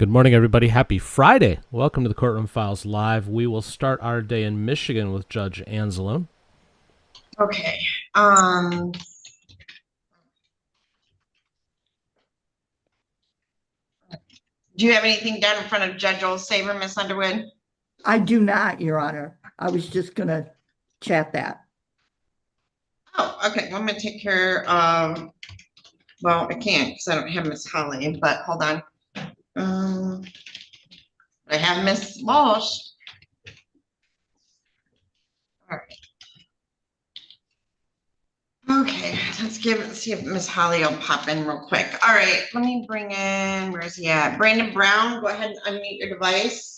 Good morning, everybody. Happy Friday. Welcome to the Courtroom Files Live. We will start our day in Michigan with Judge Anzalone. Okay. Do you have anything done in front of Judge Olsaver, Miss Underwood? I do not, Your Honor. I was just going to chat that. Oh, okay. I'm going to take care of, well, I can't because I don't have Miss Holly, but hold on. I have Miss Walsh. All right. Okay, let's see if Miss Holly will pop in real quick. All right, let me bring in, where's he at? Brandon Brown, go ahead and unmute your device.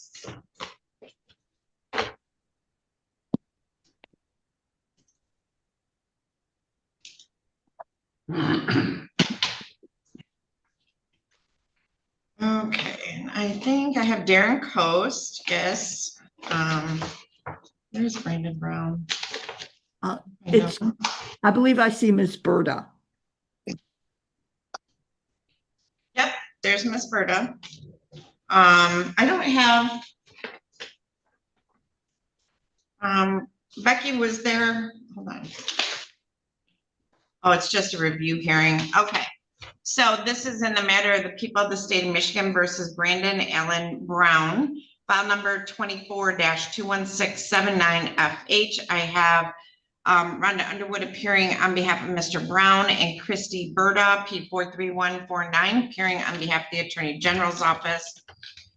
Okay, I think I have Darren Coast. Yes. There's Brandon Brown. I believe I see Miss Berta. Yep, there's Miss Berta. I don't have Becky was there. Hold on. Oh, it's just a review hearing. Okay. So this is in the matter of the people of the state of Michigan versus Brandon Allen Brown, file number 24-21679FH. I have Rhonda Underwood appearing on behalf of Mr. Brown and Christy Berta, P43149, appearing on behalf of the Attorney General's office.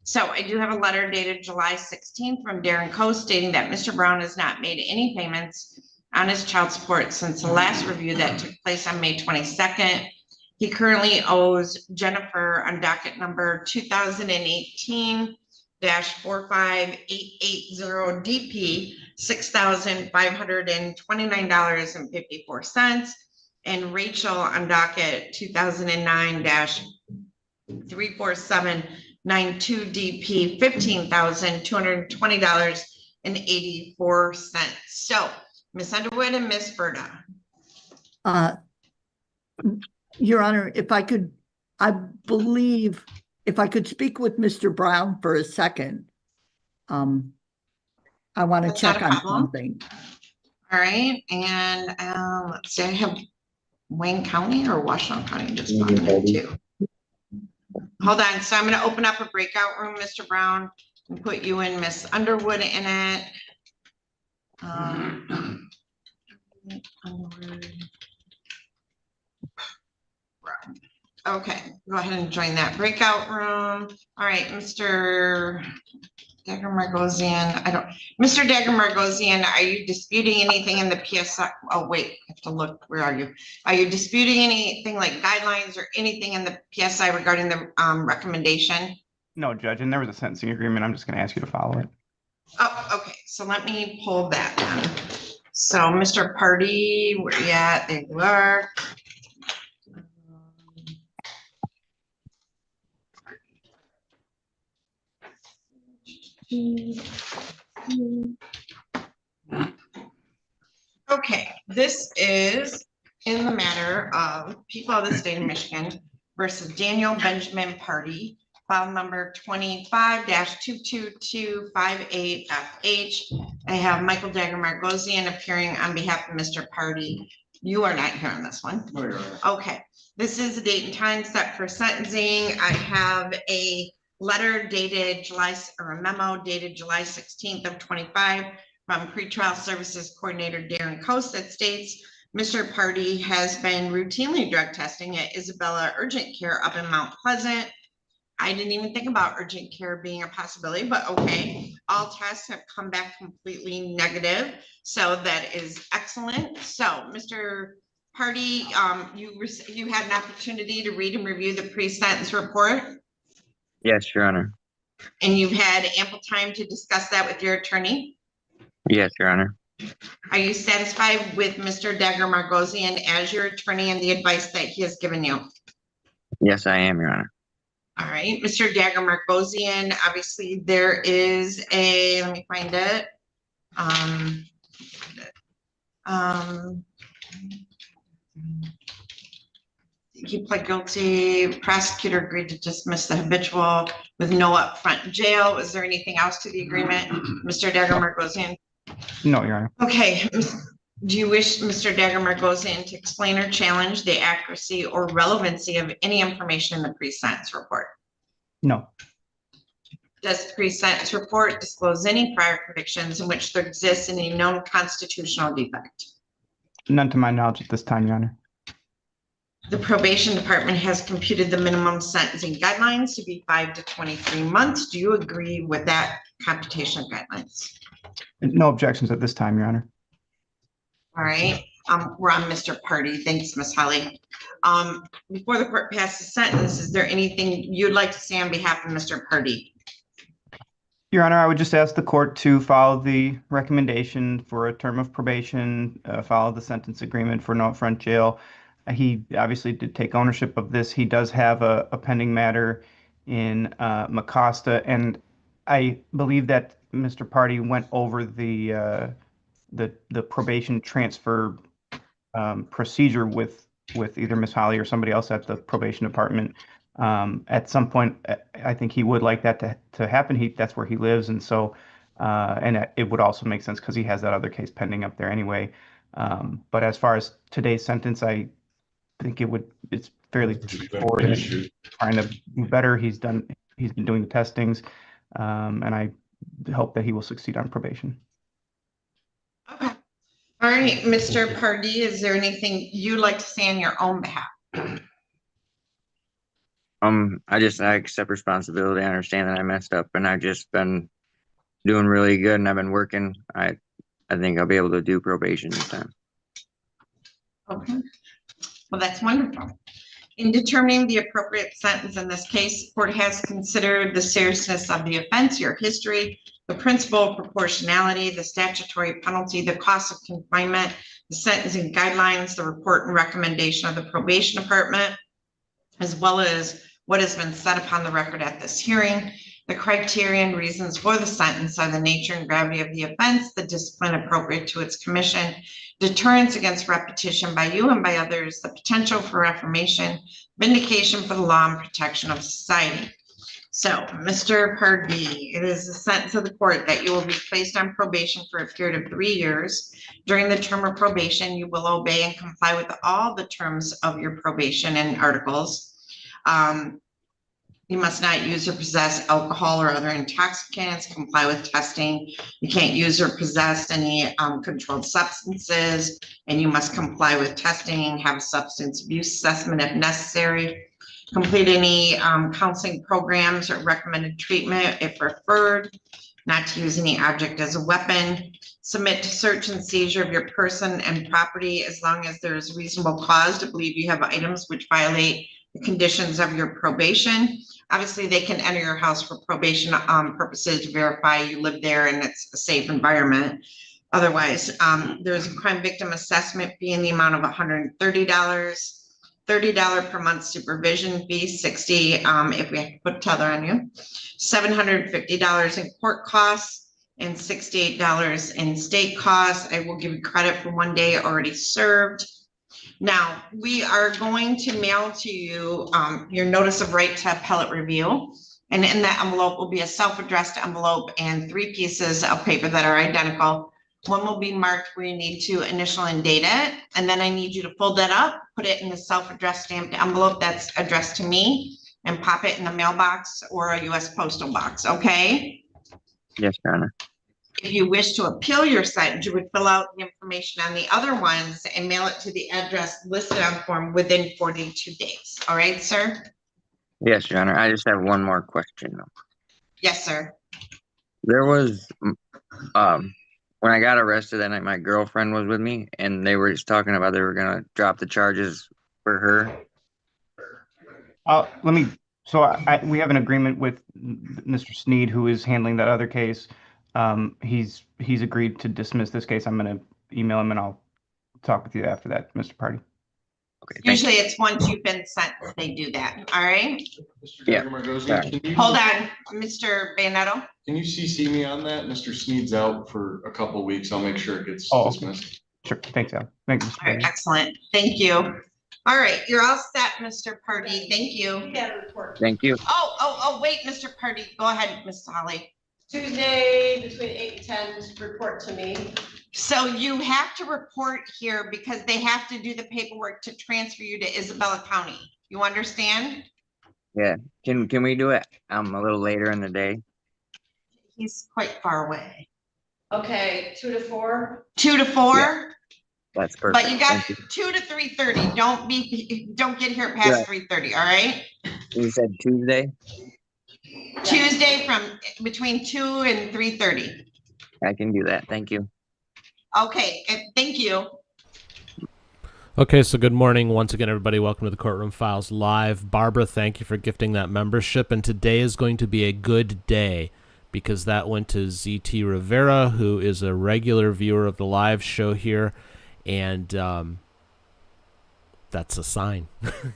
So I do have a letter dated July 16th from Darren Coast stating that Mr. Brown has not made any payments on his child support since the last review that took place on May 22nd. He currently owes Jennifer on docket number 2018-45880 DP $6,529.54, and Rachel on docket 2009-34792 DP $15,220.84. So, Miss Underwood and Miss Berta. Your Honor, I believe if I could speak with Mr. Brown for a second, I want to check on something. All right, and let's see, I have Wayne County or Washington County just on there too. Hold on, so I'm going to open up a breakout room, Mr. Brown, and put you and Miss Underwood in it. Okay, go ahead and join that breakout room. All right, Mr. Dagger Margosian, Mr. Dagger Margosian, are you disputing anything in the PSI? Oh, wait, I have to look. Where are you? Are you disputing anything like guidelines or anything in the PSI regarding the recommendation? No, Judge, and there was a sentencing agreement. I'm just going to ask you to follow it. Oh, okay. So let me pull that then. So, Mr. Pardee, where you at? There you are. Okay, this is in the matter of people of the state of Michigan versus Daniel Benjamin Pardee, file number 25-22258FH. I have Michael Dagger Margosian appearing on behalf of Mr. Pardee. You are not here on this one. Okay, this is the date and time set for sentencing. I have a letter dated a memo dated July 16th of 25 from pretrial services coordinator Darren Coast that states Mr. Pardee has been routinely drug testing at Isabella Urgent Care up in Mount Pleasant. I didn't even think about urgent care being a possibility, but okay. All tests have come back completely negative, so that is excellent. So, Mr. Pardee, you had an opportunity to read and review the pre-sentence report. Yes, Your Honor. And you've had ample time to discuss that with your attorney? Yes, Your Honor. Are you satisfied with Mr. Dagger Margosian as your attorney and the advice that he has given you? Yes, I am, Your Honor. All right, Mr. Dagger Margosian, obviously there is a, let me find it. he pled guilty. Prosecutor agreed to dismiss the habitual with no upfront jail. Is there anything else to the agreement? Mr. Dagger Margosian? No, Your Honor. Okay. Do you wish Mr. Dagger Margosian to explain or challenge the accuracy or relevancy of any information in the pre-sentence report? No, Does the pre-sentence report disclose any prior convictions in which there exists any known constitutional defect? none to my knowledge at this time, Your Honor. The probation department has computed the minimum sentencing guidelines to be 5 to 23 months. Do you agree with that computation of guidelines? No objections at this time, Your Honor. All right, we're on Mr. Pardee. Thanks, Ms. Holly. Before the court passes sentence, is there anything you'd like to say on behalf of Mr. Pardee? Your Honor, I would just ask the court to follow the recommendation for a term of probation, follow the sentence agreement for no upfront jail. He obviously did take ownership of this. He does have a pending matter in Mecosta, and I believe that Mr. Pardee went over the probation transfer procedure with either Ms. Holly or somebody else at the probation department. At some point, I think he would like that to happen. That's where he lives, and so and it would also make sense because he has that other case pending up there anyway. But as far as today's sentence, I think it's fairly straightforward. And trying to do better. He's been doing the testings, and I hope that he will succeed on probation. Okay. All right, Mr. Pardee, is there anything you'd like to say on your own behalf? I accept responsibility. I understand that I messed up, and I've just been doing really good, and I've been working. I think I'll be able to do probation this time. Okay. Well, that's wonderful. In determining the appropriate sentence in this case, the court has considered the seriousness of the offense, your history, the principle of proportionality, the statutory penalty, the cost of confinement, the sentencing guidelines, the report and recommendation of the probation department, as well as what has been said upon the record at this hearing. The criteria and reasons for the sentence are the nature and gravity of the offense, the discipline appropriate to its commission, deterrence against repetition by you and by others, the potential for reformation, vindication for the law and protection of society. So, Mr. Pardee, it is the sentence of the court that you will be placed on probation for a period of 3 years. During the term of probation, you will obey and comply with all the terms of your probation and articles. You must not use or possess alcohol or other intoxicants, comply with testing. You can't use or possess any controlled substances, and you must comply with testing, have a substance abuse assessment if necessary, complete any counseling programs or recommended treatment if referred, not to use any object as a weapon, submit to search and seizure of your person and property as long as there is reasonable cause to believe you have items which violate the conditions of your probation. Obviously, they can enter your house for probation purposes to verify you live there and it's a safe environment. Otherwise, there's a crime victim assessment fee in the amount of $130, $30 per month supervision fee, $60 if we have to put tether on you, $750 in court costs, and $68 in state costs. I will give you credit for 1 day already served. Now, we are going to mail to you your notice of right to appellate review. And in that envelope will be a self-addressed envelope and 3 pieces of paper that are identical. One will be marked where you need to initial and date it. And then I need you to fold that up, put it in the self-addressed stamped envelope that's addressed to me, and pop it in the mailbox or a US postal box, okay? Yes, Your Honor. If you wish to appeal your sentence, you would fill out the information on the other ones and mail it to the address listed on form within 42 days. All right, sir? Yes, Your Honor. I just have one more question, though. Yes, sir. There was, when I got arrested that night, my girlfriend was with me, and they were just talking about they were going to drop the charges for her. We have an agreement with Mr. Sneed, who is handling that other case. He's agreed to dismiss this case. I'm going to email him and I'll talk with you after that, Mr. Pardee. Okay. Usually it's once you've been sentenced, they do that. All right. Yeah. Hold on, Mr. Bayonetto. Can you CC me on that? Mr. Sneed's out for a couple of weeks. I'll make sure it gets dismissed. Sure. Thanks, Al. Thank you, Mr. All right, Pardee. excellent. Thank you. All right, you're all set, Mr. Pardee. Thank you. Thank you. Oh, wait, Mr. Pardee, go ahead, Ms. Holly. Tuesday between 8 and 10, just report to me. So you have to report here because they have to do the paperwork to transfer you to Isabella County. You understand? Yeah. Can we do it a little later in the day? He's quite far away. Okay, 2 to 4. 2 to 4? Yeah. That's perfect. But you got Thank you. 2 to 3:30. Don't get here past Yeah. 3:30, all right? You said Tuesday? Tuesday from between 2 and 3:30. I can do that. Thank you. Okay, thank you. Okay, so good morning once again, everybody. Welcome to the Courtroom Files Live. Barbara, thank you for gifting that membership. And today is going to be a good day because that went to ZT Rivera, who is a regular viewer of the live show here. And that's a sign.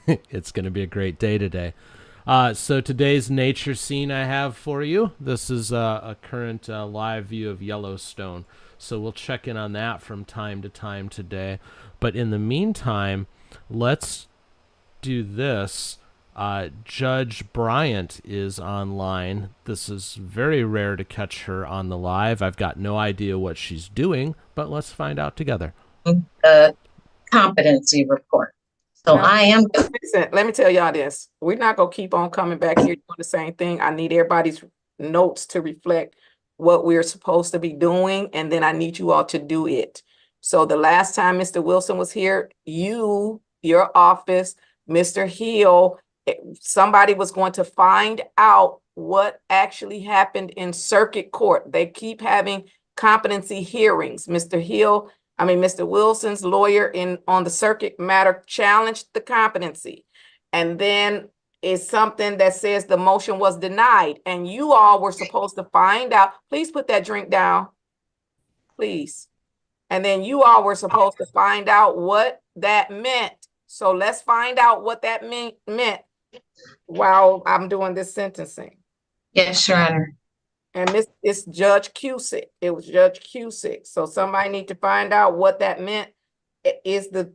It's going to be a great day today. So today's nature scene I have for you. This is a current live view of Yellowstone. So we'll check in on that from time to time today. But in the meantime, let's do this. Judge Bryant is online. This is very rare to catch her on the live. I've got no idea what she's doing, but let's find out together. The competency report. So Now, I am, listen, let me tell y'all this. We're not gonna keep on coming back here doing the same thing. I need everybody's notes to reflect what we're supposed to be doing, and then I need you all to do it. So the last time Mr. Wilson was here, your office, Mr. Hill, somebody was going to find out what actually happened in circuit court. They keep having competency hearings. Mr. Wilson's lawyer on the circuit matter challenged the competency. And then it's something that says the motion was denied. And you all were supposed to find out. Please put that drink down, please. And then you all were supposed to find out what that meant. So let's find out what that meant while I'm doing this sentencing. yes, Your Honor. And it's Judge Cusick. It was Judge Cusick. So somebody need to find out what that meant. Is the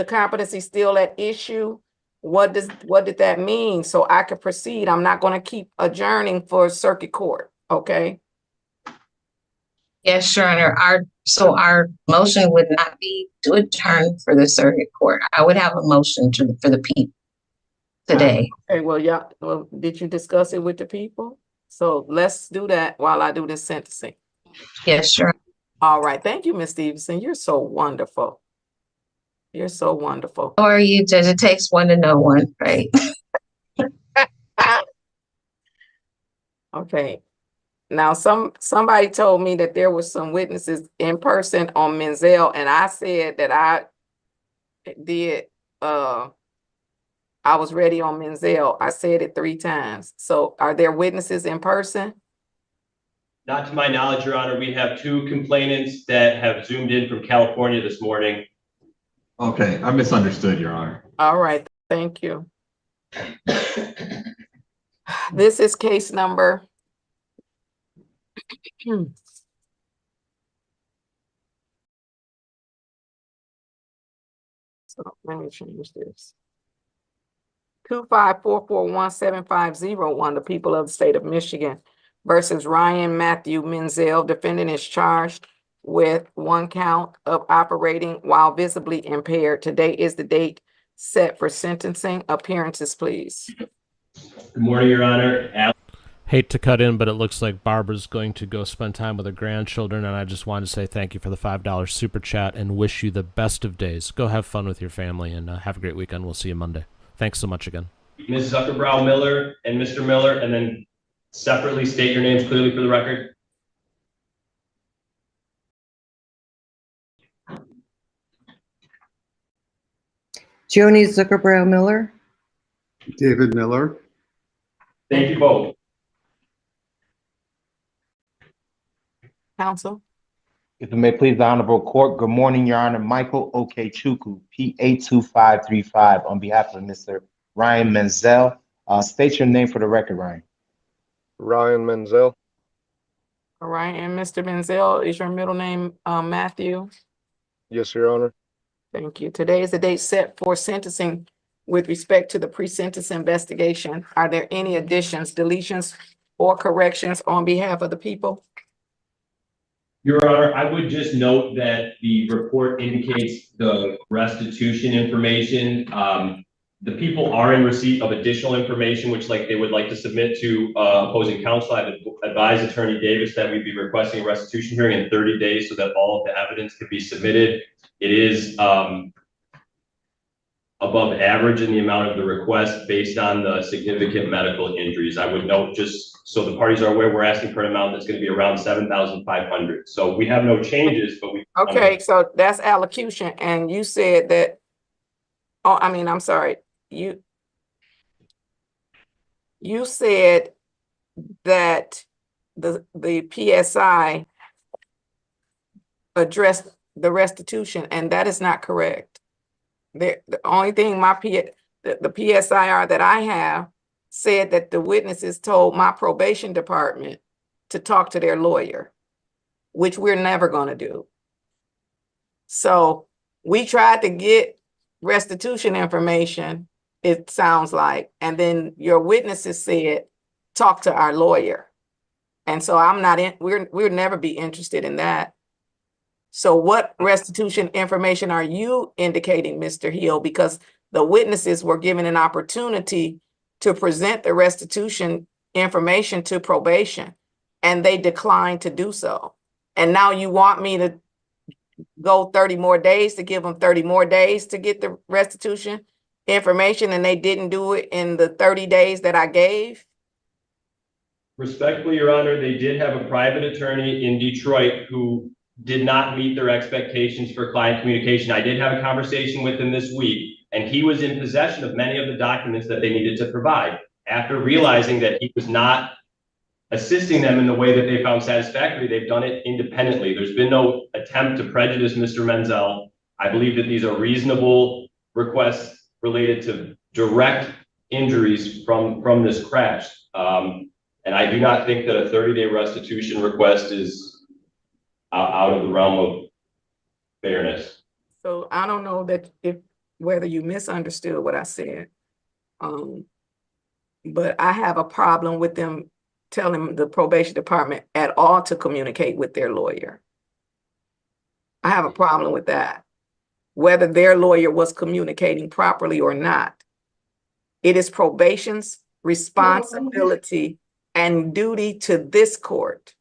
competency still at issue? What did that mean? So I could proceed. I'm not going to keep adjourning for circuit court. Okay. Yes, Your Honor. Our motion would not be to adjourn for the circuit court. I would have a motion for the people today. Okay. Well, did you discuss it with the people? So let's do that while I do this sentencing. Yes, Your Honor. All right. Thank you, Ms. Stevenson. You're so wonderful. You're so wonderful. How are you, Judge? It takes one to know one, right? Okay. Now, somebody told me that there were some witnesses in person on Menzel, and I said that I was ready on Menzel. I said it 3 times. So are there witnesses in person? Not to my knowledge, Your Honor. We have 2 complainants that have zoomed in from California this morning. Okay, I misunderstood, Your Honor. All right, thank you. This is case number. So let me change this. 254417501, the people of the state of Michigan versus Ryan Matthew Menzel. Defendant is charged with 1 count of operating while visibly impaired. Today is the date set for sentencing. Appearances, please. Good morning, Your Honor. Hate to cut in, but it looks like Barbara's going to go spend time with her grandchildren, and I just wanted to say thank you for the $5 super chat and wish you the best of days. Go have fun with your family, and have a great weekend. We'll see you Monday. Thanks so much again. Ms. Zuckerbrow Miller and Mr. Miller, and then separately state your names clearly for the record. Joni Zuckerbrow Miller. David Miller. Thank you both. Counsel. If it may please the Honorable Court, good morning, Your Honor. Michael Okechukwu, P82535, on behalf of Mr. Ryan Menzel. State your name for the record, Ryan. Ryan Menzel. All right, and Mr. Menzel, is your middle name Matthew? Yes, Your Honor. Thank you. Today is the date set for sentencing with respect to the pre-sentence investigation. Are there any additions, deletions, or corrections on behalf of the people? Your Honor, I would just note that the report indicates the restitution information. The people are in receipt of additional information, which they would like to submit to opposing counsel. I've advised Attorney Davis that we'd be requesting a restitution hearing in 30 days so that all of the evidence could be submitted. It is above average in the amount of the request based on the significant medical injuries. I would note, just so the parties are aware, we're asking for an amount that's going to be around $7,500. So we have no changes, but we. Okay, so that's allocution, and you said that, oh, I mean, I'm sorry, you said that the PSI addressed the restitution, and that is not correct. The only thing the PSIR that I have said that the witnesses told my probation department to talk to their lawyer, which we're never going to do. So we tried to get restitution information, it sounds like, and then your witnesses said, talk to our lawyer. And so I'm not in, we'll never be interested in that. So what restitution information are you indicating, Mr. Hill? Because the witnesses were given an opportunity to present the restitution information to probation, and they declined to do so. And now you want me to go 30 more days to give them 30 more days to get the restitution information, and they didn't do it in the 30 days that I gave? Respectfully, Your Honor, they did have a private attorney in Detroit who did not meet their expectations for client communication. I did have a conversation with him this week, and he was in possession of many of the documents that they needed to provide. After realizing that he was not assisting them in the way that they found satisfactory, they've done it independently. There's been no attempt to prejudice Mr. Menzel. I believe that these are reasonable requests related to direct injuries from this crash. And I do not think that a 30-day restitution request is out of the realm of fairness. So I don't know that whether you misunderstood what I said, but I have a problem with them telling the probation department at all to communicate with their lawyer. I have a problem with that, whether their lawyer was communicating properly or not. It is probation's responsibility and duty to this court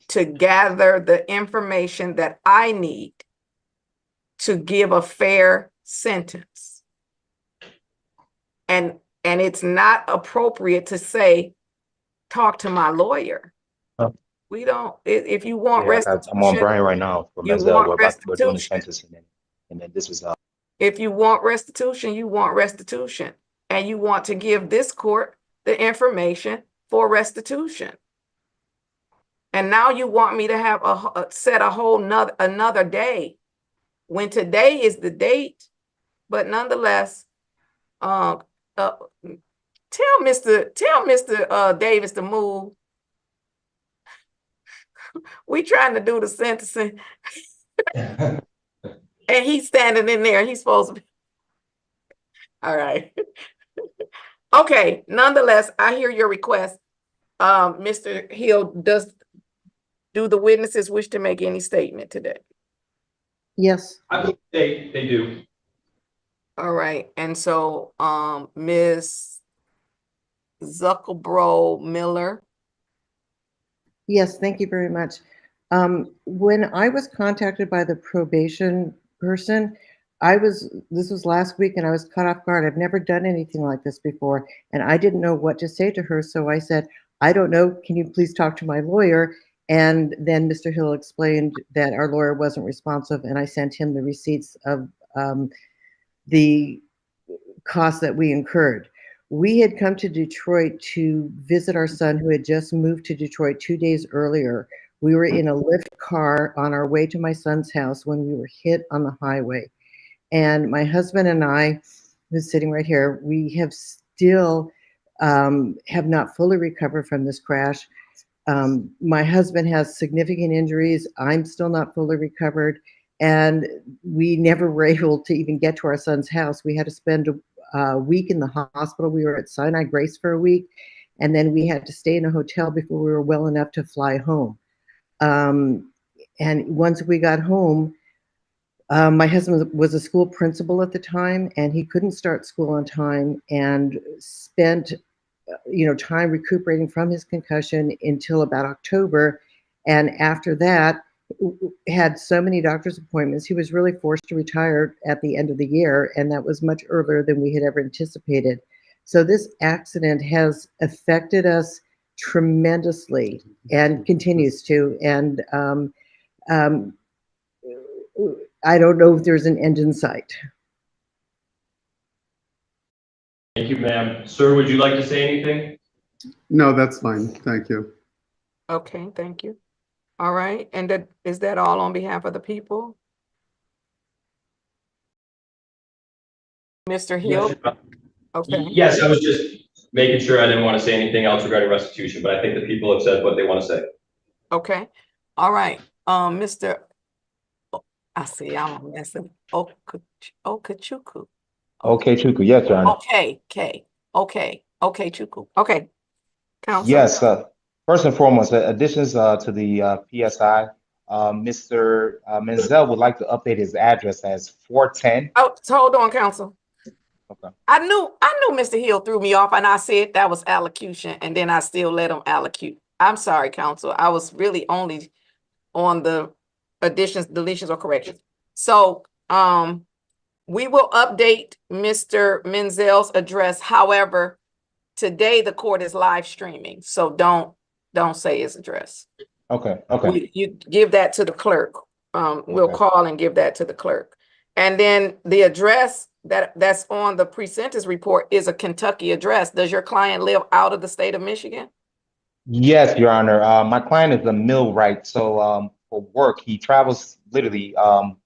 to gather the information that I need to give a fair sentence. And it's not appropriate to say, talk to my lawyer. We don't, if you want restitution. I'm on Brian right now for Menzel. We're doing the sentencing, and then this was if you want restitution, you want restitution, and you want to give this court the information for restitution. And now you want me to have set a whole another day when today is the date. But nonetheless, tell Mr. Davis to move. We trying to do the sentencing. And he's standing in there. He's supposed to be. All right. Okay. Nonetheless, I hear your request. Mr. Hill, do the witnesses wish to make any statement today? Yes. I believe they do. All right. And so, Ms. Zuckelbro Miller. Yes, thank you very much. When I was contacted by the probation person, this was last week, and I was caught off guard. I've never done anything like this before, and I didn't know what to say to her. So I said, I don't know, can you please talk to my lawyer? And then Mr. Hill explained that our lawyer wasn't responsive, and I sent him the receipts of the costs that we incurred. We had come to Detroit to visit our son who had just moved to Detroit 2 days earlier. We were in a Lyft car on our way to my son's house when we were hit on the highway. And my husband and I, who's sitting right here, we have still have not fully recovered from this crash. My husband has significant injuries. I'm still not fully recovered. And we never were able to even get to our son's house. We had to spend a week in the hospital. We were at Sinai Grace for a week, and then we had to stay in a hotel before we were well enough to fly home. And once we got home, my husband was a school principal at the time, and he couldn't start school on time, and spent time recuperating from his concussion until about October. And after that, had so many doctor's appointments, he was really forced to retire at the end of the year, and that was much earlier than we had ever anticipated. So this accident has affected us tremendously and continues to. And I don't know if there's an end in sight. Thank you, ma'am. Sir, would you like to say anything? No, that's fine. Thank you. Okay, thank you. All right, and is that all on behalf of the people? Mr. Hill? Okay. Yes, I was just making sure I didn't want to say anything else regarding restitution, but I think the people have said what they want to say. Okay, all right, I see, I'm messing, Okachuku. Okay, Chuku, yes, Your Honor. Okay, Chuku, okay. Counsel? Yes, first and foremost, additions to the PSI, Mr. Menzel would like to update his address as 410. Oh, so hold on, counsel. Okay. I knew Mr. Hill threw me off, and I said that was allocution, and then I still let him allocute. I'm sorry, counsel. I was really only on the additions, deletions, or corrections. So, we will update Mr. Menzel's address. However, today the court is live streaming, so don't say his address. Okay. You give that to the clerk. We'll call and give that to the clerk. And then the address that's on the pre-sentence report is a Kentucky address. Does your client live out of the state of Michigan? Yes, Your Honor. My client is a millwright, so for work he travels literally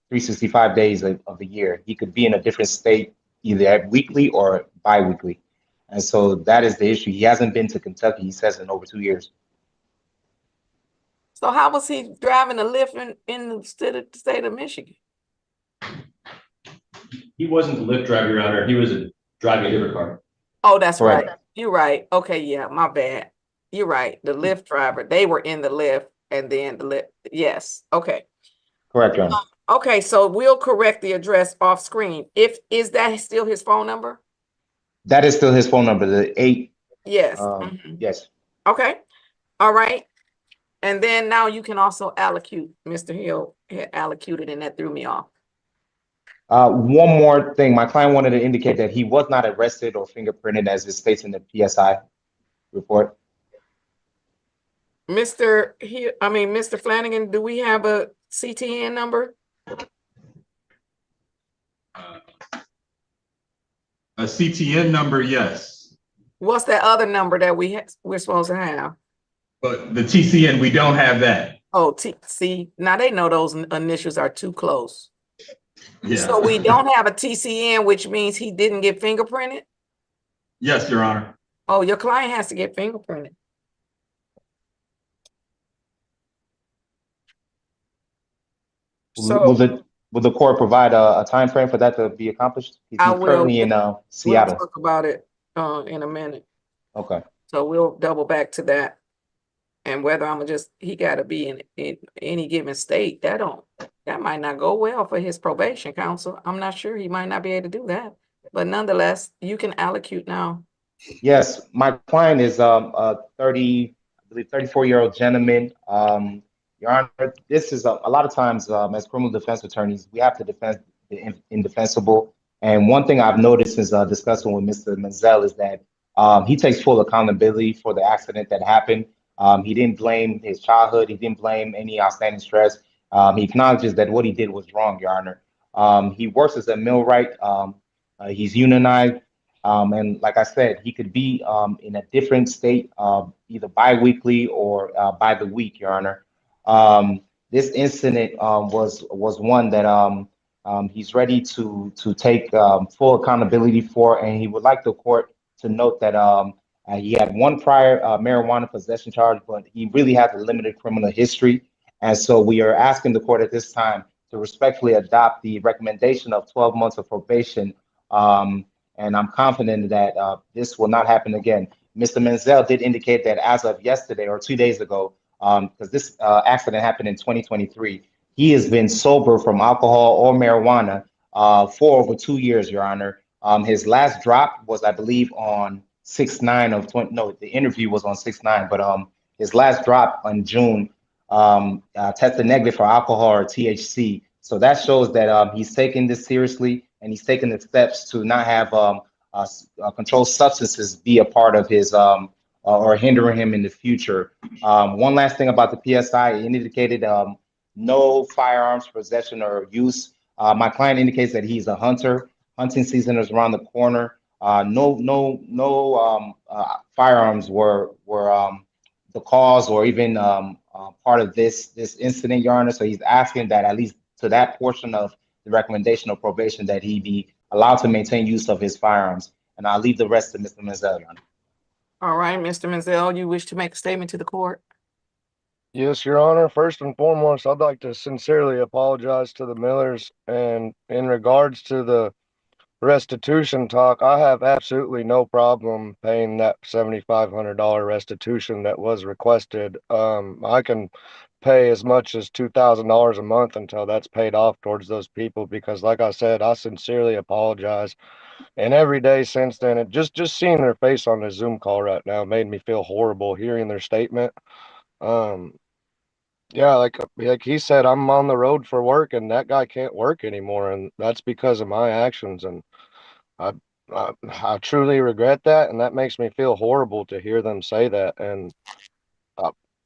365 days of the year. He could be in a different state either weekly or bi-weekly. And so that is the issue. He hasn't been to Kentucky, he says, in over 2 years. So how was he driving a Lyft in the state of Michigan? He wasn't the Lyft driver, Your Honor. He was driving a different car. Oh, that's Correct. right. You're right. Okay, yeah, my bad. You're right. The Lyft driver, they were in the Lyft, and then the Lyft. Yes. Okay. Correct, Your Honor. Okay, so we'll correct the address off screen. Is that still his phone number? That is still his phone number, the 8. Yes. Yes. Okay. All right. And then now you can also allocute. Mr. Hill had allocated, and that threw me off. One more thing. My client wanted to indicate that he was not arrested or fingerprinted as it states in the PSI report. Mr. Flanagan, do we have a CTN number? A CTN number, yes. What's that other number that we're supposed to have? But the TCN, we don't have that. Oh, see, now they know those initials are too close. Yeah. So we don't have a TCN, which means he didn't get fingerprinted? Yes, Your Honor. Oh, your client has to get fingerprinted. So Will the court provide a time frame for that to be accomplished? He's currently in Seattle. We'll talk about it in a minute. Okay. So we'll double back to that. And whether he got to be in any given state, that might not go well for his probation counsel. I'm not sure, he might not be able to do that. But nonetheless, you can allocute now. Yes, my client is a 34-year-old gentleman. Your Honor, this is a lot of times as criminal defense attorneys, we have to defend the indefensible. And one thing I've noticed since discussing with Mr. Menzel is that he takes full accountability for the accident that happened. He didn't blame his childhood. He didn't blame any outstanding stress. He acknowledges that what he did was wrong, Your Honor. He works as a millwright. He's unionized. And like I said, he could be in a different state, either bi-weekly or by the week, Your Honor. This incident was one that he's ready to take full accountability for, and he would like the court to note that he had one prior marijuana possession charge, but he really has a limited criminal history. And so we are asking the court at this time to respectfully adopt the recommendation of 12 months of probation. And I'm confident that this will not happen again. Mr. Menzel did indicate that as of yesterday or 2 days ago, because this accident happened in 2023, he has been sober from alcohol or marijuana for over 2 years, Your Honor. His last drop was, I believe, on 6/9 of 20. No, the interview was on 6/9, but his last drop on June tested negative for alcohol or THC. So that shows that he's taking this seriously, and he's taking the steps to not have controlled substances be a part of his or hindering him in the future. One last thing about the PSI, it indicated no firearms possession or use. My client indicates that he's a hunter. Hunting season is around the corner. No firearms were the cause or even part of this incident, Your Honor. So he's asking that at least to that portion of the recommendation of probation that he be allowed to maintain use of his firearms. And I'll leave the rest to Mr. Menzel, Your Honor. All right, Mr. Menzel, you wish to make a statement to the court? Yes, Your Honor. First and foremost, I'd like to sincerely apologize to the Millers. And in regards to the restitution talk, I have absolutely no problem paying that $7,500 restitution that was requested. I can pay as much as $2,000 a month until that's paid off towards those people, because like I said, I sincerely apologize. And every day since then, it just seeing their face on the Zoom call right now made me feel horrible hearing their statement. Yeah, like he said, I'm on the road for work and that guy can't work anymore, and that's because of my actions. And I truly regret that, and that makes me feel horrible to hear them say that. And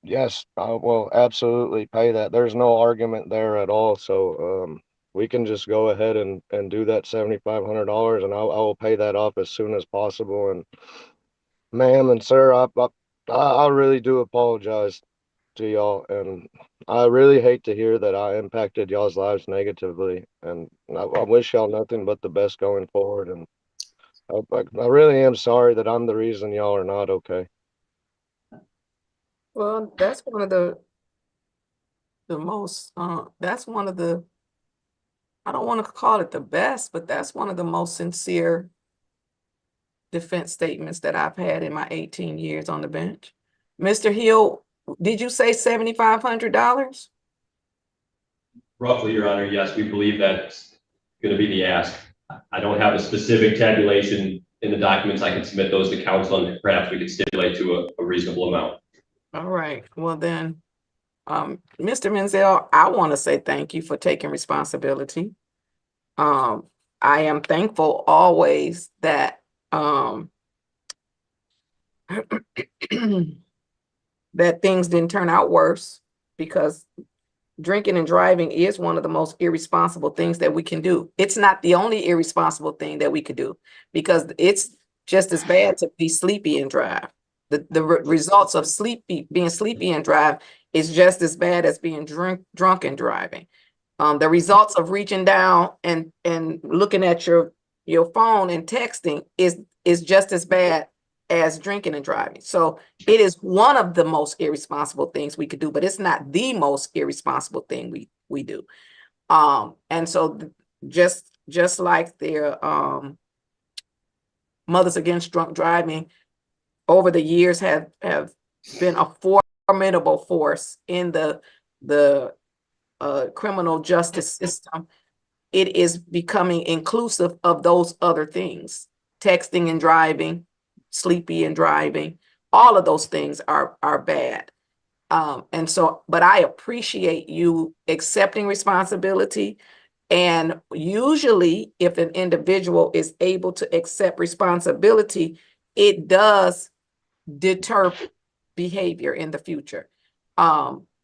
yes, I will absolutely pay that. There's no argument there at all. So we can just go ahead and do that $7,500, and I will pay that off as soon as possible. And ma'am and sir, I really do apologize to y'all, and I really hate to hear that I impacted y'all's lives negatively. And I wish y'all nothing but the best going forward. And I really am sorry that I'm the reason y'all are not okay. Well, that's one of the most, that's one of the, I don't want to call it the best, but that's one of the most sincere defense statements that I've had in my 18 years on the bench. Mr. Hill, did you say $7,500? Roughly, Your Honor, yes, we believe that's going to be the ask. I don't have a specific tabulation in the documents. I can submit those to counsel, and perhaps we could stipulate to a reasonable amount. All right, well then, Mr. Menzel, I want to say thank you for taking responsibility. I am thankful always that that things didn't turn out worse, because drinking and driving is one of the most irresponsible things that we can do. It's not the only irresponsible thing that we could do, because it's just as bad to be sleepy and drive. The results of being sleepy and drive is just as bad as being drunk and driving. The results of reaching down and looking at your phone and texting is just as bad as drinking and driving. So it is one of the most irresponsible things we could do, but it's not the most irresponsible thing we do. And so just like their Mothers Against Drunk Driving over the years have been a formidable force in the criminal justice system, it is becoming inclusive of those other things. Texting and driving, sleepy and driving, all of those things are bad. And so, but I appreciate you accepting responsibility. And usually if an individual is able to accept responsibility, it does deter behavior in the future.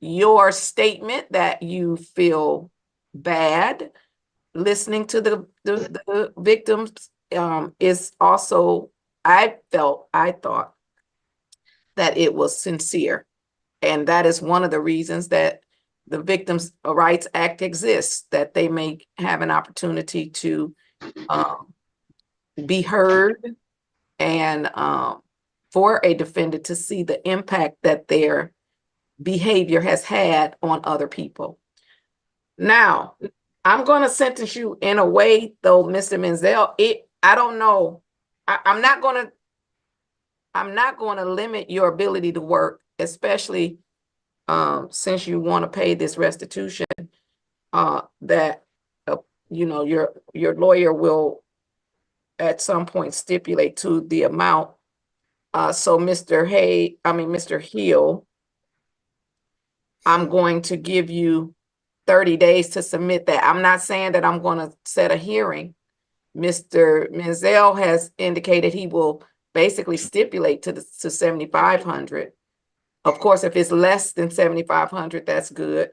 Your statement that you feel bad listening to the victims is also, I thought that it was sincere. And that is one of the reasons that the Victims' Rights Act exists, that they may have an opportunity to be heard, and for a defendant to see the impact that their behavior has had on other people. Now, I'm gonna sentence you in a way, though, Mr. Menzel. I don't know. I'm not gonna limit your ability to work, especially since you want to pay this restitution. That you know, your lawyer will at some point stipulate to the amount. So Mr. Mr. Hill, I'm going to give you 30 days to submit that. I'm not saying that I'm going to set a hearing. Mr. Menzel has indicated he will basically stipulate to 7,500. Of course, if it's less than 7,500, that's good.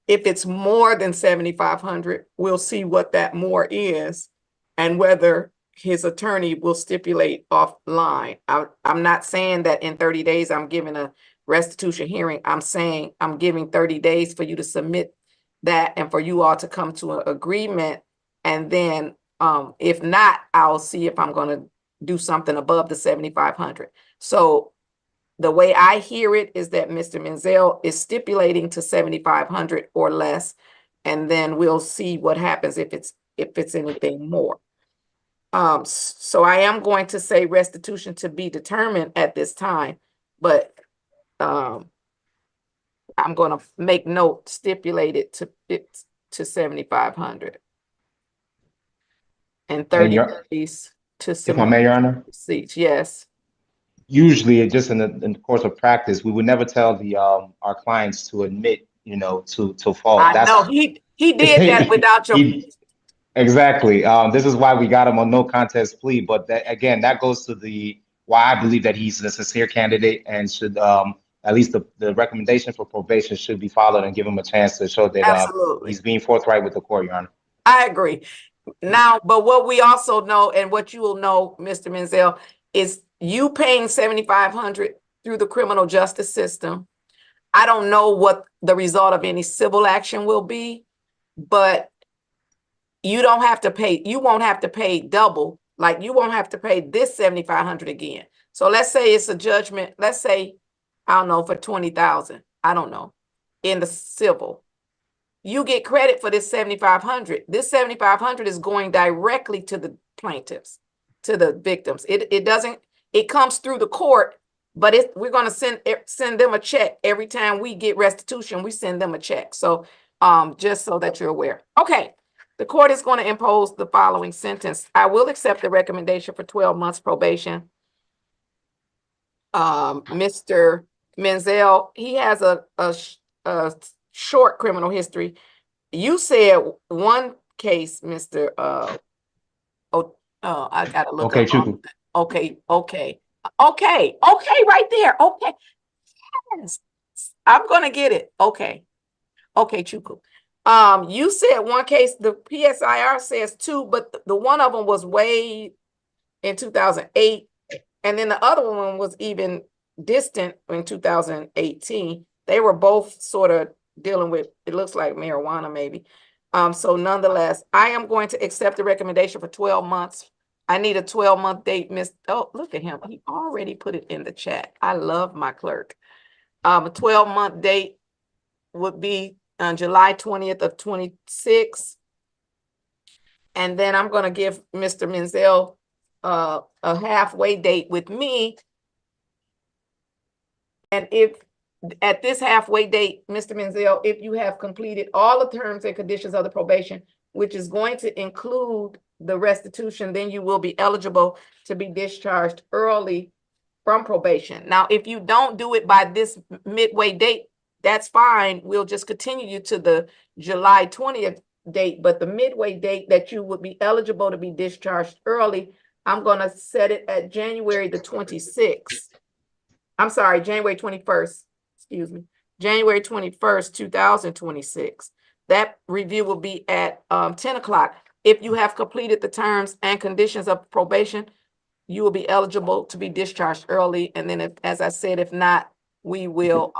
If it's more than 7,500, we'll see what that more is and whether his attorney will stipulate offline. I'm not saying that in 30 days I'm giving a restitution hearing. I'm saying I'm giving 30 days for you to submit that and for you all to come to an agreement. And then if not, I'll see if I'm going to do something above the 7,500. So the way I hear it is that Mr. Menzel is stipulating to 7,500 or less, and then we'll see what happens if it's anything more. So I am going to say restitution to be determined at this time, but I'm going to make note stipulated to 7,500 and 30 days to If I may, Your Honor. receipts. Yes. Usually, just in the course of practice, we would never tell the our clients to admit, to fault. I know he did that without your. Exactly. This is why we got him on no contest plea. But that goes to why I believe that he's a sincere candidate and should at least the recommendation for probation should be followed and give him a chance to show that he's being forthright with the court, Your Honor. I agree. Now, but what we also know and what you will know, Mr. Menzel, is you paying 7,500 through the criminal justice system. I don't know what the result of any civil action will be, but you don't have to pay. You won't have to pay double. Like you won't have to pay this 7,500 again. So let's say it's a judgment. Let's say, I don't know, for 20,000. I don't know, in the civil. You get credit for this 7,500. This 7,500 is going directly to the plaintiffs, to the victims. It comes through the court, but we're going to send them a check every time we get restitution. We send them a check. So just so that you're aware. Okay. The court is going to impose the following sentence. I will accept the recommendation for 12 months probation. Mr. Menzel, he has a short criminal history. You said one case, Mr. I gotta look up. Okay, right there. Okay, yes, I'm gonna get it. Okay, Chuku. You said one case. The PSIR says 2, but the one of them was way in 2008, and then the other one was even distant in 2018. They were both sort of dealing with, it looks like marijuana maybe. So nonetheless, I am going to accept the recommendation for 12 months. I need a 12-month date, Miss. Oh, look at him. He already put it in the chat. I love my clerk. A 12-month date would be on July 20th of 26. And then I'm going to give Mr. Menzel a halfway date with me. And if at this halfway date, Mr. Menzel, if you have completed all the terms and conditions of the probation, which is going to include the restitution, then you will be eligible to be discharged early from probation. Now, if you don't do it by this midway date, that's fine. We'll just continue you to the July 20th date, but the midway date that you would be eligible to be discharged early, I'm going to set it at January the 26th. I'm sorry, January 21st. Excuse me, January 21st, 2026. That review will be at 10 o'clock. If you have completed the terms and conditions of probation, you will be eligible to be discharged early. And then, as I said, if not, we will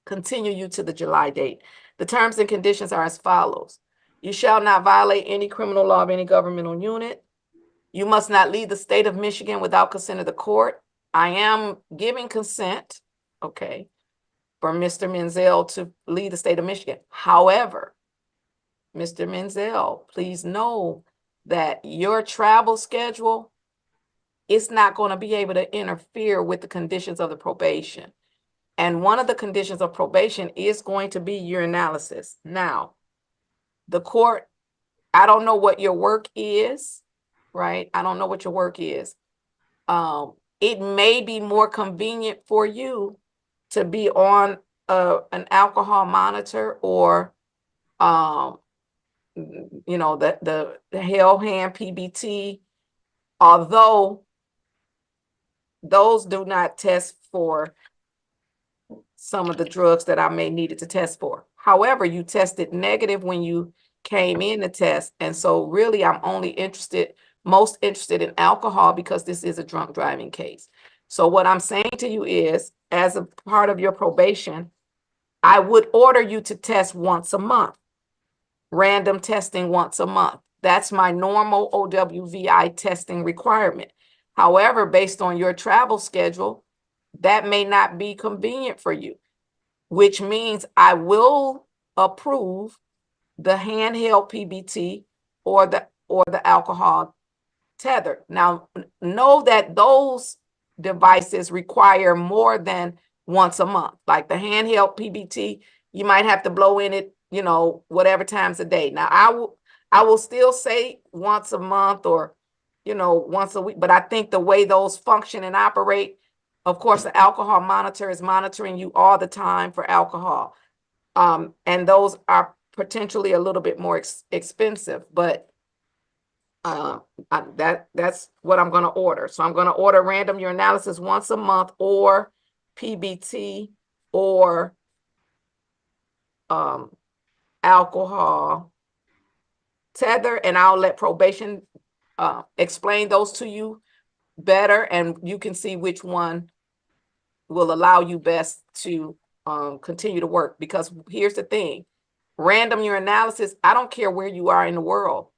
continue you to the July date. The terms and conditions are as follows. You shall not violate any criminal law of any governmental unit. You must not leave the state of Michigan without consent of the court. I am giving consent. Okay. for Mr. Menzel to leave the state of Michigan. However, Mr. Menzel, please know that your travel schedule is not going to be able to interfere with the conditions of the probation. And one of the conditions of probation is going to be urinalysis. Now, the court, I don't know what your work is, right? I don't know what your work is. It may be more convenient for you to be on an alcohol monitor or, you know, the Hell Hand PBT, although those do not test for some of the drugs that I may needed to test for. However, you tested negative when you came in to test. And so really I'm only most interested in alcohol because this is a drunk driving case. So what I'm saying to you is, as a part of your probation, I would order you to test once a month, random testing once a month. That's my normal OWVI testing requirement. However, based on your travel schedule, that may not be convenient for you, which means I will approve the handheld PBT or the alcohol tether. Now, know that those devices require more than once a month. Like the handheld PBT, you might have to blow in it, you know, whatever times a day. Now, I will still say once a month or, you know, once a week, but I think the way those function and operate, of course, the alcohol monitor is monitoring you all the time for alcohol. And those are potentially a little bit more expensive, but that's what I'm going to order. So I'm going to order random urinalysis once a month or PBT or alcohol tether, and I'll let probation explain those to you better, and you can see which one will allow you best to continue to work. Because here's the thing, random urinalysis, I don't care where you are in the world.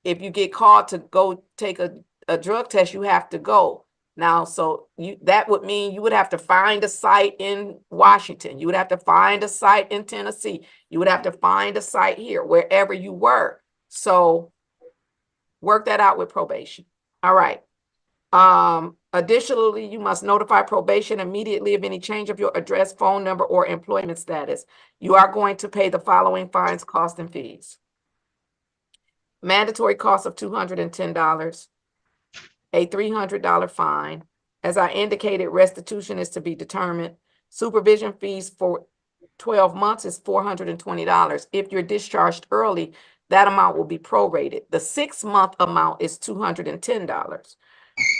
If you get called to go take a drug test, you have to go. Now, so that would mean you would have to find a site in Washington. You would have to find a site in Tennessee. You would have to find a site here, wherever you were. So work that out with probation. All right. Additionally, you must notify probation immediately of any change of your address, phone number, or employment status. You are going to pay the following fines, costs, and fees. Mandatory cost of $210, a $300 fine. As I indicated, restitution is to be determined. Supervision fees for 12 months is $420. If you're discharged early, that amount will be prorated. The 6-month amount is $210,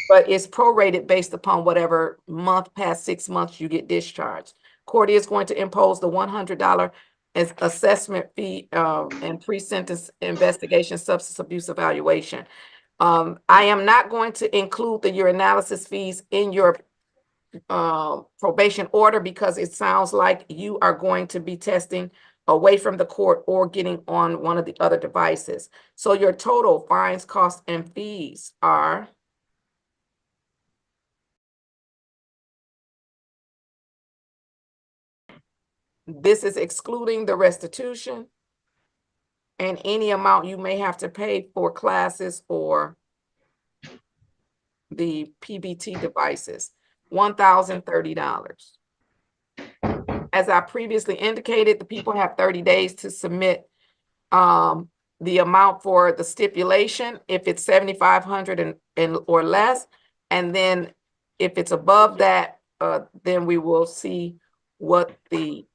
but it's prorated based upon whatever month past 6 months you get discharged. Court is going to impose the $100 as assessment fee and pre-sentence investigation substance abuse evaluation. I am not going to include the urinalysis fees in your probation order because it sounds like you are going to be testing away from the court or getting on one of the other devices. So your total fines, costs, and fees are this is excluding the restitution and any amount you may have to pay for classes or the PBT devices, $1,030. As I previously indicated, the people have 30 days to submit the amount for the stipulation if it's $7,500 and or less, and then if it's above that, then we will see what the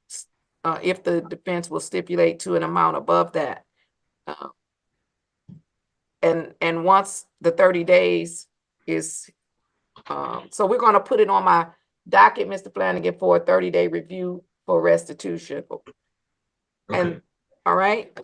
if the defense will stipulate to an amount above that. And once the 30 days is, so we're going to put it on my docket, Mr. Flanagan, for a 30-day review for restitution. Okay. And all right.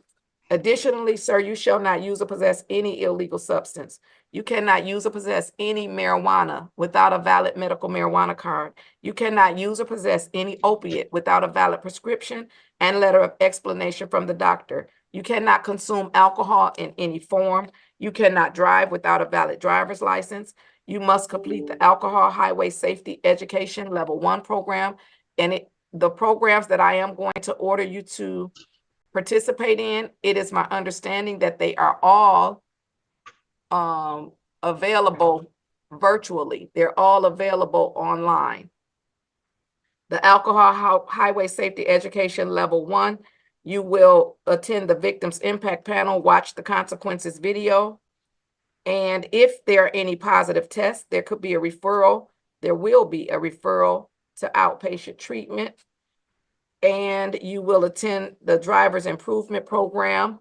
Additionally, sir, you shall not use or possess any illegal substance. You cannot use or possess any marijuana without a valid medical marijuana card. You cannot use or possess any opiate without a valid prescription and letter of explanation from the doctor. You cannot consume alcohol in any form. You cannot drive without a valid driver's license. You must complete the Alcohol Highway Safety Education Level 1 program, and the programs that I am going to order you to participate in, it is my understanding that they are all available virtually. They're all available online. The alcohol highway safety education level 1, you will attend the victims impact panel, watch the consequences video. And if there are any positive tests, there could be a referral. There will be a referral to outpatient treatment. And you will attend the driver's improvement program.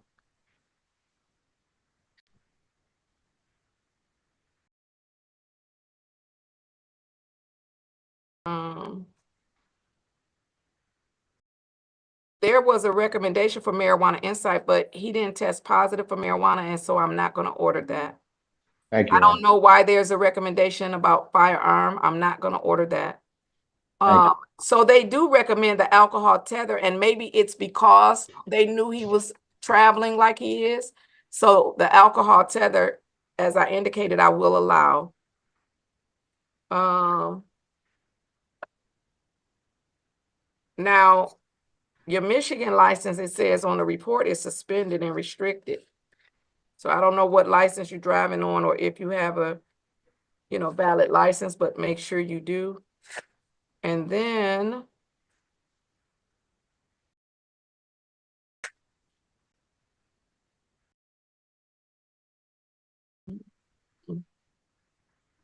There was a recommendation for marijuana insight, but he didn't test positive for marijuana, and so I'm not going to order that. Thank you. I don't know why there's a recommendation about firearm. I'm not going to order that. So they do recommend the alcohol tether, and maybe it's because they knew he was traveling like he is. So the alcohol tether, as I indicated, I will allow. Now, your Michigan license, it says on the report, is suspended and restricted. So I don't know what license you're driving on, or if you have a, valid license, but make sure you do. And then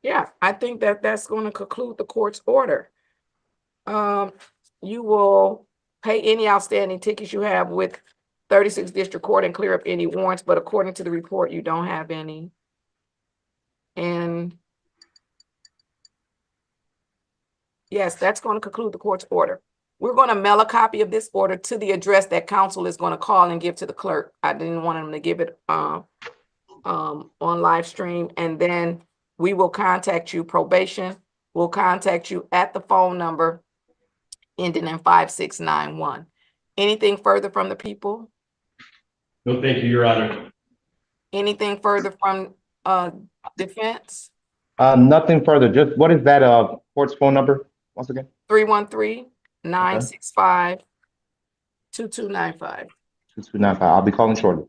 yeah, I think that that's going to conclude the court's order. You will pay any outstanding tickets you have with 36th District Court and clear up any warrants, but according to the report, you don't have any. And yes, that's going to conclude the court's order. We're going to mail a copy of this order to the address that counsel is going to call and give to the clerk. I didn't want him to give it on live stream. And then we will contact you. Probation will contact you at the phone number ending in 5691. Anything further from the people? No, thank you, Your Honor. Anything further from defense? Nothing further. Just what is that court's phone number once again? 313-965-2295. 2295. I'll be calling shortly.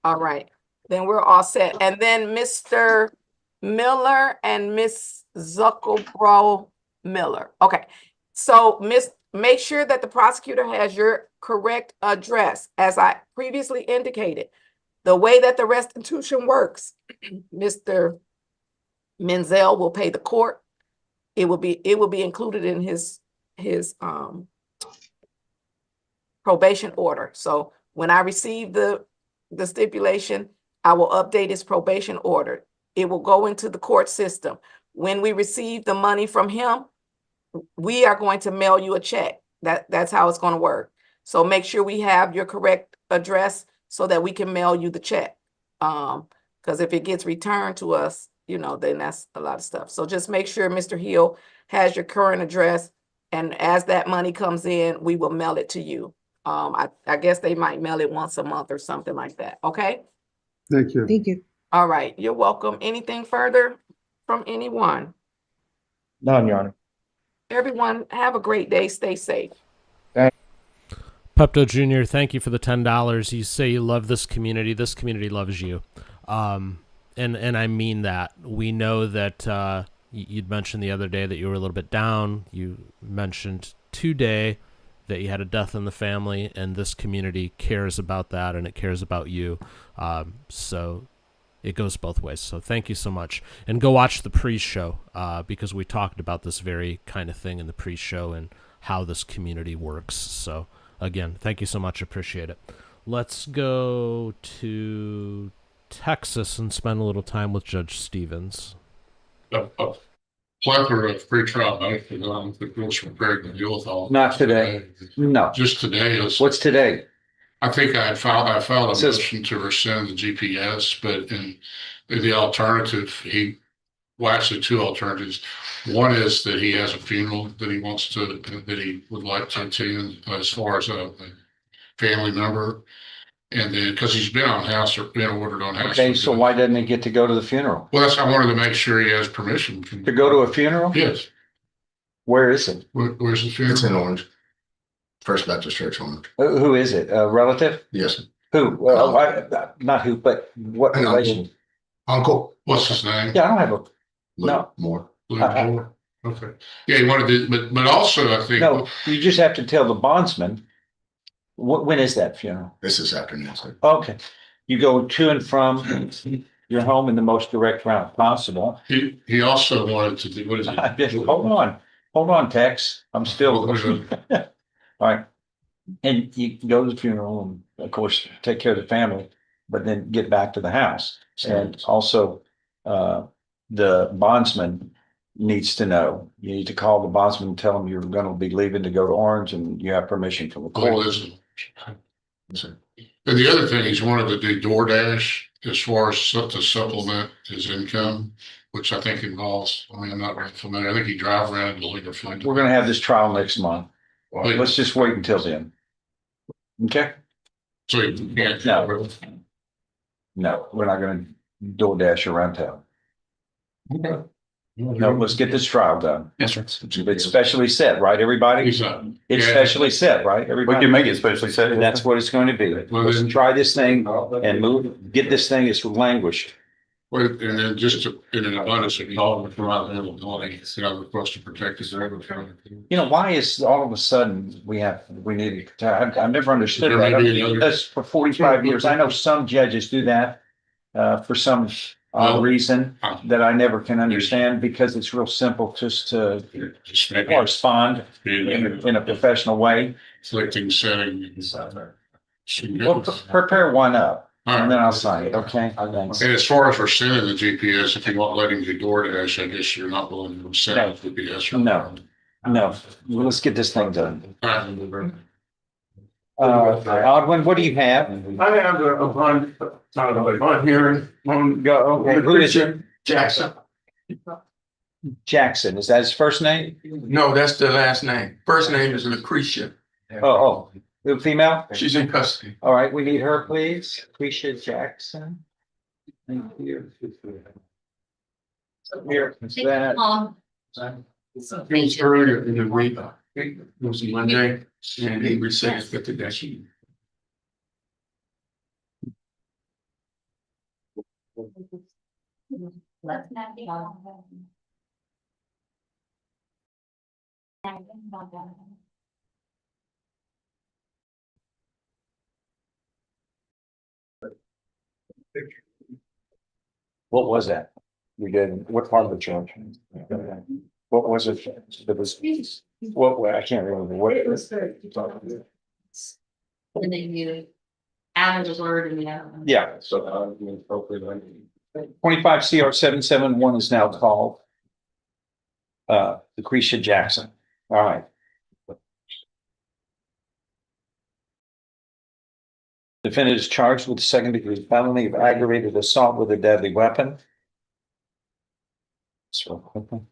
All right, then we're all set. And then Mr. Miller and Miss Zuckelbro Miller. Okay, so make sure that the prosecutor has your correct address. As I previously indicated, the way that the restitution works, Mr. Menzel will pay the court. It will be included in his probation order. So when I receive the stipulation, I will update his probation order. It will go into the court system. When we receive the money from him, we are going to mail you a check. That's how it's going to work. So make sure we have your correct address so that we can mail you the check. Because if it gets returned to us, then that's a lot of stuff. So just make sure Mr. Hill has your current address, and as that money comes in, we will mail it to you. I guess they might mail it once a month or something like that. Okay. Thank you. Thank you. All right. You're welcome. Anything further from anyone? None, Your Honor. Everyone, have a great day. Stay safe. Pepto Jr., thank you for the $10. You say you love this community. This community loves you. And I mean that. We know that you'd mentioned the other day that you were a little bit down. You mentioned today that you had a death in the family, and this community cares about that, and it cares about you. So it goes both ways. So thank you so much. And go watch the pre-show because we talked about this very kind of thing in the pre-show and how this community works. So again, thank you so much. Appreciate it. Let's go to Texas and spend a little time with Judge Stevens. A plethora of pretrial benefits. I don't think was prepared to deal with all. Not today. No. Just today. What's today? I think I filed a motion to rescind the GPS, but in the alternative, actually two alternatives. One is that he has a funeral that he would like to attend as far as a family member. And then, because he's been on house or been ordered on house. Okay, so why doesn't he get to go to the funeral? Well, I wanted to make sure he has permission. To go to a funeral? Yes. Where is it? Where's the funeral? It's in Orange. First Baptist Church owner. Who is it? A relative? Yes. Who? Well, not who, but what An relation? Uncle, what's his name? Yeah, I don't have a, Luke Moore. Luke Uh-uh. Moore. Okay. Yeah, he wanted to, but also I think. no, you just have to tell the bondsman. When is that funeral? This is afternoon. So. Okay. You go to and from your home in the most direct route possible. He also wanted to do, what is it? Hold on, Tex. I'm still. What is it? All right. And you can go to the funeral and of course, take care of the family, but then get back to the house. And also, the bondsman needs to know. You need to call the bondsman and tell him you're going to be leaving to go to Orange and you have permission from the Oh, he court. lives in- And the other thing he's wanted to do DoorDash as far as to supplement his income, which I think involves, I mean, I'm not really familiar. I think he drives around and deliver food. We're going to have this trial next month. Well, Let's just wait until then. Okay? So he can't. No, we're not going to DoorDash around town. Okay. No, let's get this trial done. Yes, sir. It's specially set, right, everybody? He's not. It's Yeah. specially set, right, We everybody? can make it specially said. That's what it's going to be. Well, Let's then- try this thing and get this thing as languished. Well, and then just in an abundance of knowledge from out there, we're supposed to protect his area. You know, why is all of a sudden we need to protect? I've never understood There may that. be another- That's for 45 years. I know some judges do that for some Well, reason that I never can understand because it's real simple just to Just maybe correspond in a professional way. conflicting setting. Well, prepare one up and then I'll sign it, okay? Thanks. And as far as for sending the GPS, if you want letting do DoorDash, I guess you're not willing to send the GPS. No, no, well, let's get this thing done. All right. Odwin, what do you have? I have a bond hearing on. Okay, who is it? Jackson. Jackson, is that his first name? No, that's the last name. First name is Lacricia. Oh, the female? She's in custody. All right, we need her, please. Lacricia Jackson. Thank you. Here, is that? It was earlier in the week. It was Monday and he received it today. What was that? We did, what part of the charge? What was it? It was, what, I can't remember what. It was the. And then you added a word in the. Yeah. So, 25 CR 771 is now called. Lacricia Jackson. All right. Defendant is charged with second-degree felony of aggravated assault with a deadly weapon. So,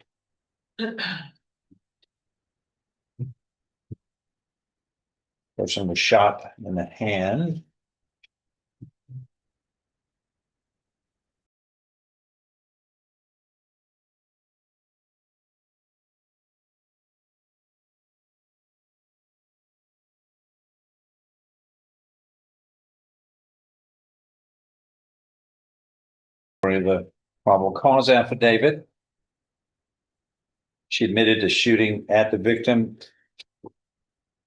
person was shot in the hand. For the probable cause affidavit. She admitted to shooting at the victim.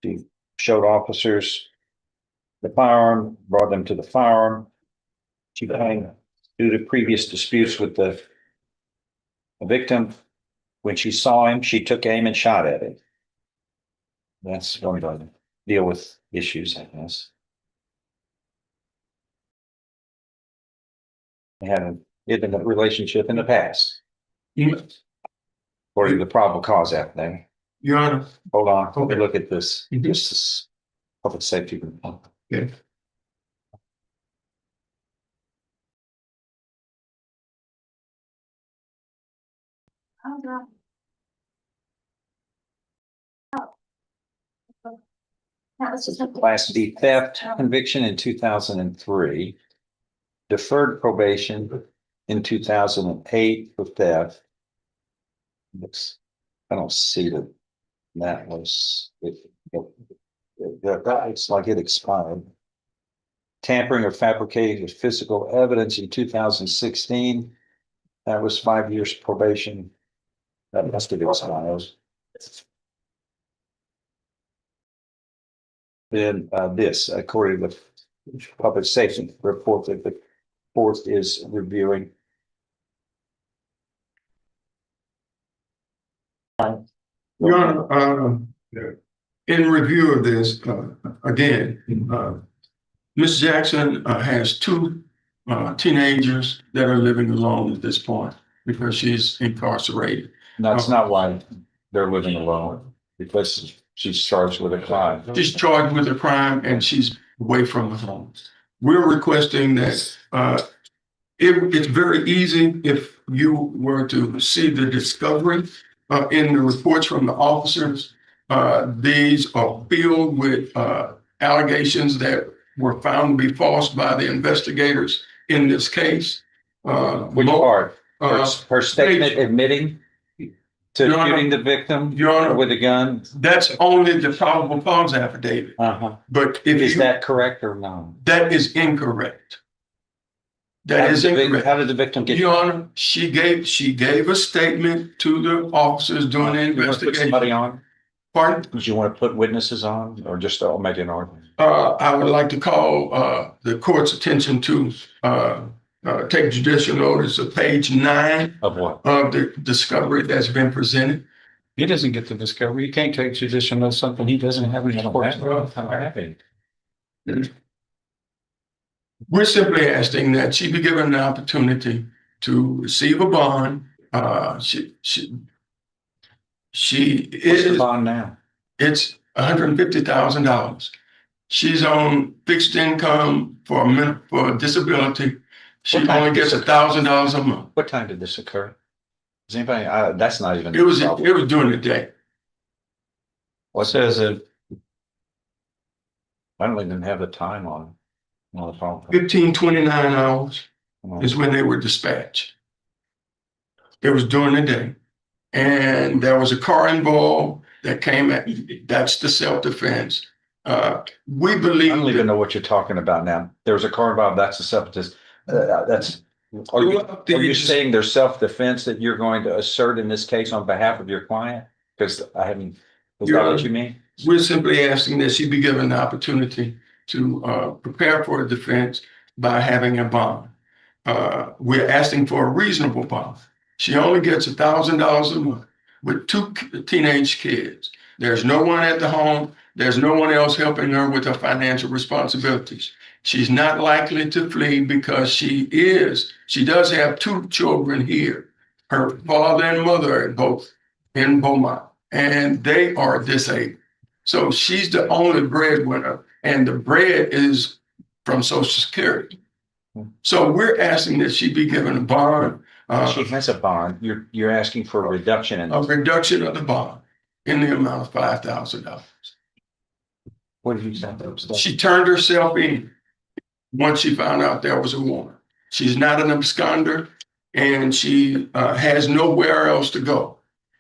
She showed officers the firearm, brought them to the firearm. She claimed due to previous disputes with the victim, when she saw him, she took aim and shot at him. That's one way to deal with issues, I guess. They had an intimate relationship in the past. According to the probable cause affidavit. Your Honor. Hold on, let me look at this. This is public safety. Yeah. Class D theft conviction in 2003. Deferred probation in 2008 for theft. I don't see that was it. It's like it expired. Tampering or fabricating of physical evidence in 2016. That was 5 years probation. That must have expired. Then this, according to the public safety report that the court is reviewing. Your Honor, in review of this, again, Ms. Jackson has two teenagers that are living alone at this point because she's incarcerated. That's not why they're living alone, because she's charged with a crime. She's charged with a crime and she's away from the home. We're requesting that it's very easy if you were to see the discovery in the reports from the officers. These are filled with allegations that were found to be false by the investigators in this case. Which part? Her statement admitting to Your Honor, shooting the victim Your Honor, with a gun? That's only the probable cause affidavit. But if Is that correct or no? That is incorrect. That is incorrect. How did the victim get? Your Honor, she gave a statement to the officers during the You want to put investigation. somebody on? Pardon? Did you want to put witnesses on or just make an argument? I would like to call the court's attention to take judicial notice of page 9 of what? Of the discovery that's been presented. He doesn't get the discovery. You can't take judicial notice of something he doesn't have any court. We're simply asking that she be given an opportunity to receive a bond. She What's the bond now? It's $150,000. She's on fixed income for disability. She only gets $1,000 a month. What time did this occur? Does anybody? That's not even. It was during the day. What says it? I don't even have the time on the phone. 1529 hours is when they were dispatched. It was during the day. And there was a car involved that came at, that's the self-defense. We believe. I don't even know what you're talking about now. There was a car involved, that's the self-defense. Are you saying there's self-defense that you're going to assert in this case on behalf of your client? Because I haven't, is that what you mean? We're simply asking that she be given the opportunity to prepare for a defense by having a bond. We're asking for a reasonable bond. She only gets $1,000 a month with two teenage kids. There's no one at the home. There's no one else helping her with her financial responsibilities. She's not likely to flee because she does have two children here. Her father and mother are both in Beaumont, and they are disabled. So she's the only breadwinner, and the bread is from Social Security. So we're asking that she be given a bond. She has a bond. You're asking for a reduction in a reduction of the bond in the amount of $5,000. What did you say? She turned herself in once she found out there was a warrant. She's not an absconder, and she has nowhere else to go.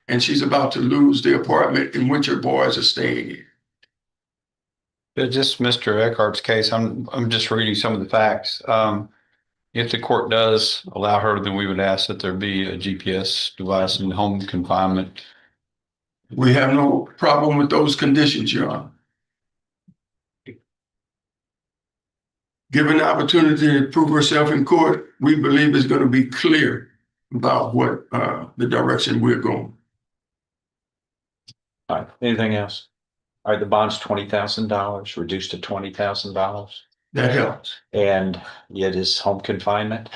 And she's about to lose the apartment in which her boys are staying in. Just Mr. Eckhart's case, I'm just reading some of the facts. If the court does allow her, then we would ask that there be a GPS device in home confinement. We have no problem with those conditions, Your Honor. Given the opportunity to prove herself in court, we believe is going to be clear about what the direction we're going. All right. Anything else? All right. The bond's $20,000, reduced to $20,000. That helps. And it is home confinement.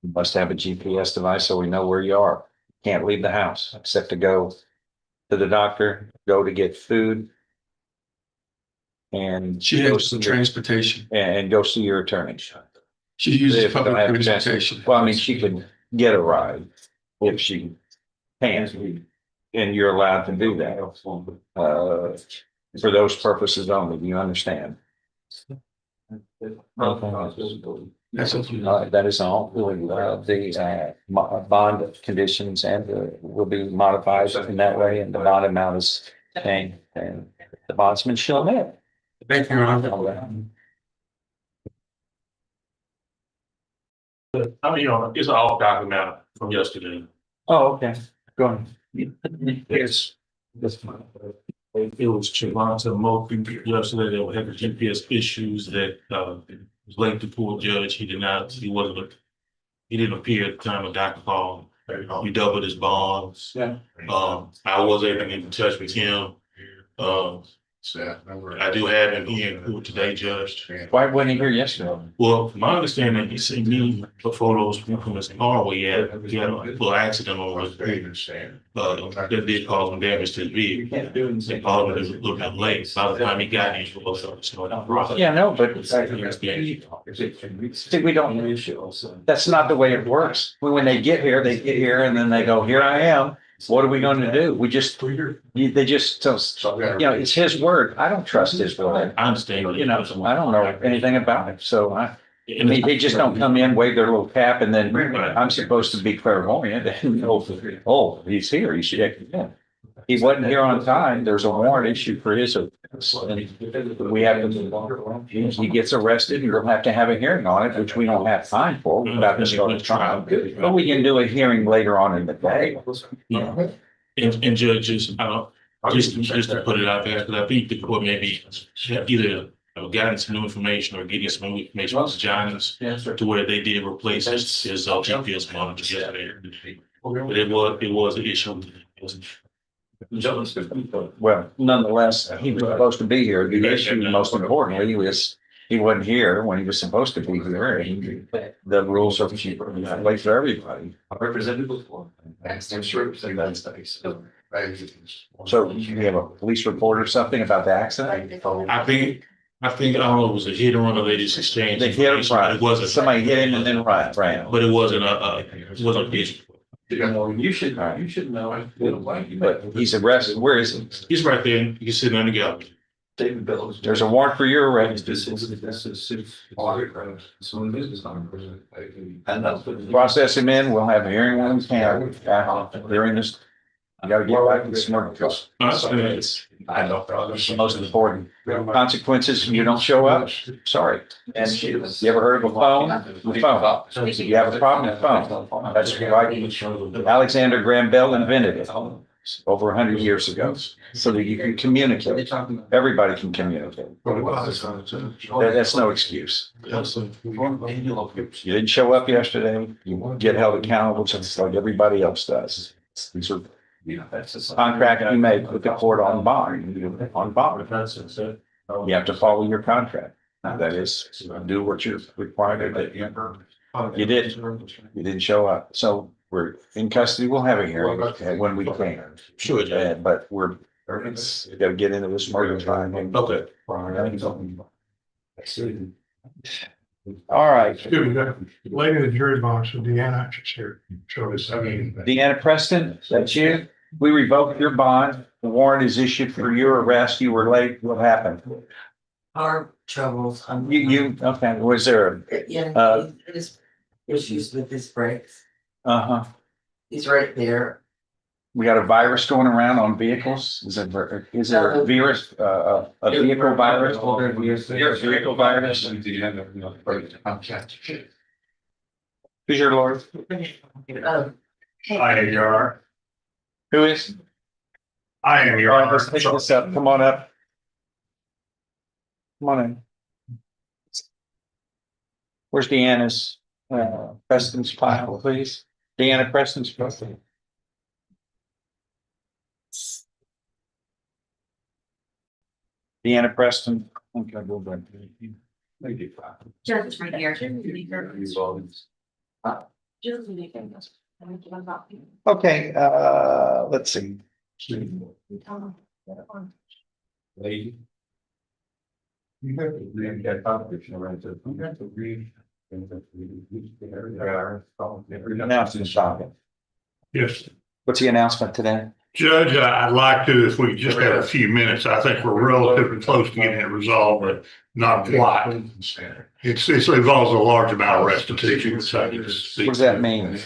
You must have a GPS device so we know where you are. Can't leave the house except to go to the doctor, go to get food. And she has transportation and go see your attorney. She uses public transportation. Well, I mean, she could get a ride if she can, and you're allowed to do that for those purposes only. Do you understand? That's that is all. The bond conditions and will be modified in that way, and the bond amount is changed. And The bondsman shall live. Thank you, Your Honor. I mean, it's all documented from yesterday. Oh, okay. Go ahead. It's, it was Chavonta Moulton yesterday that had the GPS issues that, was late to court judge. He did not, he didn't appear at the time of Dr. Paul. We doubled his bonds. Yeah. I was able to get in touch with him. I do have him here in court today, Judge. Why wasn't he here yesterday? Well, from my understanding, he sent me the photos from his car where he had a little accident on his vehicle. That did cause some damage to his vehicle. They called him a little bit late. By the time he got here, he was Yeah, no, but see, we don't, that's not the way it works. When they get here and then they go, here I am. What are we going to do? They just, it's his word. I don't trust his word. I understand. I don't know anything about it. So I mean, they just don't come in, wave their little cap, and then I'm supposed to be clairvoyant and oh, he's here. He should check in. He wasn't here on time. There's a warrant issued for his. We have to, he gets arrested, you'll have to have a hearing on it, which we don't have time for without the start of trial. But we can do a hearing later on in the day. And judges, just to put it out there, because I think the court may be either gotten some new information or getting some new information from John's to where they did replace his GPS monitor yesterday. But it was an issue. Well, nonetheless, he was supposed to be here. The issue, most importantly, was he wasn't here when he was supposed to be here. And the rules are in place for everybody. So you have a police report or something about the accident? I think, I don't know, it was a hit and run or they just exchanged. They hit him, right. It wasn't. Somebody hit him and then ran. But it wasn't it wasn't a issue. You should know. But he's arrested. Where is he? He's right there. He's sitting on the gallery. There's a warrant for your arrest. Process him in. We'll have a hearing when we can. During this, you gotta get back to the smart because it's the most important. Consequences if you don't show up. Sorry. And you ever heard of a phone? The phone. If you have a problem, the phone. That's why Alexander Graham Bell invented it over 100 years ago, so that you can communicate. Everybody can communicate. That's no excuse. You didn't show up yesterday. You get held accountable just like everybody else does. These are contract you made with the court on bond. You have to follow your contract. That is, do what you're required to do. You didn't show up. So we're in custody. We'll have a hearing when we can. Sure. But we're gotta get into this murder time. Okay. All right. Lady in the jury box, so Deanna, she's here. Show us. Deanna Preston, that's you. We revoked your bond. The warrant is issued for your arrest. You were late. What happened? Our troubles. Okay. Was there? His issues with his brakes. Uh-huh. He's right there. We got a virus going around on vehicles. Is there a virus, a vehicle virus? Vehicle virus? Who's your lawyer? I am your. Who is? I am your. All right, let's pick this up. Come on up. Come on in. Where's Deanna's, Preston's file, please? Deanna Preston's file. Deanna Preston. Okay, we'll bring it. Just right here. Okay, let's see. Lady. You have to read that competition around to. You have to read. Announcement shopping. Yes. What's the announcement today? Judge, I'd like to, if we just have a few minutes, I think we're relatively close to getting it resolved, but not quite. It involves a large amount of restitution. What does that mean?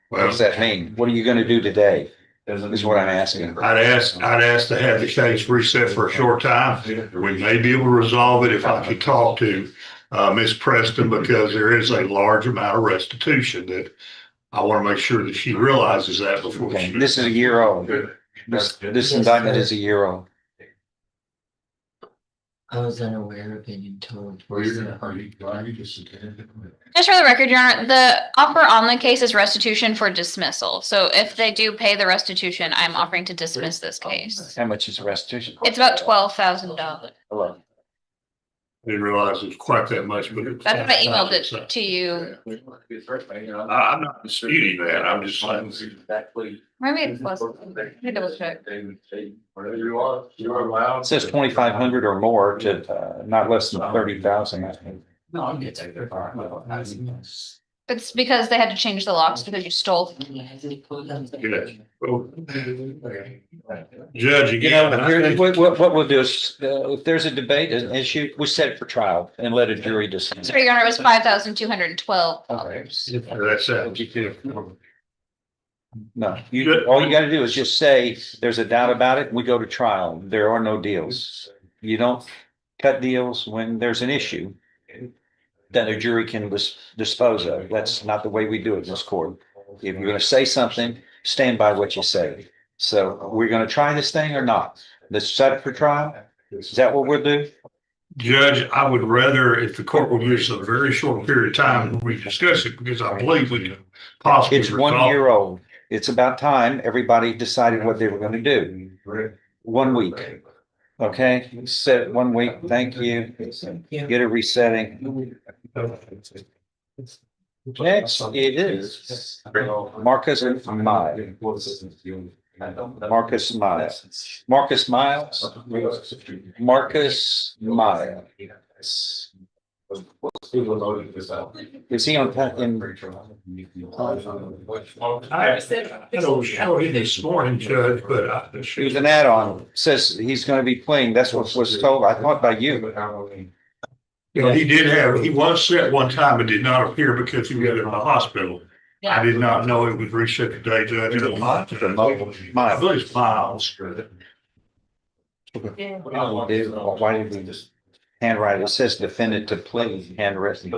What does that mean? What are you gonna do today? is what I'm asking. I'd ask to have the case reset for a short time. We may be able to resolve it if I could talk to Ms. Preston, because there is a large amount of restitution that I want to make sure that she realizes that before. Okay, this is a year old. This indictment is a year old. I was unaware of it until. Just for the record, Your Honor, the offer on the case is restitution for dismissal. So if they do pay the restitution, I'm offering to dismiss this case. How much is the restitution? It's about $12,000. Hello. I didn't realize it was quite that much, but it's. That's what I emailed it to you. I'm not disputing that. I'm just saying. Maybe it's less. Let me double check. It says 2,500 or more to not less than 30,000, I think. It's because they had to change the locks because you stole. Judge, You know, what we'll do is, if there's a debate, an issue, we set it for trial and let a jury decide. Sorry, Your Honor, it was $5,212. That's it. No, all you gotta do is just say, there's a doubt about it, and we go to trial. There are no deals. You don't cut deals when there's an issue that a jury can dispose of. That's not the way we do it in this court. If you're gonna say something, stand by what you say. So we're gonna try this thing or not? Let's set it for trial. Is that what we'll do? Judge, I would rather, if the court will give us a very short period of time, we discuss it, because I believe we can possibly. It's 1 year old. It's about time everybody decided what they were gonna do. 1 week. Okay, set it 1 week. Thank you. Get a resetting. Next, it is Marcus Miles. Marcus Miles. Marcus Miles. Marcus Miles. Is he on? I told him this morning, Judge, but He was an add-on. Says he's going to be playing. That's what was told. I thought by you. you know, he was set one time and did not appear because he was in the hospital. I did not know it was reset today, Judge. I believe it's Miles. Why did we just handwrite it? It says defendant to plea, handwritten. We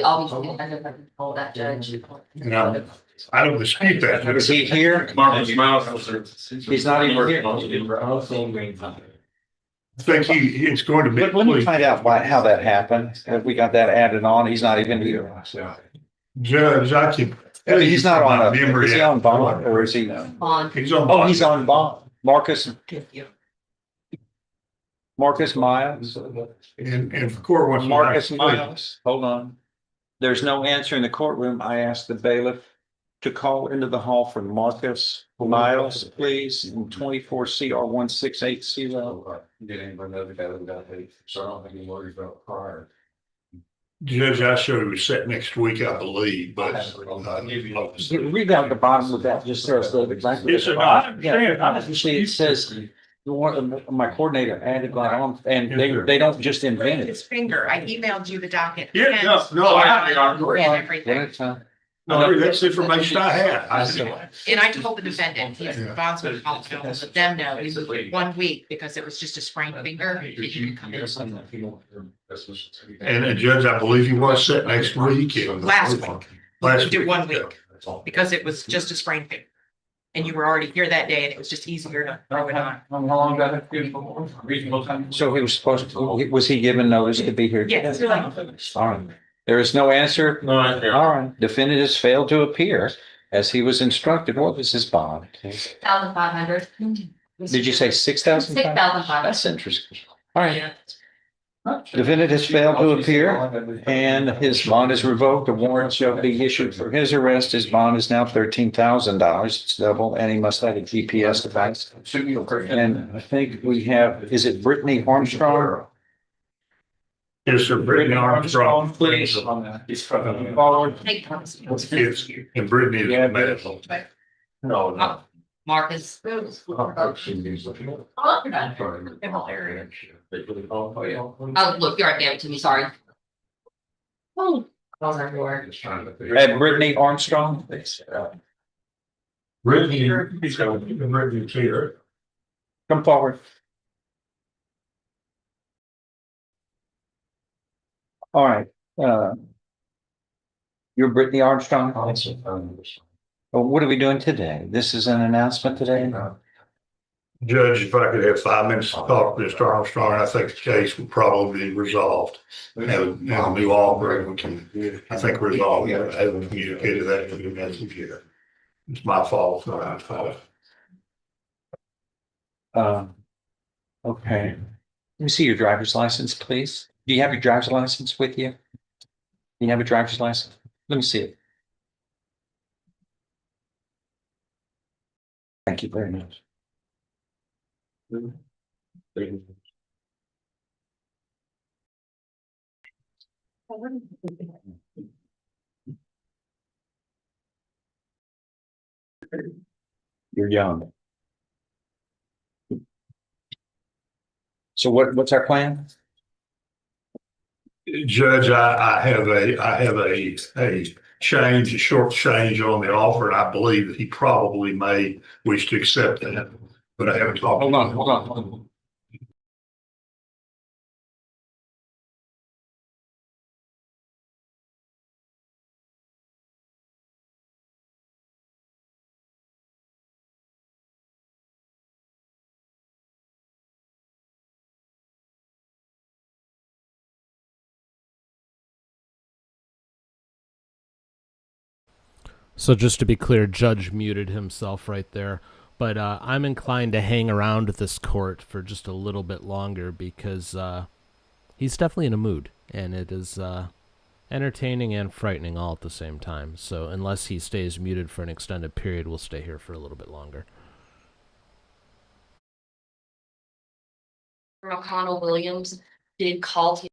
always hold that judge. No, I don't dispute that. Is he here? Marcus Miles. He's not even here. I think it's going to be. Let me find out how that happened. If we got that added on, he's not even here. Judge, I can. He's not on is he on bond or is he? Bond. He's on. Oh, he's on bond. Marcus Miles. And for court wants. Marcus Miles. Hold on. There's no answer in the courtroom. I asked the bailiff to call into the hall for Marcus Miles, please, in 24 CR 1680. Judge, I showed it was set next week, I believe, but. Read down the bottom of that, just says exactly. Yes, sir. I understand. Obviously, it says, my coordinator added that on, and they don't just invent His it. finger, I emailed you the docket. Yeah, no, And everything. no, that's the information I had. And I told the defendant, he's responsible to let them know, it was 1 week because it was just a sprained finger. It didn't come in. And Judge, I believe he was set next week. Last week. We did 1 week because it was just a sprained finger. And you were already here that day and it was just easier to throw it on. How long got it? Reasonable time. So he was supposed to, was he given notice to be here? Yes. All right. There is no answer? No answer. All right. Defendant has failed to appear as he was instructed. What was his bond? 6,500. Did you say 6,000? 6,500. That's interesting. All right. Defendant has failed to appear and his bond is revoked. A warrant shall be issued for his arrest. His bond is now $13,000. It's double, and he must have a GPS device. And I think we have, is it Brittany Armstrong? Yes, sir. Brittany Armstrong, please. Forward. Yes, and Brittany is medical. No. Marcus. Oh, look, you already gave it to me, sorry. Oh. Brittany Armstrong. Brittany, Brittany here. Come forward. All right, you're Brittany Armstrong? Well, what are we doing today? This is an announcement today? Judge, if I could have 5 minutes to talk to Mr. Armstrong, I think the case will probably be resolved. And a new offer, we can, I think, resolve it. I haven't communicated that to the message here. It's my fault, not my fault. Okay. Let me see your driver's license, please. Do you have your driver's license with you? Do you have a driver's license? Let me see it. Thank you very much. You're young. So what's our plan? Judge, I have a change, a short change on the offer, and I believe that he probably may wish to accept that, but I haven't talked. Hold on. So just to be clear, Judge muted himself right there. But I'm inclined to hang around at this court for just a little bit longer because he's definitely in a mood. And it is entertaining and frightening all at the same time. So unless he stays muted for an extended period, we'll stay here for a little bit longer. McConnell Williams did call to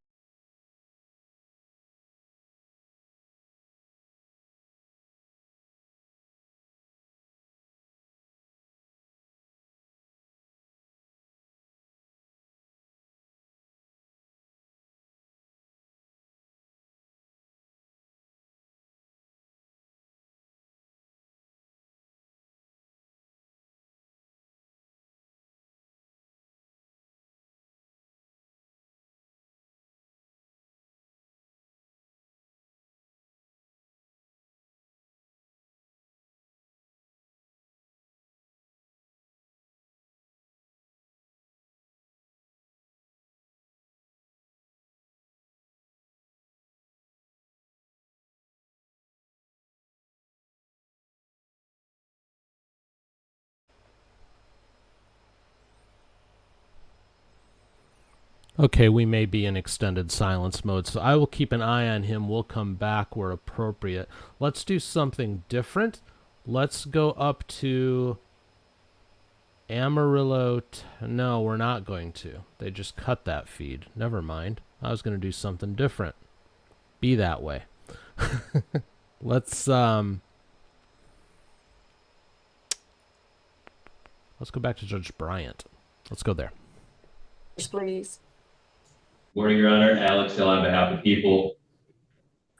Okay, we may be in extended silence mode, so I will keep an eye on him. We'll come back where appropriate. Let's do something different. Let's go up to Amarillo. No, we're not going to. They just cut that feed. Never mind. I was going to do something different. Be that way. Let's go back to Judge Bryant. Let's go there. Please. Morning, Your Honor. Alex Hill on behalf of people.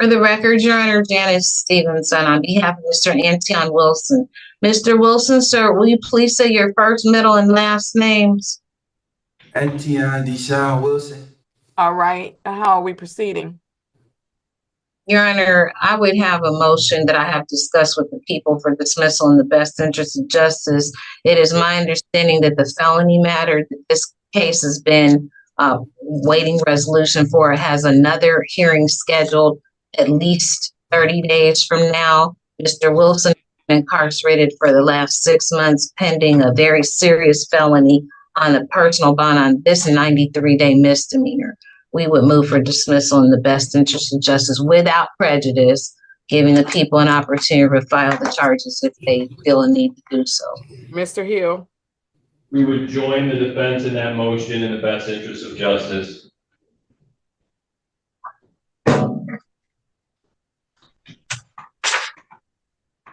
For the record, Your Honor, Janice Stevenson on behalf of Mr. Anton Wilson. Mr. Wilson, sir, will you please say your first, middle, and last names? Anton Deshaun Wilson. All right, how are we proceeding? Your Honor, I would have a motion that I have discussed with the people for dismissal in the best interest of justice. It is my understanding that the felony matter that this case has been waiting resolution for has another hearing scheduled at least 30 days from now. Mr. Wilson has been incarcerated for the last 6 months pending a very serious felony on a personal bond on this 93-day misdemeanor. We would move for dismissal in the best interest of justice without prejudice, giving the people an opportunity to file the charges if they feel a need to do so. Mr. Hill. We would join the defense in that motion in the best interest of justice.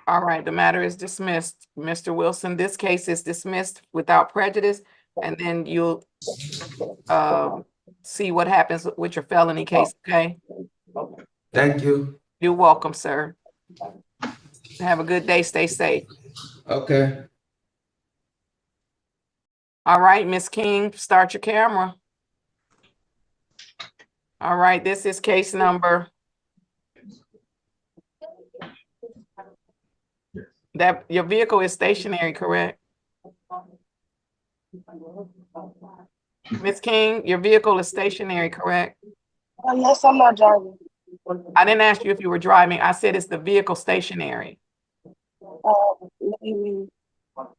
All right, the matter is dismissed. Mr. Wilson, this case is dismissed without prejudice, and then you'll see what happens with your felony case, okay? Thank you. You're welcome, sir. Have a good day. Stay safe. Okay. All right, Ms. King, start your camera. All right, this is case number. That your vehicle is stationary, correct? Ms. King, your vehicle is stationary, correct? Yes, I'm not driving. I didn't ask you if you were driving. I said, is the vehicle stationary?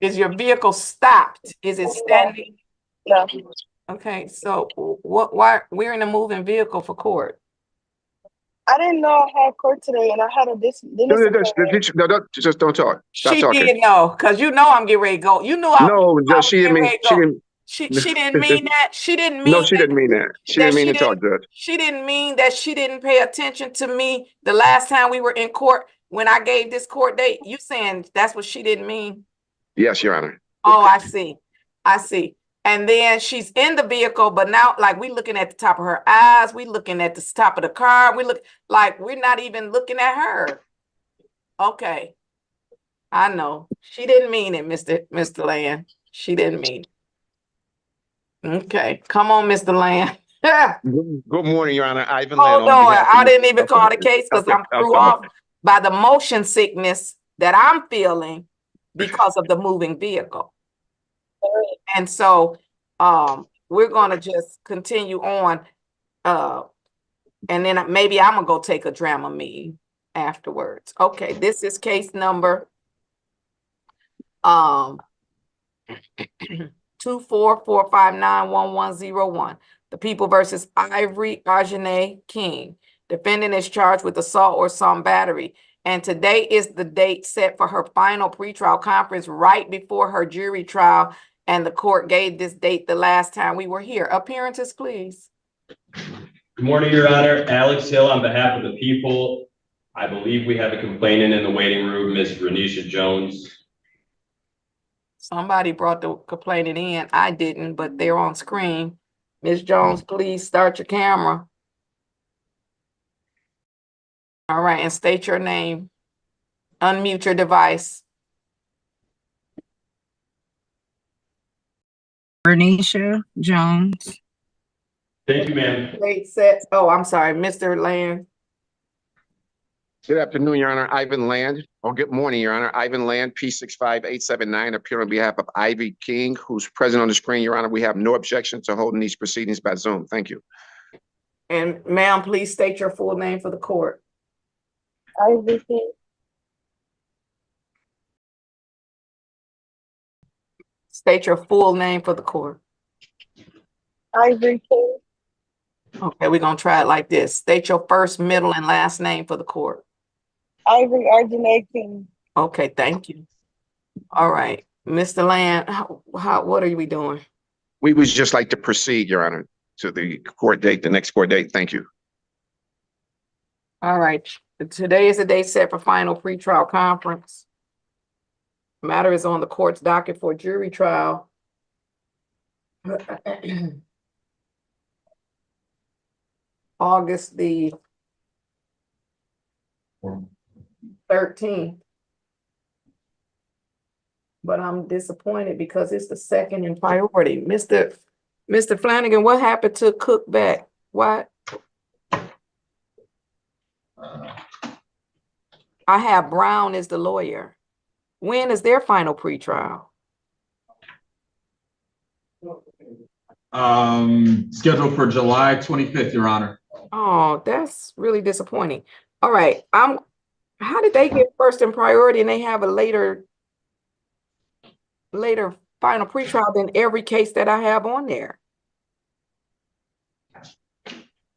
Is your vehicle stopped? Is it standing? No. Okay, so why, we're in a moving vehicle for court. I didn't know I had court today, and I had a Just don't talk. Stop She talking. did know, because you know I'm getting ready to go. You knew I No, was Judge, she didn't getting mean, ready to she go. didn't. She didn't mean that. She didn't mean No, she didn't mean that. She didn't mean to talk, Judge. she didn't mean that she didn't pay attention to me the last time we were in court when I gave this court date. You saying that's what she didn't mean? Yes, Your Honor. Oh, I see. I see. And then she's in the vehicle, but now like we looking at the top of her eyes, we looking at the top of the car, we look like we're not even looking at her. Okay. I know. She didn't mean it, Mr. Land. She didn't mean it. Okay. Come on, Mr. Land. Good morning, Your Honor. Ivan Land. Hold on. I didn't even call the case because I'm threw off by the motion sickness that I'm feeling because of the moving vehicle. And so we're gonna just continue on. And then maybe I'm gonna go take a Dramamine afterwards. Okay, this is case number 244591101. The People versus Ivory King. Defendant is charged with assault or assault battery. And today is the date set for her final pretrial conference right before her jury trial. And the court gave this date the last time we were here. Appearances, please. Good morning, Your Honor. Alex Hill on behalf of the people. I believe we have a complainant in the waiting room, Ms. Renisha Jones. Somebody brought the complainant in. I didn't, but they're on screen. Ms. Jones, please start your camera. All right, and state your name. Unmute your device. Renisha Jones. Thank you, ma'am. Wait, set. Oh, I'm sorry, Mr. Land. Good afternoon, Your Honor. Ivan Land. Or good morning, Your Honor. Ivan Land, P65879, appear on behalf of Ivory King, who's present on the screen, Your Honor. We have no objection to holding these proceedings by Zoom. Thank you. And ma'am, please state your full name for the court. Ivory King. State your full name for the court. Ivory King. Okay, we're gonna try it like this. State your first, middle, and last name for the court. Ivory King. Okay, thank you. All right, Mr. Land, what are we doing? We would just like to proceed, Your Honor, to the court date, the next court date. Thank you. All right, today is the day set for final pretrial conference. Matter is on the court's docket for jury trial. August the 13th. But I'm disappointed because it's the second in priority. Mr. Flanagan, what happened to Cookback? What? I have Brown as the lawyer. When is their final pretrial? Scheduled for July 25th, Your Honor. Oh, that's really disappointing. All right, how did they get first in priority and they have a later final pretrial than every case that I have on there?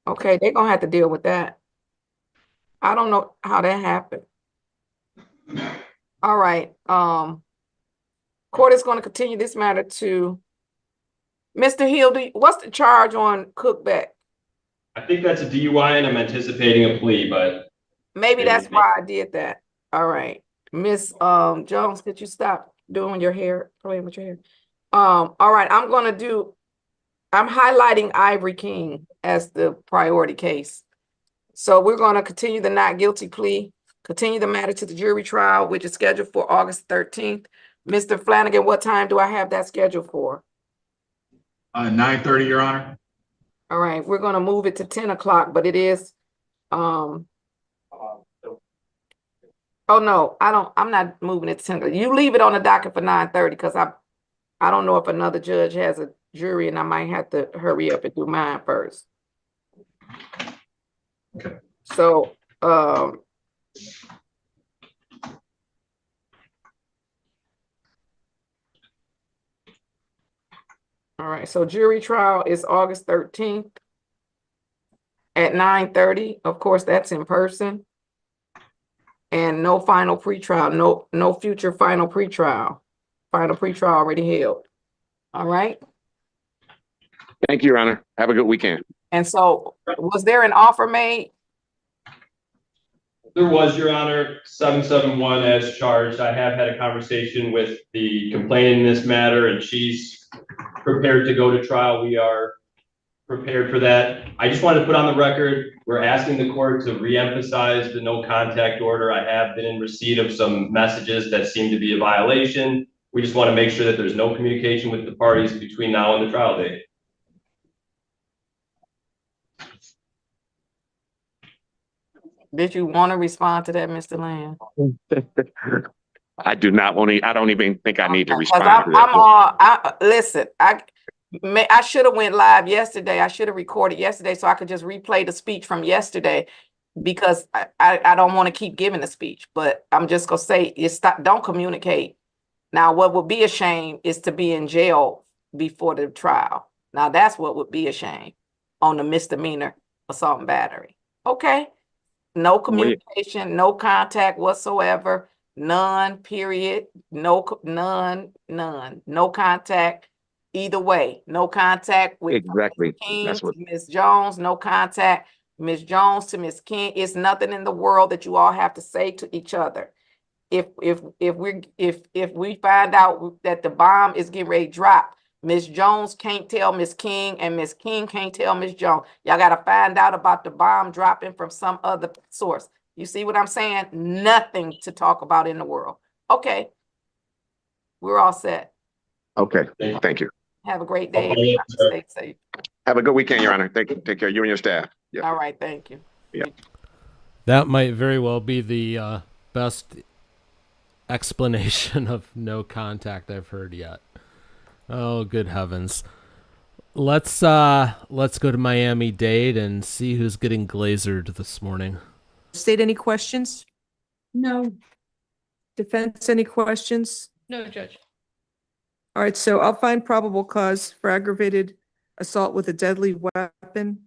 Okay, they're gonna have to deal with that. I don't know how that happened. All right, court is going to continue this matter to Mr. Hill. What's the charge on Cookback? I think that's a DUI and I'm anticipating a plea, but Maybe that's why I did that. All right, Miss Jones, could you stop doing your hair, playing with your hair? All right, I'm highlighting Ivory King as the priority case. So we're going to continue the not guilty plea Continue the matter to the jury trial, which is scheduled for August 13th. Mr. Flanagan, what time do I have that scheduled for? 9:30, Your Honor. All right, we're gonna move it to 10 o'clock, but it is, oh no, I'm not moving it to 10. You leave it on the docket for 9:30, because I don't know if another judge has a jury and I might have to hurry up and do mine first. Okay. So, all right, so jury trial is August 13th at 9:30. Of course, that's in person. And no final pretrial, no future final pretrial. Final pretrial already held. All right. Thank you, Your Honor. Have a good weekend. And so, was there an offer made? There was, Your Honor, 771 as charged. I have had a conversation with the complainant in this matter, and she's prepared to go to trial. We are prepared for that. I just wanted to put on the record, we're asking the court to reemphasize the no contact order. I have been in receipt of some messages that seem to be a violation. We just want to make sure that there's no communication with the parties between now and the trial date. Did you want to respond to that, Mr. Land? I do not want to, I don't even think I need to Because respond to that. listen, I should have went live yesterday. I should have recorded yesterday so I could just replay the speech from yesterday, because I don't want to keep giving the speech, but I'm just gonna say don't communicate. Now, what would be a shame is to be in jail before the trial. Now, that's what would be a shame on the misdemeanor assault and battery. Okay. No communication, no contact whatsoever, none, period, none, no contact either way, no contact with Exactly. King That's to what, Ms. Jones, no contact, Ms. Jones to Ms. King. It's nothing in the world that you all have to say to each other. If we find out that the bomb is getting ready to drop, Ms. Jones can't tell Ms. King and Ms. King can't tell Ms. Jones. Y'all got to find out about the bomb dropping from some other source. You see what I'm saying? Nothing to talk about in the world. Okay. We're all set. okay. Thank you. Have a great day. Okay. Stay safe. Have a good weekend, Your Honor. Thank you. Take care. You and your staff. Yeah. All right. Thank you. Yeah. That might very well be the best explanation of no contact I've heard yet. Oh, good heavens. Let's go to Miami-Dade and see who's getting glazered this morning. State, any questions? No. Defense, any questions? No, Judge. All right, so I'll find probable cause for aggravated assault with a deadly weapon.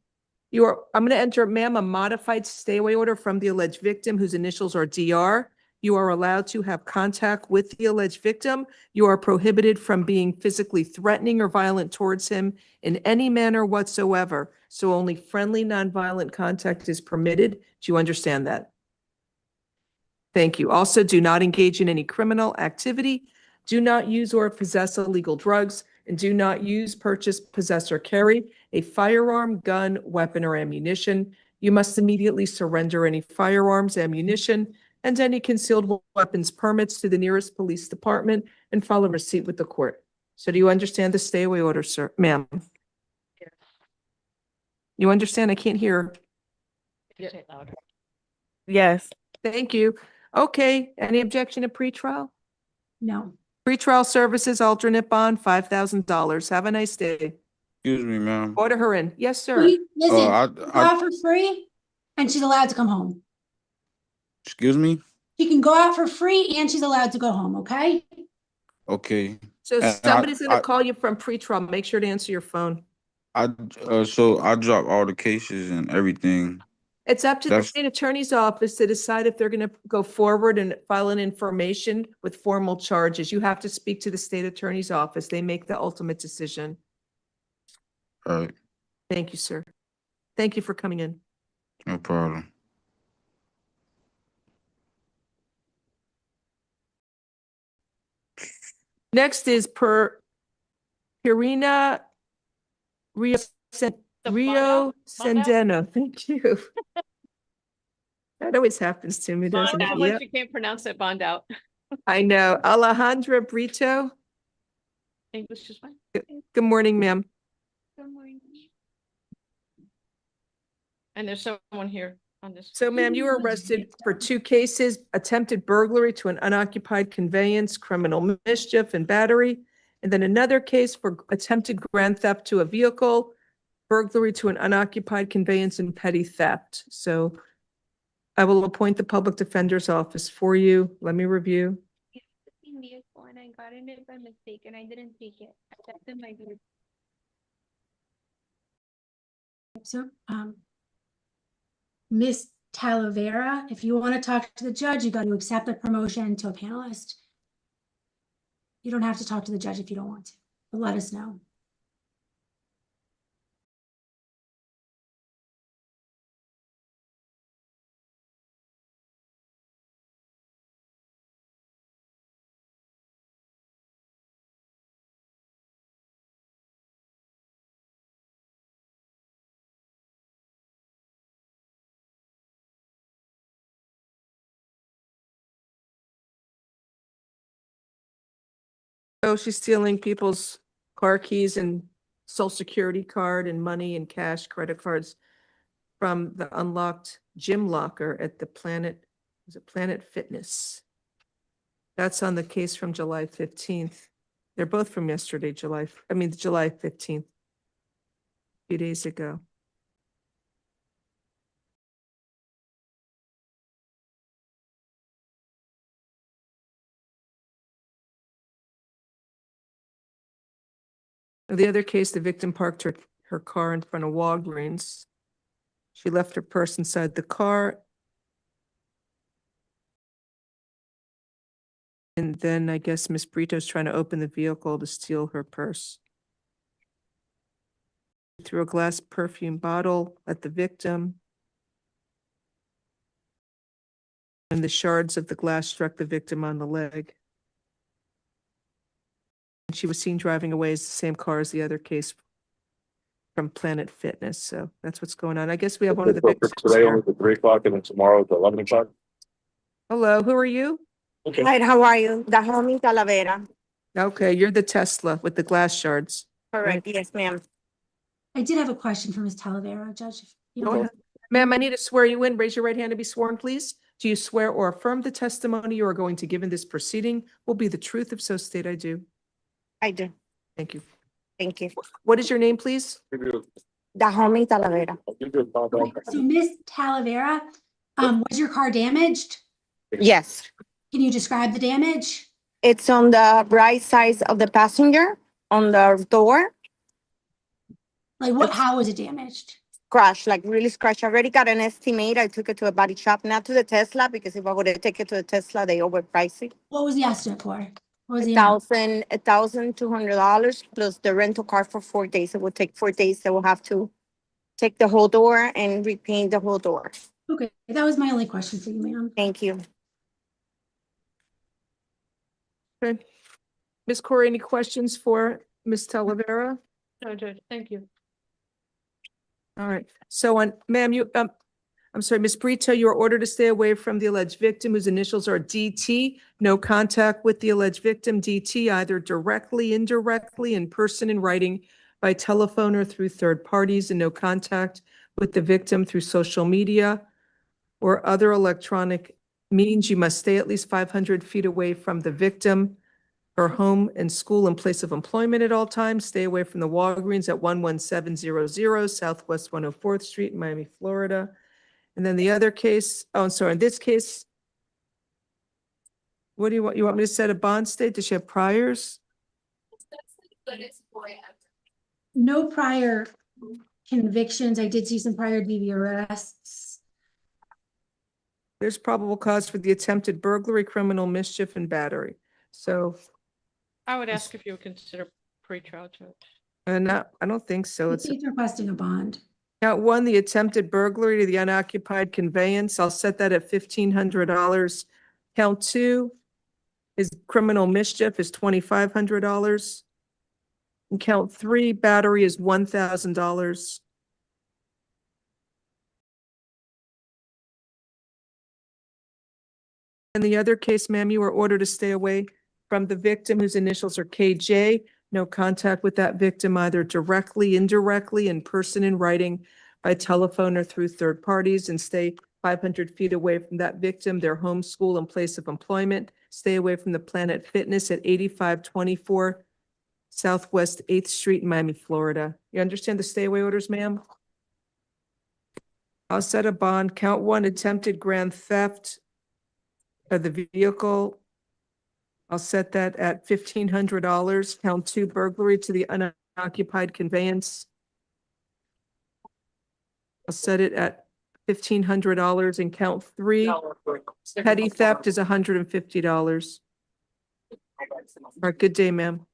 I'm going to enter, ma'am, a modified stay-away order from the alleged victim whose initials are DR. You are allowed to have contact with the alleged victim. You are prohibited from being physically threatening or violent towards him in any manner whatsoever. So only friendly, nonviolent contact is permitted. Do you understand that? Thank you. Also, do not engage in any criminal activity. Do not use or possess illegal drugs, and do not use, purchase, possess, or carry a firearm, gun, weapon, or ammunition. You must immediately surrender any firearms, ammunition, and any concealed weapons permits to the nearest police department and file a receipt with the court. So do you understand the stay-away order, sir, ma'am? Yeah. You understand? I can't hear. Yes. Thank you. Okay, any objection to pretrial? No. Pretrial services, alternate bond, $5,000. Have a nice day. Excuse me, ma'am. Order her in. Yes, sir. Listen, I- go out for free and she's allowed to come home. Excuse me? She can go out for free and she's allowed to go home, okay? Okay. So And somebody's I- gonna call you from pretrial. Make sure to answer your phone. So I dropped all the cases and everything. It's up to the That's- state attorney's office to decide if they're gonna go forward and file an information with formal charges. You have to speak to the state attorney's office. They make the ultimate decision. All right, Thank you, sir. Thank you for coming in. no problem. Next is Irina Rio Centeno. Thank you. That always happens to me, doesn't Bond it? out. Yep. Once you can't pronounce it, bond out. I know. Alejandra Brito. English is fine. Good morning, ma'am. Good morning. And there's someone here on this. So, ma'am, you were arrested for 2 cases: attempted burglary to an unoccupied conveyance, criminal mischief, and battery. And then another case for attempted grand theft to a vehicle, burglary to an unoccupied conveyance, and petty theft. So I will appoint the public defender's office for you. Let me review. Vehicle and I got in it by mistake and I didn't take it. I checked in my vehicle. So, Miss Talavera, if you want to talk to the judge, you got to accept the promotion to a panelist. You don't have to talk to the judge if you don't want to, but let us know. Oh, she's stealing people's car keys and social security card and money and cash, credit cards from the unlocked gym locker at the Planet Fitness. That's on the case from July 15th. They're both from yesterday, July 15th, a few days ago. The other case, the victim parked her car in front of Walgreens. She left her purse inside the car. And then I guess Miss Brito's trying to open the vehicle to steal her purse. Threw a glass perfume bottle at the victim. And the shards of the glass struck the victim on the leg. She was seen driving away as the same car as the other case from Planet Fitness. So that's what's going on. I guess we have one of the victims Today here. only to 3 o'clock and then tomorrow to 11 o'clock. Hello, who are you? Okay. Hi, how are you? Dahomey Talavera. Okay, you're the Tesla with the glass shards. Correct, yes, ma'am. I did have a question for Ms. Talavera, Judge. If you Go don't ahead. Ma'am, I need to swear you in. Raise your right hand to be sworn, please. Do you swear or affirm the testimony you are going to give in this proceeding will be the truth? If so, state I do. I do. Thank you. Thank you. What is your name, please? Dahomey Talavera. So Ms. Talavera, was your car damaged? Yes, Can you describe the damage? it's on the right side of the passenger, on the door. Like how was it damaged? Scratch, like really scratch. I already got an estimate. I took it to a body shop, not to the Tesla, because if I would have taken it to the Tesla, they overpriced it. What was the estimate for? What was the amount? $1,200 plus the rental car for 4 days. It would take 4 days. They will have to take the whole door and repaint the whole door. Okay, that was my only question for you, ma'am. Thank you. Okay. Ms. Corey, any questions for Ms. Talavera? No, Judge, thank you. All right. So ma'am, I'm sorry, Ms. Brito, you are ordered to stay away from the alleged victim whose initials are DT. No contact with the alleged victim, DT, either directly, indirectly, in person, in writing, by telephone, or through third parties, and no contact with the victim through social media or other electronic means. You must stay at least 500 feet away from the victim, her home and school and place of employment at all times. Stay away from the Walgreens at 11700 Southwest 104th Street in Miami, Florida. And then the other case, oh, I'm sorry, in this case, what do you want? You want me to set a bond state? Does she have priors? No prior convictions. I did see some prior DV arrests. There's probable cause for the attempted burglary, criminal mischief, and battery. So, I would ask if you would consider pretrial, Judge. I don't think so. It's He's requesting a bond. count one, the attempted burglary to the unoccupied conveyance. I'll set that at $1,500. Count two is criminal mischief is $2,500. And count three, battery is $1,000. In the other case, ma'am, you are ordered to stay away from the victim whose initials are KJ. No contact with that victim either directly, indirectly, in person, in writing, by telephone, or through third parties, and stay 500 feet away from that victim, their home, school, and place of employment. Stay away from the Planet Fitness at 8524 Southwest 8th Street in Miami, Florida. You understand the stay away orders, ma'am? I'll set a bond. Count 1, attempted grand theft of the vehicle. I'll set that at $1,500. Count 2, burglary to the unoccupied conveyance. I'll set it at $1,500, and count 3, petty theft is $150. All right, good day, ma'am.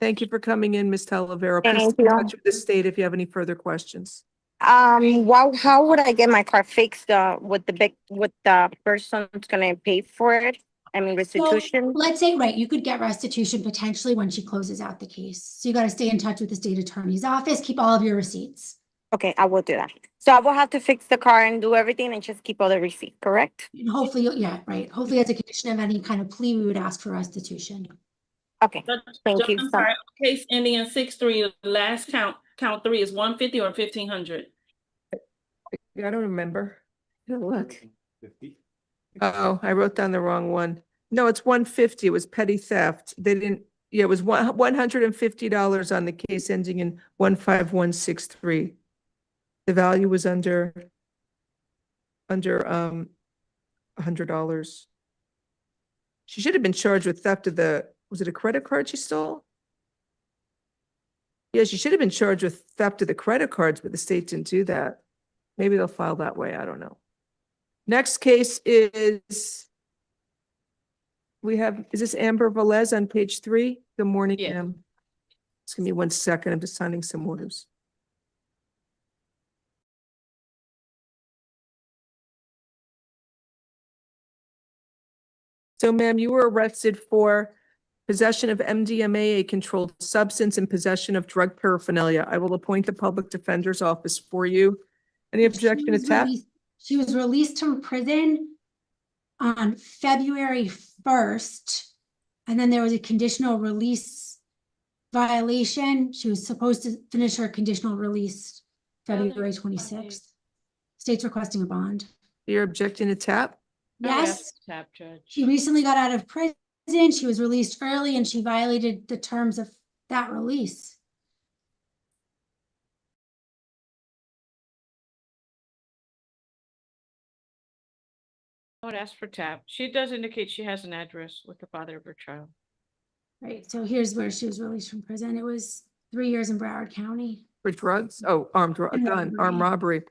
Thank you for coming in, Ms. Talavera. Please Thank stay in you. touch with the state if you have any further questions. How would I get my car fixed, with the person's gonna pay for it? I mean, So restitution? let's say, right, you could get restitution potentially when she closes out the case. So you got to stay in touch with the state attorney's office, keep all of your receipts. Okay, I will do that. So I will have to fix the car and do everything and just keep all the receipt, correct? And hopefully, yeah, right. Hopefully as a condition of any kind of plea, we would ask for restitution. Okay, thank you. I'm sorry, case ending in 6-3, the last count 3 is 150 or 1,500? I don't remember. Look. Oh, I wrote down the wrong one. No, it's 150. It was petty theft. They didn't, yeah, it was $150 on the case ending in 15163. The value was under $100. She should have been charged with theft of was it a credit card she stole? Yeah, she should have been charged with theft of the credit cards, but the state didn't do that. Maybe they'll file that way. I don't know. Next case is, is this Amber Velez on page 3? Good morning, Yes. ma'am. Just give me 1 second. I'm just signing some orders. So, ma'am, you were arrested for possession of MDMA, a controlled substance, and possession of drug paraphernalia. I will appoint the public defender's office for you. Any objection to tap? She was released from prison on February 1st. And then there was a conditional release violation. She was supposed to finish her conditional release February 26th. State's requesting a bond. You're objecting to tap? Yes. Tap, Judge. She recently got out of prison. She was released early and she violated the terms of that release. I would ask for tap. She does indicate she has an address with the father of her child. Right, so here's where she was released from prison. It was 3 years in Broward County. For drugs? Oh, armed robbery.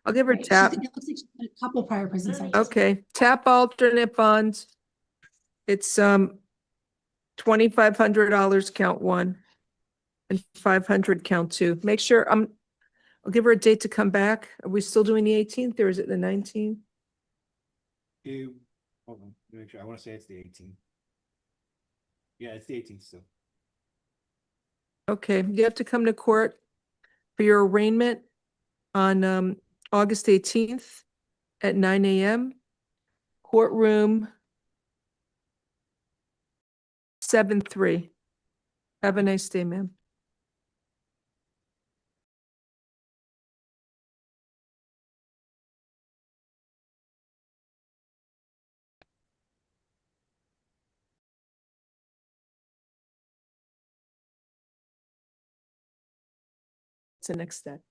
I'll give her Right, tap. it looks like she's got a couple prior prison sentences. Okay, tap alternate bond. It's $2,500 count 1 and $500 count 2. Make sure I'll give her a date to come back. Are we still doing the 18th or is it the 19th? Hold on, let me make sure. I want to say it's the 18th. Yeah, it's the 18th still. Okay, you have to come to court for your arraignment on August 18th at 9 a.m. Courtroom 7-3. Have a nice day, ma'am. What's the next step?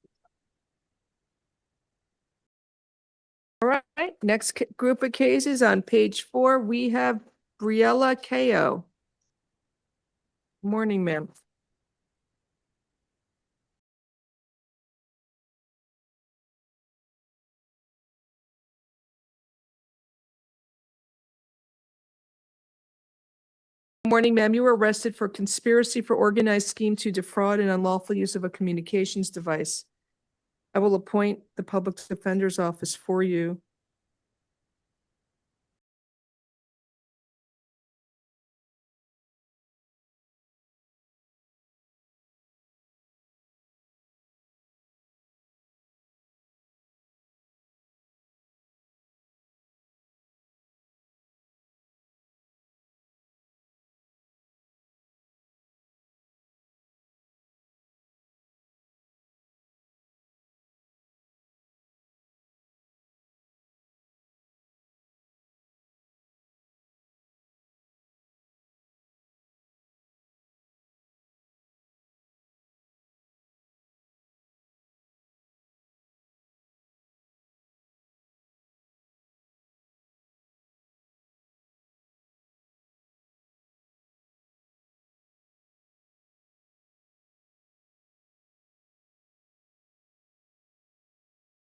All right, next group of cases on page 4, we have Briella Ko. Morning, ma'am. Morning, ma'am. You were arrested for conspiracy for organized scheme to defraud and unlawful use of a communications device. I will appoint the public defender's office for you.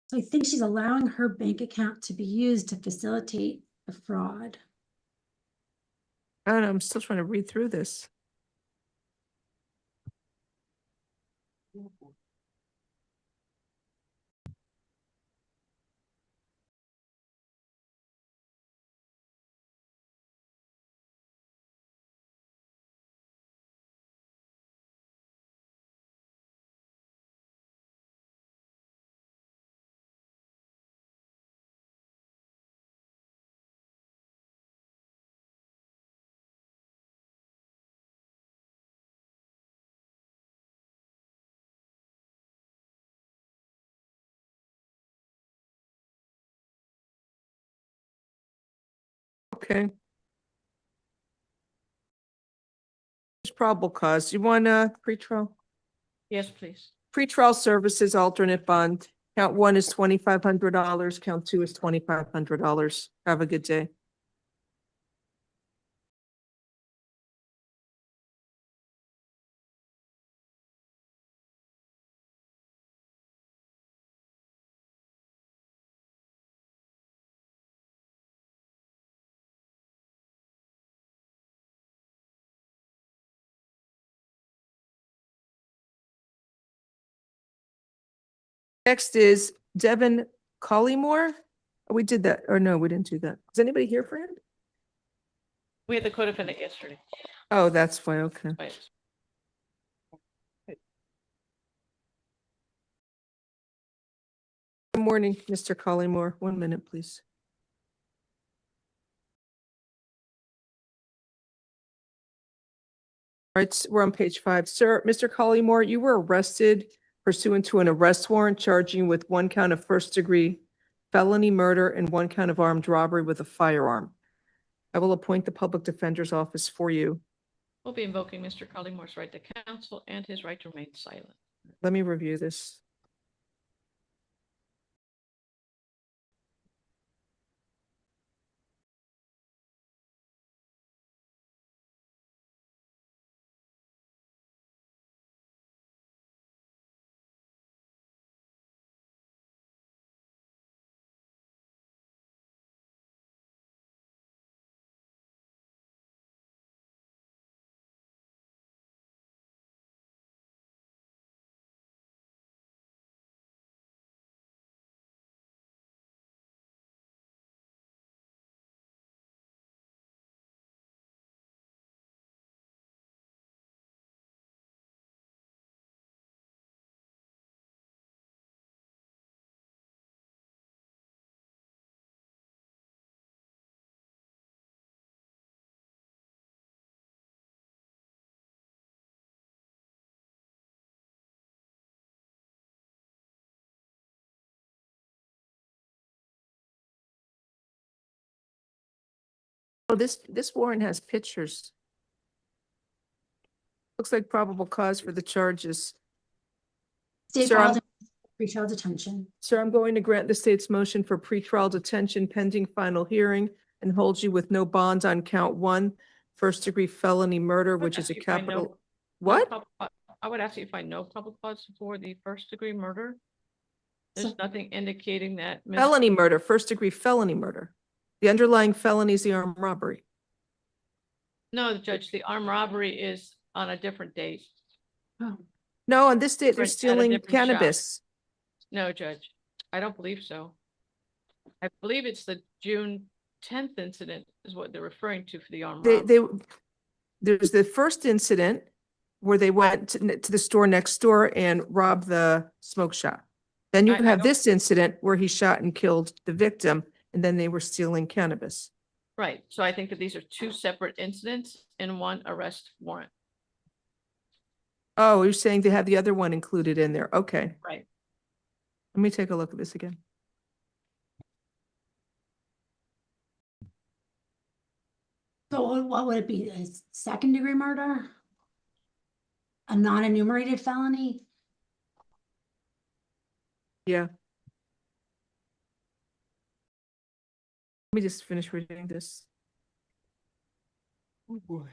So I think she's allowing her bank account to be used to facilitate the fraud. I don't know, I'm still trying to read through this. Okay. There's probable cause. You want pretrial? Yes, please. Pretrial services alternate bond. Count 1 is $2,500. Count 2 is $2,500. Have a good day. Next is Devin Collymore. We did that, or no, we didn't do that. Is anybody here for him? We had the co-defendant yesterday. Oh, that's why, okay. Right. Good morning, Mr. Collymore. 1 minute, please. All right, we're on page 5. Sir, Mr. Collymore, you were arrested pursuant to an arrest warrant charging you with 1 count of first-degree felony murder and 1 count of armed robbery with a firearm. I will appoint the public defender's office for you. We'll be invoking Mr. Collymore's right to counsel and his right to remain silent. Let me review this. Oh, this warrant has pictures. Looks like probable cause for the charges. State Sir, filed pretrial detention. Sir, I'm going to grant the state's motion for pretrial detention pending final hearing and hold you with no bonds on count 1, first-degree felony murder, which is a Actually, if I know- capital. No What? I would ask you if I know public cause for the first degree murder. There's So- nothing indicating that. Ms. Felony murder, first-degree felony murder. The underlying felony is the armed robbery. No, Judge, the armed robbery is on a different date. Oh, No, on this date, they're Different- at a stealing different shop. cannabis. No, Judge, I don't believe so. I believe it's the June 10th incident is what they're referring to for the armed robbery. There's the first incident where they went to the store next door and robbed the smoke shop. Then you I have don't- this incident where he shot and killed the victim, and then they were stealing cannabis. Right, so I think that these are 2 separate incidents in 1 arrest warrant. Oh, you're saying they have the other one included in there. Okay, Right. let me take a look at this again. so what would it be? A second degree murder? A non-enumerated felony? Yeah. Let me just finish reading this. Oh, boy.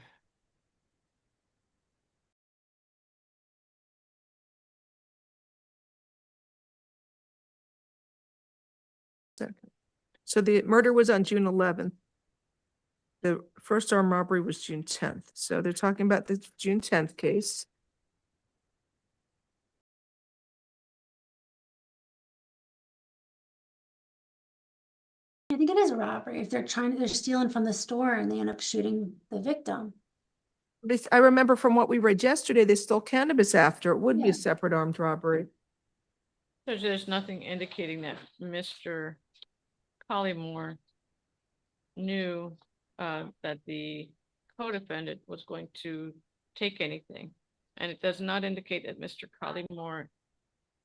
Second. So the murder was on June 11th. The first armed robbery was June 10th. So they're talking about the June 10th case. I think it is a robbery if they're stealing from the store and they end up shooting the victim. I remember from what we read yesterday, they stole cannabis after. It would be Yeah. a separate armed robbery. There's nothing indicating that Mr. Collymore knew that the co-defendant was going to take anything. And it does not indicate that Mr. Collymore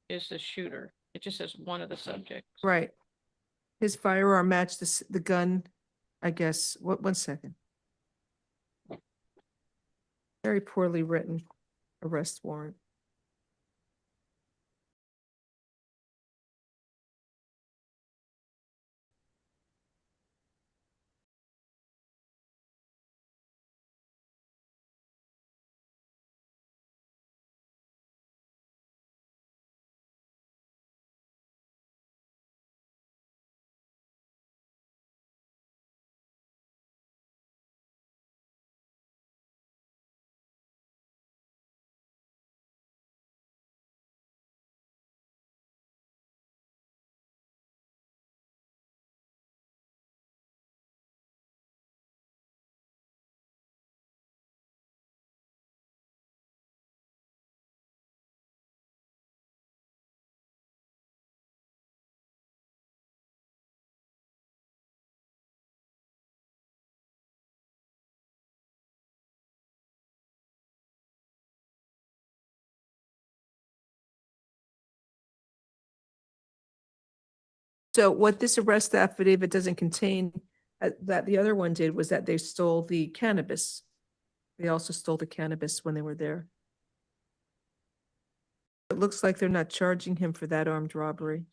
is the shooter. It just says one of the subjects. Right. His firearm matched the gun, I guess. One second. Very poorly written arrest warrant. So what this arrest affidavit doesn't contain, that the other one did, was that they stole the cannabis. They also stole the cannabis when they were there. It looks like they're not charging him for that armed robbery.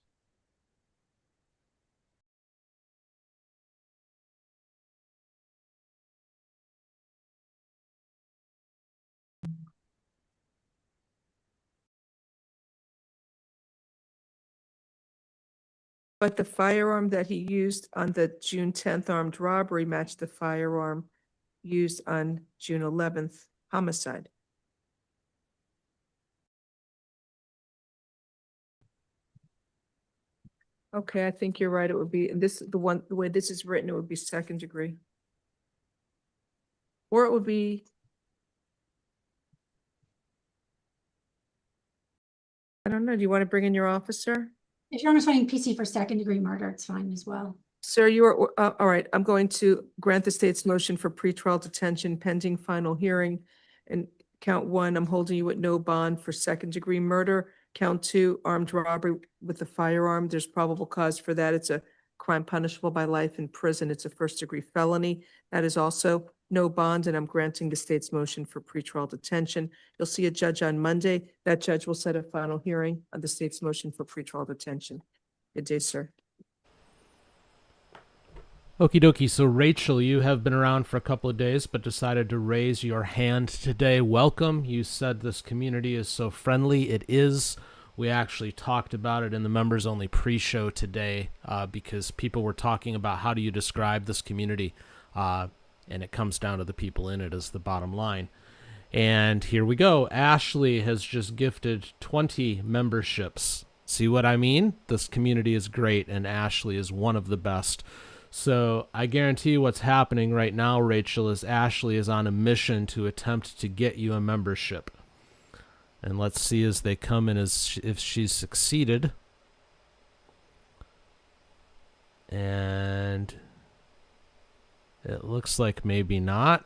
But the firearm that he used on the June 10th armed robbery matched the firearm used on June 11th homicide. Okay, I think you're right. It would be the way this is written, it would be second degree. Or it would be. I don't know. Do you want to bring in your officer? If you're only finding PC for second degree murder, it's fine as well. Sir, you are, all right, I'm going to grant the state's motion for pretrial detention pending final hearing. And count one, I'm holding you at no bond for second degree murder. Count two, armed robbery with a firearm. There's probable cause for that. It's a crime punishable by life in prison. It's a first degree felony. That is also no bond, and I'm granting the state's motion for pretrial detention. You'll see a judge on Monday. That judge will set a final hearing on the state's motion for pretrial detention. Good day, sir. Okie dokie. So Rachel, you have been around for a couple of days, but decided to raise your hand today. Welcome. You said this community is so friendly. It is. We actually talked about it in the members only pre-show today because people were talking about how do you describe this community, and it comes down to the people in it as the bottom line. And here we go. Ashley has just gifted 20 memberships. See what I mean? This community is great, and Ashley is one of the best. So I guarantee you what's happening right now, Rachel, is Ashley is on a mission to attempt to get you a membership. And let's see as they come in if she's succeeded. And it looks like maybe not.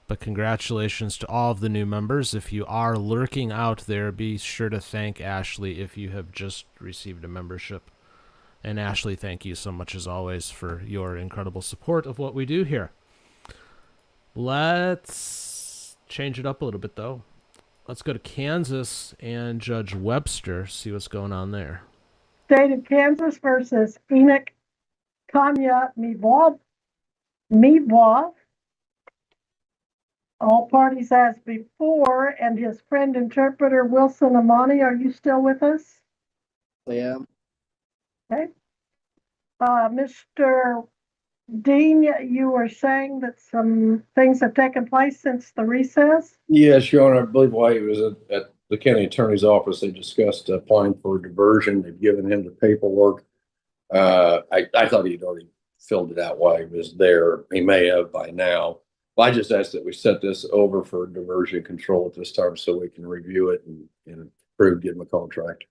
But congratulations to all of the new members. If you are lurking out there, be sure to thank Ashley if you have just received a membership. And Ashley, thank you so much as always for your incredible support of what we do here. Let's change it up a little bit though. Let's go to Kansas and Judge Webster, see what's going on there. State of Kansas versus Enoch Kanya Meebwah. All parties as before, and his friend interpreter Wilson Amani, are you still with us? I am. Okay, Mr. Dean, you were saying that some things have taken place since the recess? Yes, Your Honor, I believe while he was at the county attorney's office, they discussed applying for diversion. They've given him the paperwork. I thought he'd already filled it out while he was there. He may have by now. Well, I just asked that we set this over for diversion control at this time so we can review it and approve, give him a contract.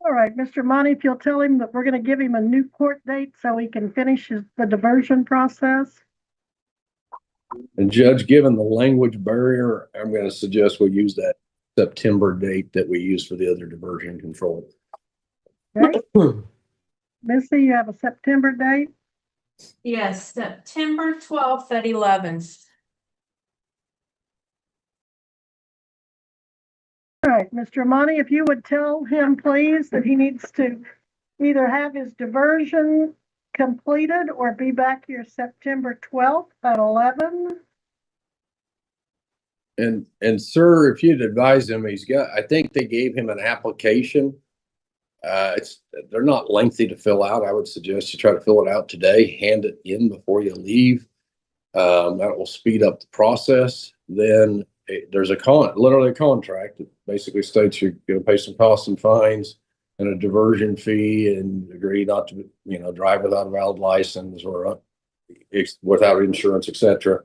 All right, Mr. Monty, if you'll tell him that we're going to give him a new court date so he can finish the diversion process. And Judge, given the language barrier, I'm going to suggest we use that September date that we use for the other diversion control. Okay. Missy, you have a September date? Yes, September 12th at 11. All right, Mr. Monty, if you would tell him, please, that he needs to either have his diversion completed or be back here September 12th at 11. And sir, if you'd advise him, I think they gave him an application. They're not lengthy to fill out. I would suggest you try to fill it out today, hand it in before you leave. That will speed up the process. Then there's literally a contract that basically states you're going to pay some costs and fines and a diversion fee and agree not to, drive without a valid license or without insurance, etc.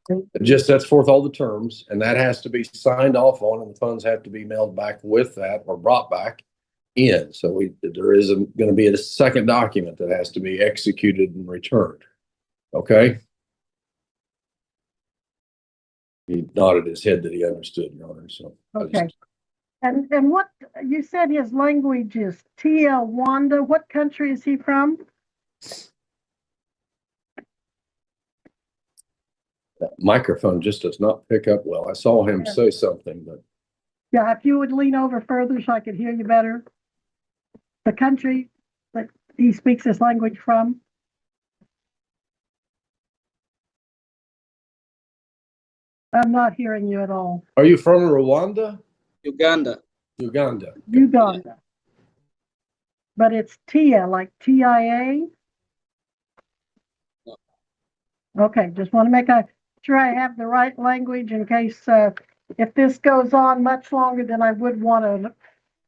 It just sets forth all the terms, and that has to be signed off on, and the funds have to be mailed back with that or brought back in. So there is going to be a second document that has to be executed and returned. Okay. He nodded his head that he understood, Your Honor. So okay. And what you said his language is TL Wanda. What country is he from? that microphone just does not pick up well. I saw him say something, but yeah, if you would lean over further so I could hear you better. The country that he speaks his language from. I'm not hearing you at all. Are you from Rwanda? Uganda. Uganda. Uganda. But it's TIA, like TIA? No. Okay, just want to make sure I have the right language in case if this goes on much longer than I would want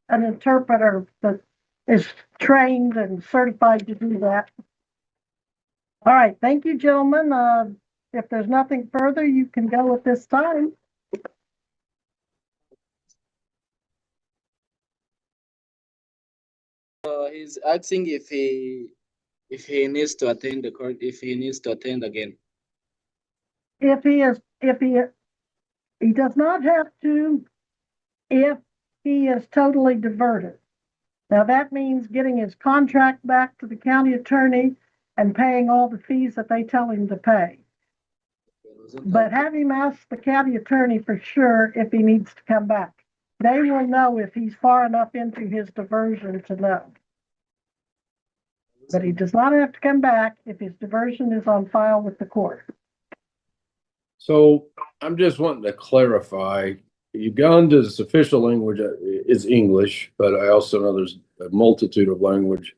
an interpreter that is trained and certified to do that. All right, thank you, gentlemen. If there's nothing further, you can go at this time. He's asking if he needs to attend the court, if he needs to attend again. If he does not have to, if he is totally diverted. Now that means getting his contract back to the county attorney and paying all the fees that they tell him to pay. But have him ask the county attorney for sure if he needs to come back. They will know if he's far enough into his diversion to know. But he does not have to come back if his diversion is on file with the court. so I'm just wanting to clarify. Uganda's official language is English, but I also know there's a multitude of language.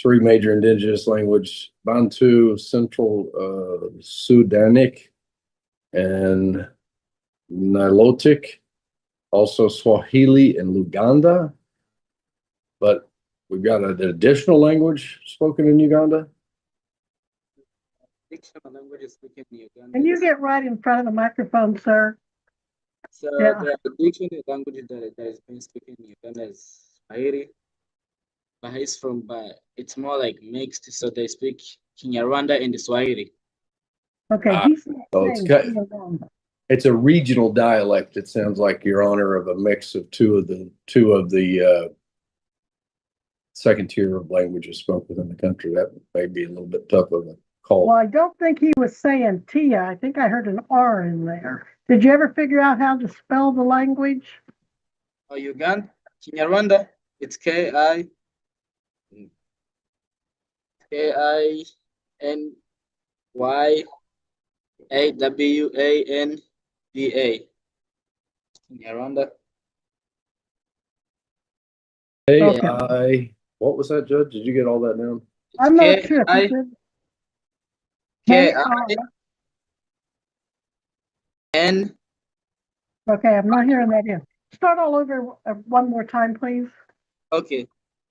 3 major indigenous language: Bantu, Central Sudanic, and Nilotic, also Swahili and Luganda. But we've got an additional language spoken in Uganda. Can you get right in front of the microphone, sir? So Yeah. the dictionary language that is being spoken in Uganda is Swahili. But it's more like mixed, so they speak Kinyarwanda and Swahili. Okay, he's not So saying Uganda. it's a regional dialect. It sounds like, Your Honor, of a mix of two of the second tier of languages spoken within the country. That may be a little bit tough of a call. Well, I don't think he was saying Tia. I think I heard an R in there. Did you ever figure out how to spell the language? Oh, Uganda, Kinyarwanda, it's Kinyawanda. Kinyarwanda. AI. What was that, Judge? Did you get all that down? I'm not sure. If you could- K-I. N Okay, I'm not hearing that in. Start all over one more time, please. okay.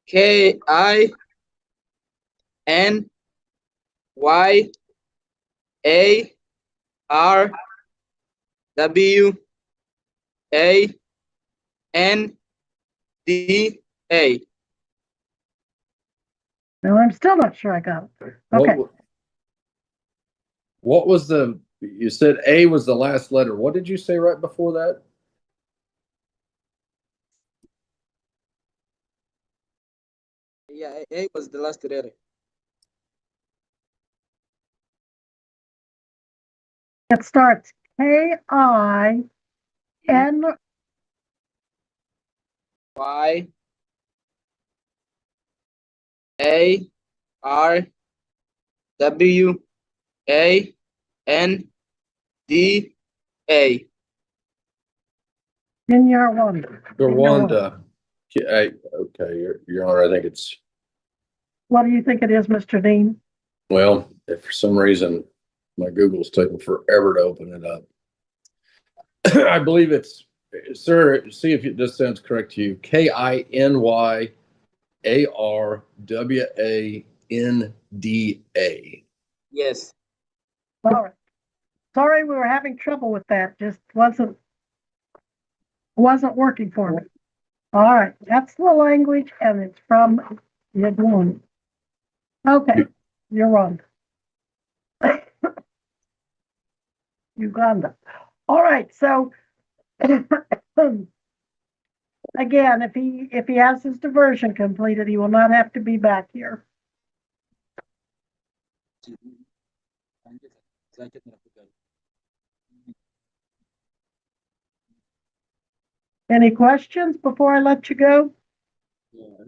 KINYARWANDA. No, I'm still not sure I got it. Okay. What was you said A was the last letter. What did you say right before that? Yeah, A was the last letter. It starts KIN. YARWANDA. Rwanda. Okay, Your Honor, I think it's, What do you think it is, Mr. Dean? well, if for some reason my Google's taking forever to open it up. I believe it's, sir, see if this sounds correct to you. KINYARWANDA. Yes. All right. Sorry, we were having trouble with that. Just wasn't working for me. All right, that's the language, and it's from Uganda. Okay, you're wrong. Uganda. All right, so again, if he has his diversion completed, he will not have to be back here. Any questions before I let you go?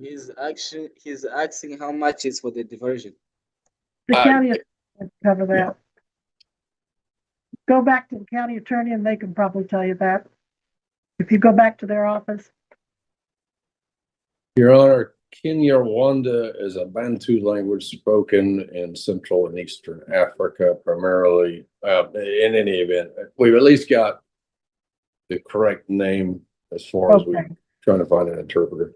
He's asking how much is for the diversion. The county attorney will cover that. Go back to the county attorney and they can probably tell you that. If you go back to their office. Your Honor, Kinyarwanda is a Bantu language spoken in Central and Eastern Africa, primarily. In any event, we've at least got the correct name as far as we're trying to find an interpreter.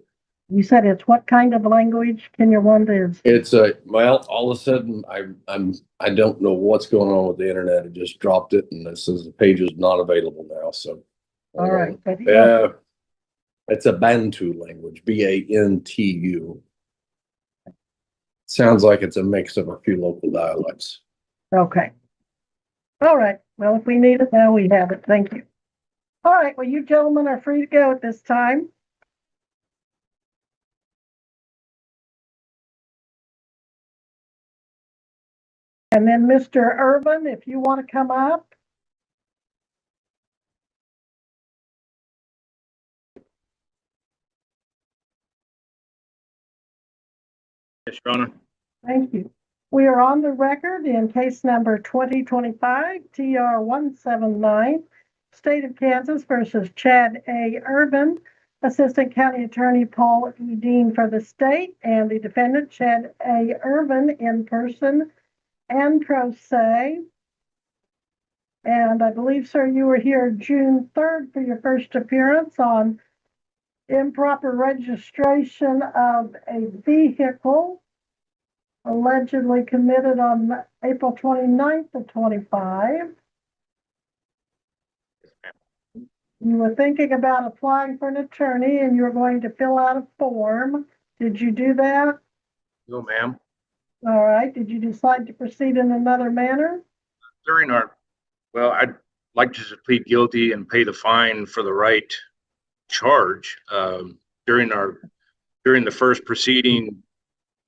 You said it's what kind of language Kinyarwanda is? It's well, all of a sudden I don't know what's going on with the internet. It just dropped it, and it says the page is not available now. So, all right, but it's a Bantu language, Bantu. Sounds like it's a mix of a few local dialects. Okay. All right. Well, if we need it now, we have it. Thank you. All right. Well, you gentlemen are free to go at this time. And then Mr. Urban, if you want to come up. Yes, Your Honor. Thank you. We are on the record in case number 2025 TR 179, State of Kansas versus Chad A. Urban, Assistant County Attorney Paul E. Dean for the state, and the defendant Chad A. Urban in person and pro se. And I believe, sir, you were here June 3rd for your first appearance on improper registration of a vehicle allegedly committed on April 29th of 25. You were thinking about applying for an attorney and you were going to fill out a form. Did you do that? No, ma'am. All right. Did you decide to proceed in another manner? I'd like to plead guilty and pay the fine for the right charge. During the first proceeding,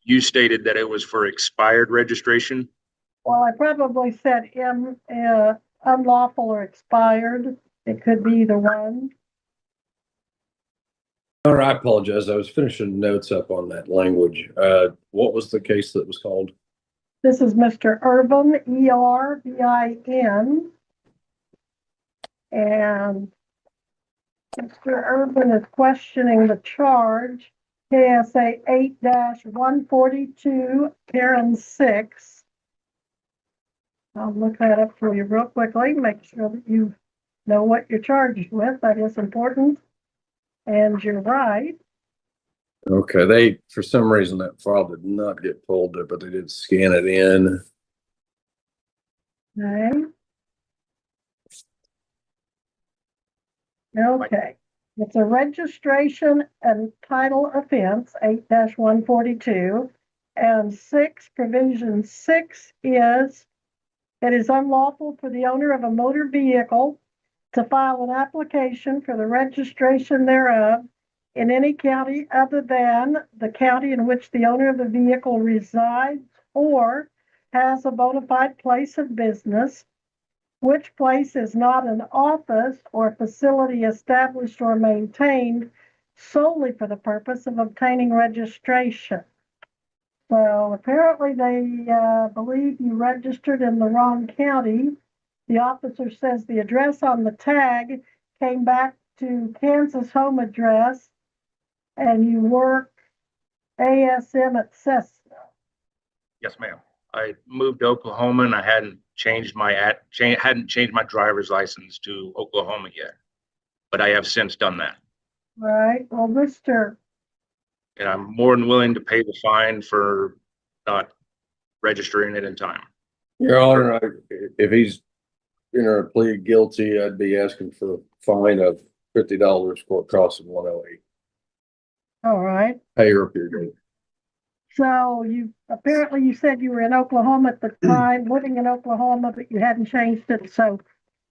you stated that it was for expired registration. Well, I probably said unlawful or expired. It could be either one. All right, I apologize. I was finishing notes up on that language. What was the case that was called? This is Mr. Urban, E-R-B-I-N. And Mr. Urban is questioning the charge KSA 8-142, Karen 6. I'll look that up for you real quickly, make sure that you know what you're charged with. That is important. And you're right. Okay, for some reason, that file did not get pulled there, but they did scan it in. Okay. Okay. It's a registration and title offense, 8-142. And provision 6 is, it is unlawful for the owner of a motor vehicle to file an application for the registration thereof in any county other than the county in which the owner of the vehicle resides or has a bona fide place of business, which place is not an office or facility established or maintained solely for the purpose of obtaining registration. So apparently they believe you registered in the wrong county. The officer says the address on the tag came back to Kansas home address, and you work ASM at Cessna. Yes, ma'am. I moved to Oklahoma and I hadn't changed my driver's license to Oklahoma yet, but I have since done that. All right. Well, And I'm more than willing to pay the fine for not registering it in time. Your Honor, if he's plead guilty, I'd be asking for a fine of $50 court costs of $108. all right. Pay her up your date. So you said you were in Oklahoma at the time, living in Oklahoma, but you hadn't changed it. So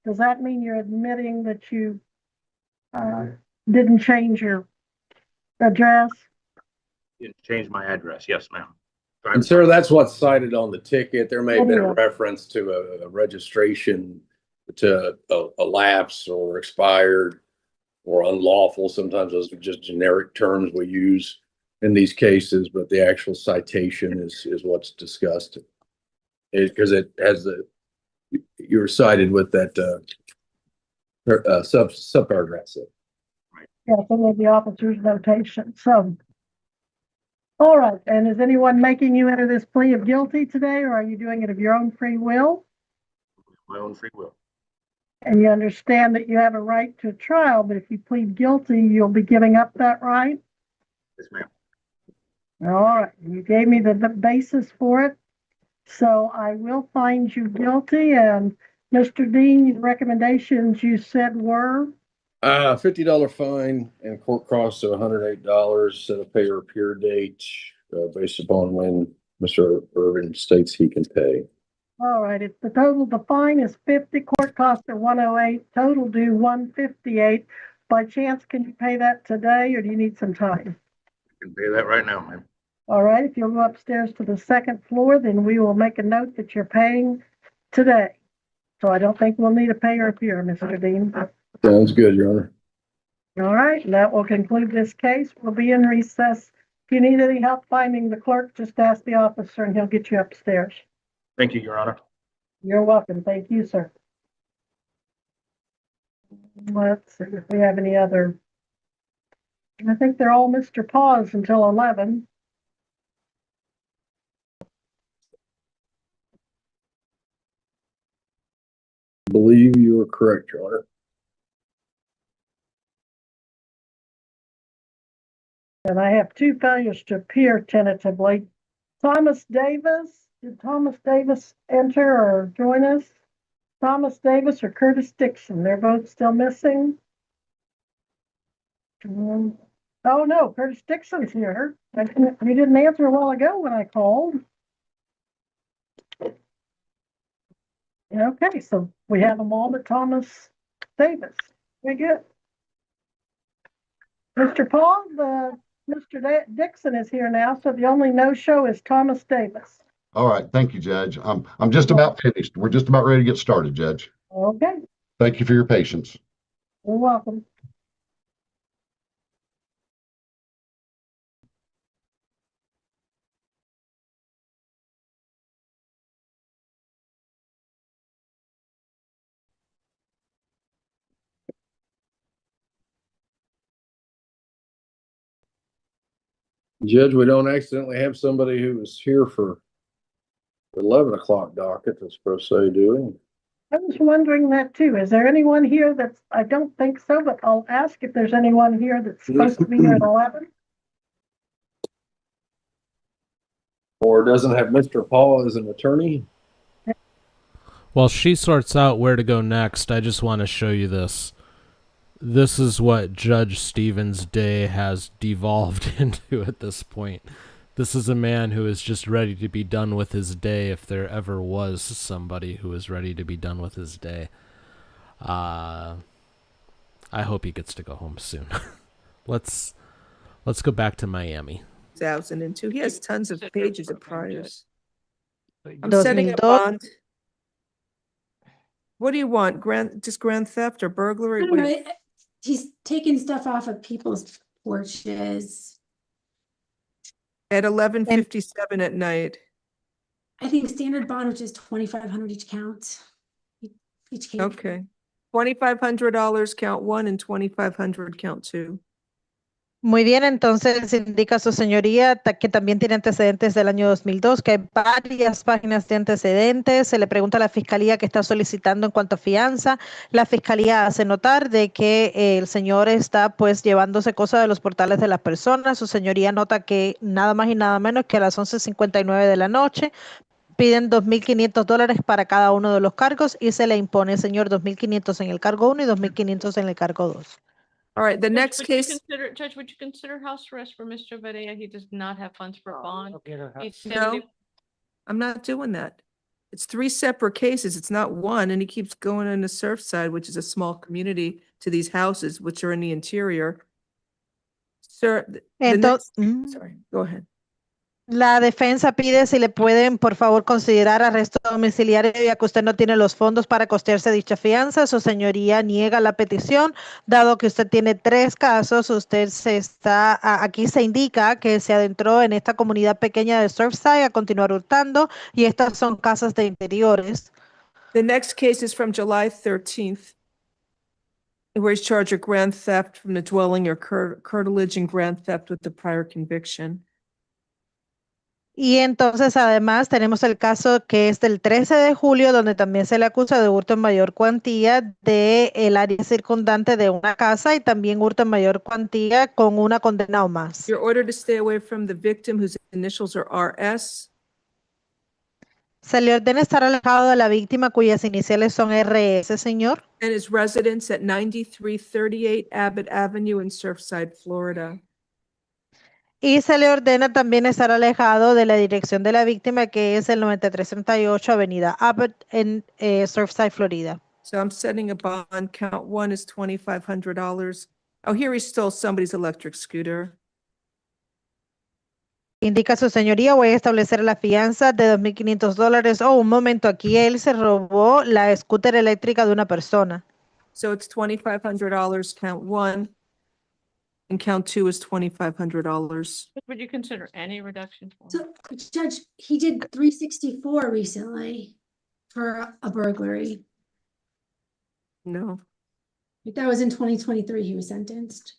does that mean you're admitting that you didn't change your address? Didn't change my address. Yes, ma'am. And sir, that's what's cited on the ticket. There may have been a reference to a registration to a lapse or expired or unlawful. Sometimes those are just generic terms we use in these cases, but the actual citation is what's discussed. Because it has you were cited with that subparagraph. Yes, only the officer's notation. So, all right. And is anyone making you enter this plea of guilty today, or are you doing it of your own free will? My own free will. And you understand that you have a right to a trial, but if you plead guilty, you'll be giving up that right? Yes, ma'am. All right. You gave me the basis for it. So I will find you guilty. And Mr. Dean, the recommendations you said were? $50 fine and court costs of $108. Set a pay or appear date based upon when Mr. Irvin states he can pay. All right. It's the fine is 50, court costs are 108, total due 158. By chance, can you pay that today, or do you need some time? I can pay that right now, ma'am. All right. If you'll go upstairs to the second floor, then we will make a note that you're paying today. So I don't think we'll need a pay or appear, Mr. Dean. Sounds good, Your Honor. All right. And that will conclude this case. We'll be in recess. If you need any help finding the clerk, just ask the officer and he'll get you upstairs. Thank you, Your Honor. You're welcome. Thank you, sir. Let's see if we have any other. I think they're all Mr. Pause until 11. I believe you are correct, Your Honor. And I have two failures to appear tentatively. Thomas Davis, did Thomas Davis enter or join us? Thomas Davis or Curtis Dixon, they're both still missing. Oh no, Curtis Dixon's here. You didn't answer a while ago when I called. Okay, so we have them all but Thomas Davis. Very good. Mr. Paul, Mr. Dixon is here now, so the only no-show is Thomas Davis. All right, thank you, Judge. I'm just about finished. We're just about ready to get started, Judge. Okay. Thank you for your patience. You're welcome. Judge, we don't accidentally have somebody who was here for 11 o'clock docket that's pro se, do we? I was wondering that too. Is there anyone here that's, I don't think so, but I'll ask if there's anyone here that's supposed to be here at 11. Or doesn't have Mr. Paul as an attorney? While she sorts out where to go next, I just want to show you this. This is what Judge Stevens' day has devolved into at this point. This is a man who is just ready to be done with his day, if there ever was somebody who was ready to be done with his day. I hope he gets to go home soon. Let's go back to Miami. 2002. He has tons of pages of priors. I'm 2002. setting a bond. What do you want? Just grand theft or burglary? I don't What know, do you- he's taking stuff off of people's porches. At 11:57 at night. I think standard bond, which is 2,500 each count. Each case. Okay. $2,500 count one and 2,500 count two. Muy bien, entonces indica su señoría que también tiene antecedentes del año 2002, que hay varias páginas de antecedentes. Se le pregunta a la fiscalía qué está solicitando en cuanto a fianza. La fiscalía hace notar de que el señor está pues llevándose cosas de los portales de las personas. Su señoría nota que nada más y nada menos que a las 11:59 de la noche piden $2,500 para cada uno de los cargos y se le impone, señor, $2,500 en el cargo 1 y $2,500 en el cargo 2. All right, the next Would you case. Judge, would you consider house arrest for Mr. Barea? He does not have funds for bond. He's No, 70 I'm not doing that. It's three separate cases. It's not one, and he keeps going into Surfside, which is a small community, to these houses, which are in the interior. Sir, sorry, go ahead. La defensa pide si le pueden, por favor, considerar arresto domiciliario, ya que usted no tiene los fondos para costearse dicha fianza. Su señoría niega la petición, dado que usted tiene 3 casos. Usted aquí se indica que se adentró en esta comunidad pequeña de Surfside a continuar hurtando, y estas son casas de interiores. The next case is from July 13th, where he's charged with grand theft from the dwelling or curtilage and grand theft with the prior conviction. Y entonces además tenemos el caso que es del 13 de julio, donde también se le acusa de hurto en mayor cuantía del área circundante de una casa y también hurto en mayor cuantía con una condena o más. You're ordered to stay away from the victim whose initials are RS. Se le ordena estar alejado de la víctima cuyas iniciales son RS, señor. And his residence at 9338 Abbott Avenue in Surfside, Florida. Y se le ordena también estar alejado de la dirección de la víctima, que es el 9338 Avenida Abbott en Surfside, Florida. So I'm setting a bond. Count one is $2,500. Oh, here he stole somebody's electric scooter. Indica su señoría, voy a establecer la fianza de $2,500. Oh, un momento, aquí él se robó la scooter eléctrica de una persona. So it's $2,500, count one. And count two is $2,500. Would you consider any reduction for him? So, Judge, he did 364 recently for a burglary. No. That was in 2023, he was sentenced.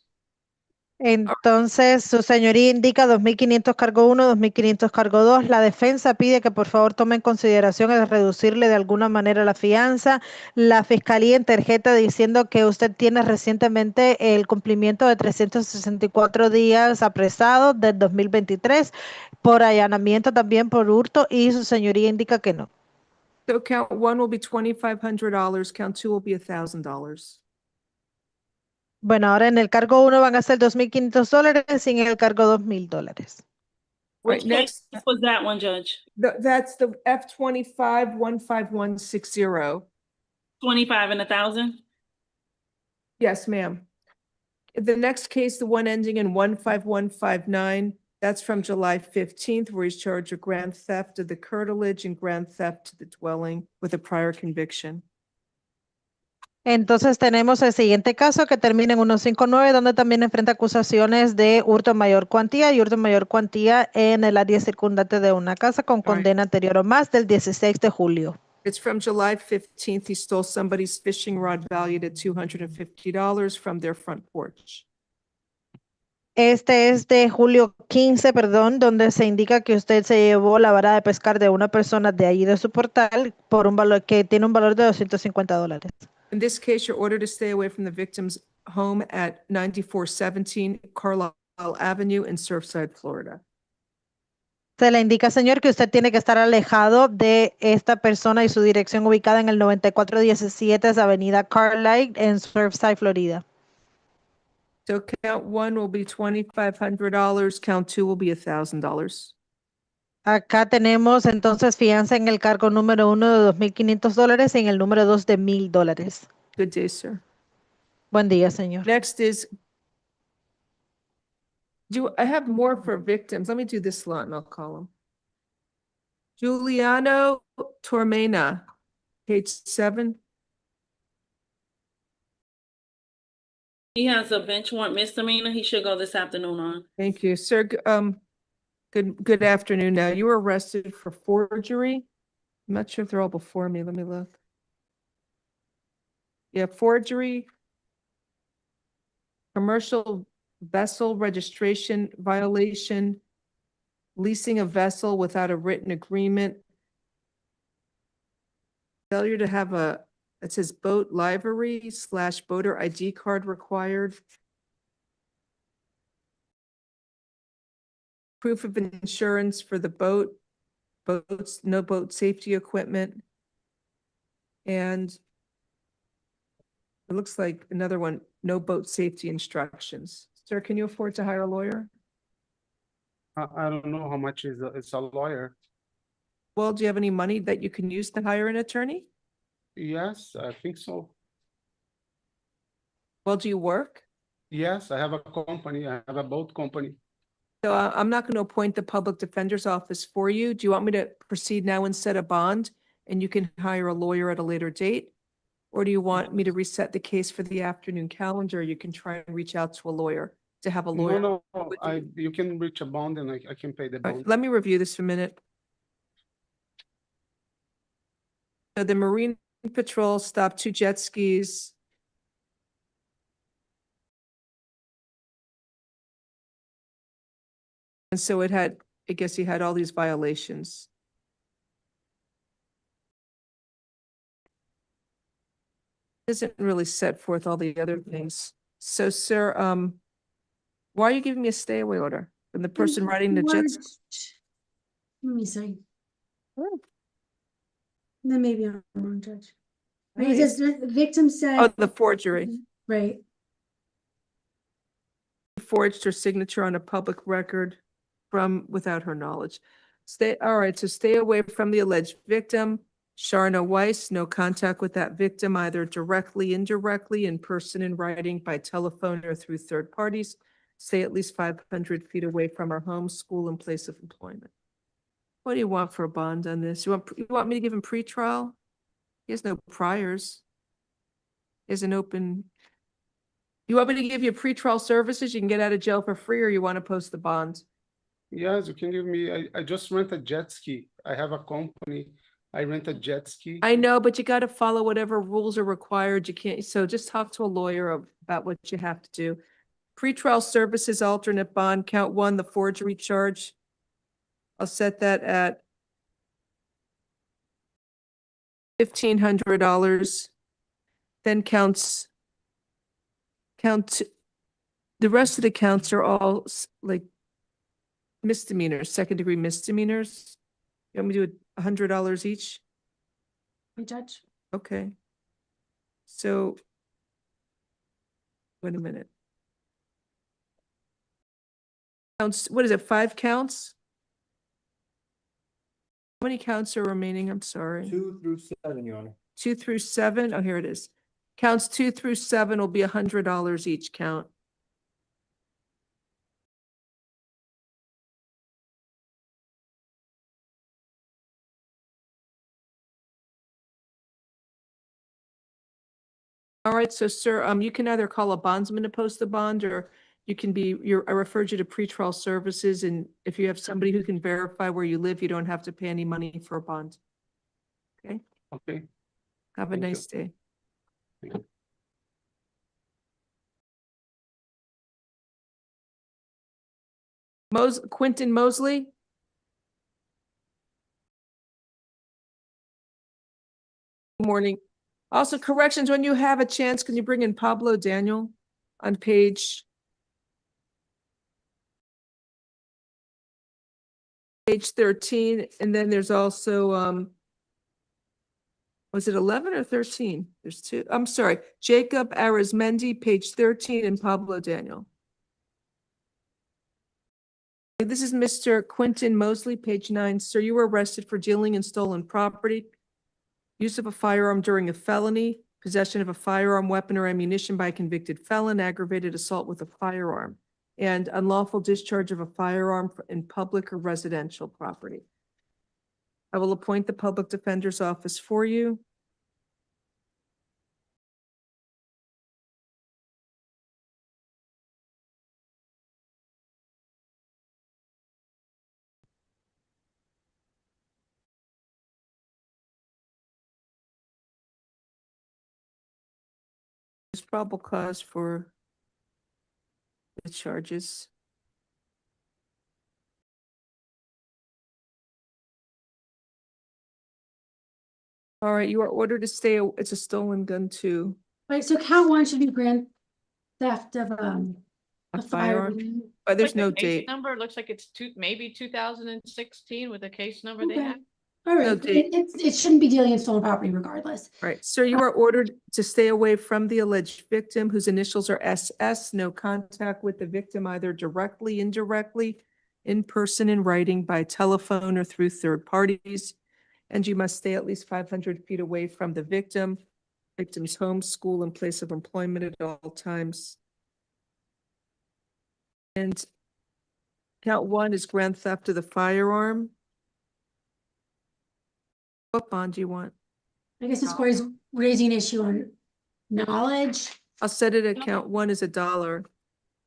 Entonces, su señoría indica 2,500 cargo 1, 2,500 cargo 2. La defensa pide que por favor tome en consideración el reducirle de alguna manera la fianza. La fiscalía interjeta diciendo que usted tiene recientemente el cumplimiento de 364 días apresados del 2023 por allanamiento, también por hurto, y su señoría indica que no. So count one will be $2,500, count two will be $1,000. Bueno, ahora en el cargo 1 van a ser $2,500 y en el cargo $2,000. Right, next. Was that one, Judge? That's the F25 15160. 25 and 1,000? Yes, ma'am. The next case, the one ending in 15159, that's from July 15th, where he's charged with grand theft of the curtilage and grand theft to the dwelling with a prior conviction. Entonces tenemos el siguiente caso que termina en 159, donde también enfrenta acusaciones de hurto en mayor cuantía y hurto en mayor cuantía en el área circundante de una casa con condena anterior o más del 16 de julio. It's from July 15th. He stole somebody's fishing rod valued at $250 from their front porch. Este es de julio 15, perdón, donde se indica que usted se llevó la vara de pescar de una persona de allí de su portal por un valor que tiene un valor de $250. In this case, you're ordered to stay away from the victim's home at 9417 Carlisle Avenue in Surfside, Florida. Se le indica, señor, que usted tiene que estar alejado de esta persona y su dirección ubicada en el 9417 Avenida Carlisle en Surfside, Florida. So count one will be $2,500, count two will be $1,000. Acá tenemos entonces fianza en el cargo número 1 de $2,500 y en el número 2 de $1,000. Good day, sir. Buen día, señor. Next is, I have more for victims? Let me do this lot and I'll call them. Giuliano Tormena, page 7. He has a bench warrant misdemeanor. He should go this afternoon on. Thank you, sir. Good afternoon now. You were arrested for forgery. I'm not sure if they're all before me. Let me look. Yeah, forgery, commercial vessel registration violation, leasing a vessel without a written agreement, failure to have it says boat livery / boater ID card required, proof of insurance for the boats, no boat safety equipment, and it looks like another one, no boat safety instructions. Sir, can you afford to hire a lawyer? I don't know how much it's a lawyer. Well, do you have any money that you can use to hire an attorney? Yes, I think so. Well, do you work? Yes, I have a company. I have a boat company. So I'm not going to appoint the public defender's office for you. Do you want me to proceed now and set a bond and you can hire a lawyer at a later date? Or do you want me to reset the case for the afternoon calendar? You can try and reach out to a lawyer to have a lawyer. No, you can reach a bond and I can pay the All bond. right, let me review this for a minute. So the Marine Patrol stopped 2 jet skis. And so I guess he had all these violations. Doesn't really set forth all the other things. So, sir, why are you giving me a stay away order from the person riding the jets? Let me see. Then maybe I'm wrong, Judge. Right, it Nice. says the victim said. Oh, the forgery. Right. Forged her signature on a public record without her knowledge. All right, so stay away from the alleged victim. Sharna Weiss, no contact with that victim, either directly, indirectly, in person, in writing, by telephone, or through third parties. Stay at least 500 feet away from her home, school, and place of employment. What do you want for a bond on this? You want me to give him pretrial? He has no priors. He has an open. You want me to give you pretrial services? You can get out of jail for free, or you want to post the bond? Yes, you can give me, I just rent a jet ski. I have a company. I rent a jet ski. I know, but you got to follow whatever rules are required. You can't, so just talk to a lawyer about what you have to do. Pretrial services, alternate bond, count 1, the forgery charge. I'll set that at $1,500. Then the rest of the counts are all like misdemeanors, second-degree misdemeanors. You want me to do $100 each? Judge. Okay. So, wait a minute. Counts, what is it, 5 counts? How many counts are remaining? I'm sorry. 2 through 7, Your Honor. 2 through 7? Oh, here it is. Counts 2 through 7 will be $100 each count. All right, so sir, you can either call a bondsman to post the bond, or you can I referred you to pretrial services, and if you have somebody who can verify where you live, you don't have to pay any money for a bond. Okay? Okay. Have a Thank you. nice day. Thank you. Quentin Mosley? Good morning. Also, corrections, when you have a chance, can you bring in Pablo Daniel on page 13, and then there's also, was it 11 or 13? There's two. I'm sorry. Jacob Arizmendi, page 13, and Pablo Daniel. This is Mr. Quentin Mosley, page 9. Sir, you were arrested for dealing in stolen property, use of a firearm during a felony, possession of a firearm, weapon, or ammunition by a convicted felon, aggravated assault with a firearm, and unlawful discharge of a firearm in public or residential property. I will appoint the public defender's office for you. There's probable cause for the charges. All right, you are ordered to stay. It's a stolen gun too. Right, so count one should be grand theft of A firearm. But there's no date. Number looks like it's maybe 2016 with the case number they Okay. have. All right, No date. it shouldn't be dealing in stolen property regardless. Right, sir, you are ordered to stay away from the alleged victim whose initials are SS, no contact with the victim either directly, indirectly, in person, in writing, by telephone, or through third parties. And you must stay at least 500 feet away from the victim's home, school, and place of employment at all times. And count one is grand theft of the firearm. What bond do you want? I guess this court is raising an issue on knowledge. I'll set it at count one is $1.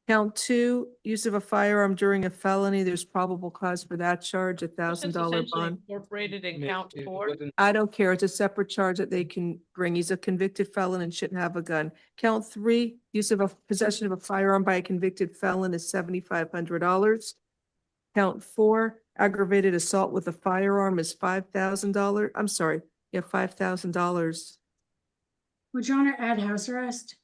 Count two, use of a firearm during a felony. There's probable cause for that charge, $1,000 bond. Incorporated in count 4. I don't care. It's a separate charge that they can bring. He's a convicted felon and shouldn't have a gun. Count three, use of a possession of a firearm by a convicted felon is $7,500. Count four, aggravated assault with a firearm is $5,000. I'm sorry, yeah, $5,000. Would Your Honor add house arrest?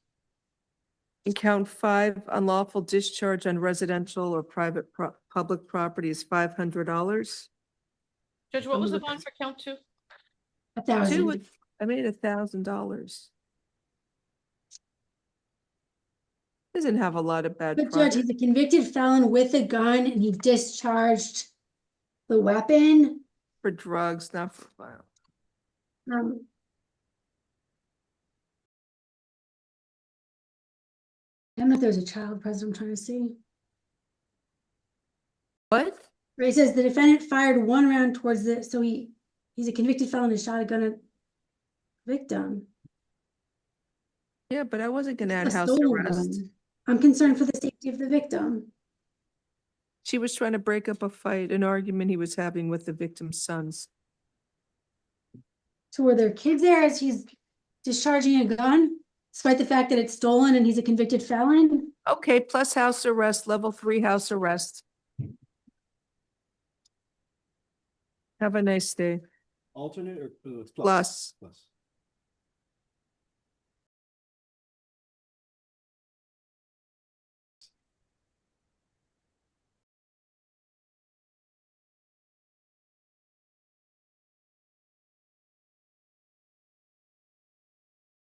And count five, unlawful discharge on residential or private public property is $500. Judge, what was the bond for count 2? 1,000. I made $1,000. Doesn't have a lot of bad. But Judge, he's a convicted felon with a gun and he discharged the weapon. For drugs, not for violence. I don't know if there's a child present. I'm trying to see. What? Where he says the defendant fired one round towards the, so he's a convicted felon and shot a gun at victim. Yeah, but I wasn't gonna add A house stolen arrest. gun. I'm concerned for the safety of the victim. She was trying to break up a fight, an argument he was having with the victim's sons. So were there kids there as he's discharging a gun, despite the fact that it's stolen and he's a convicted felon? Okay, plus house arrest, level 3 house arrest. Have a nice day. Alternate or it's Plus. Plus.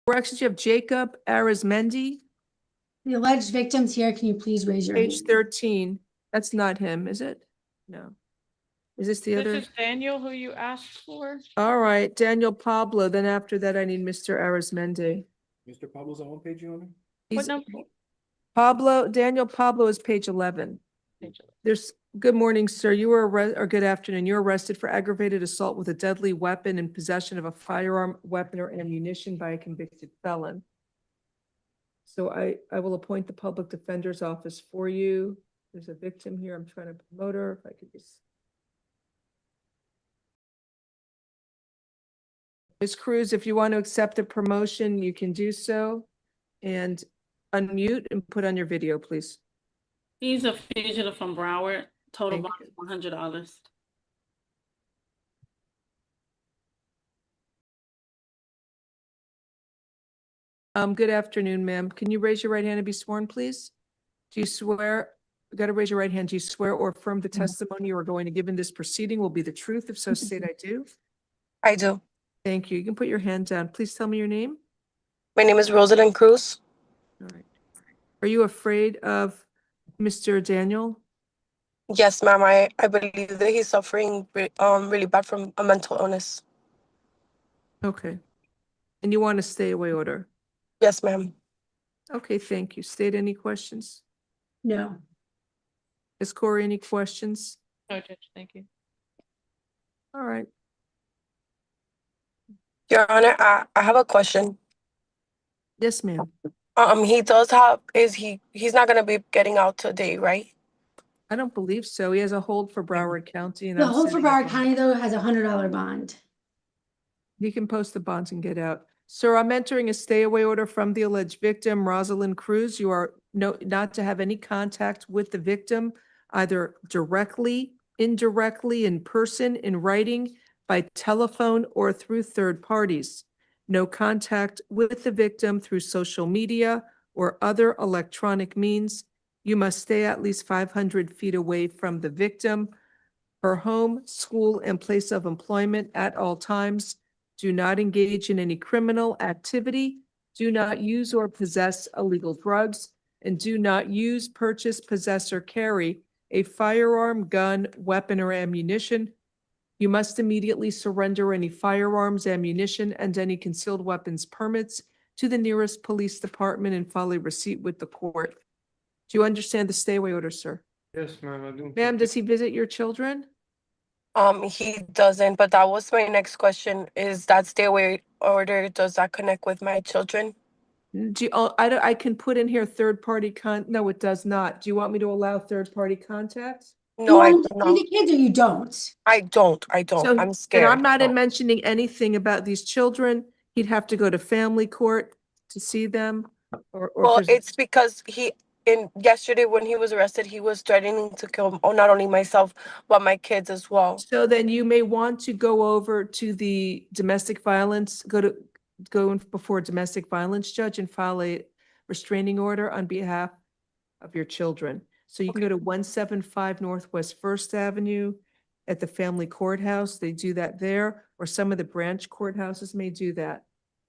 Corrections, you have Jacob Arizmendi, The alleged victims here, can you please raise your hand? page 13. That's not him, is it? No. Is this the other? This is Daniel who you asked for. All right, Daniel Pablo. Then after that, I need Mr. Arizmendi. Mr. Pablo's on one page, Your Honor? What number? Daniel Pablo is page 11. Good morning, sir. You were or good afternoon. You're arrested for aggravated assault with a deadly weapon and possession of a firearm, weapon, or ammunition by a convicted felon. So I will appoint the public defender's office for you. There's a victim here. I'm trying to promote her. If I could just. Ms. Cruz, if you want to accept a promotion, you can do so. And unmute and put on your video, please. He's a fugitive from Broward. Total Thank bond is $100. Good afternoon, ma'am. Can you raise your right hand and be sworn, please? Do you swear, you got to raise your right hand. Do you swear or affirm the testimony you are going to give in this proceeding will be the truth? If so, state I do. I do. Thank you. You can put your hand down. Please tell me your name. My name is Rosalind Cruz. All right. Are you afraid of Mr. Daniel? Yes, ma'am. I believe that he's suffering really bad from a mental illness. Okay. And you want a stay away order? Yes, ma'am. Okay, thank you. State any questions? No. Ms. Corey, any questions? No, Judge, thank you. All right. Your Honor, I have a question. Yes, ma'am. He does have, he's not gonna be getting out today, right? I don't believe so. He has a hold for Broward County. And The I'm hold for sending Broward it- County, though, has a $100 bond. He can post the bonds and get out. Sir, I'm entering a stay away order from the alleged victim, Rosalind Cruz. You are not to have any contact with the victim, either directly, indirectly, in person, in writing, by telephone, or through third parties. No contact with the victim through social media or other electronic means. You must stay at least 500 feet away from the victim, her home, school, and place of employment at all times. Do not engage in any criminal activity. Do not use or possess illegal drugs, and do not use, purchase, possess, or carry a firearm, gun, weapon, or ammunition. You must immediately surrender any firearms, ammunition, and any concealed weapons permits to the nearest police department and file a receipt with the court. Do you understand the stay away order, sir? Yes, ma'am, I do. Ma'am, does he visit your children? He doesn't, but that was my next question. Is that stay away order, does that connect with my children? Do you, I can put in here third-party no, it does not. Do you want me to allow third-party contact? No, I You do want to see not. the kids or you don't? I don't. So I'm then scared. I'm not mentioning anything about these children. He'd have to go to family court to see them or Well, if there's- it's because yesterday when he was arrested, he was threatening to kill, not only myself, but my kids as well. So then you may want to go over to the domestic violence, go before a domestic violence judge and file a restraining order on behalf of your children. So you can go to 175 Northwest First Avenue at the family courthouse. They do that there, or some of the branch courthouses may do that.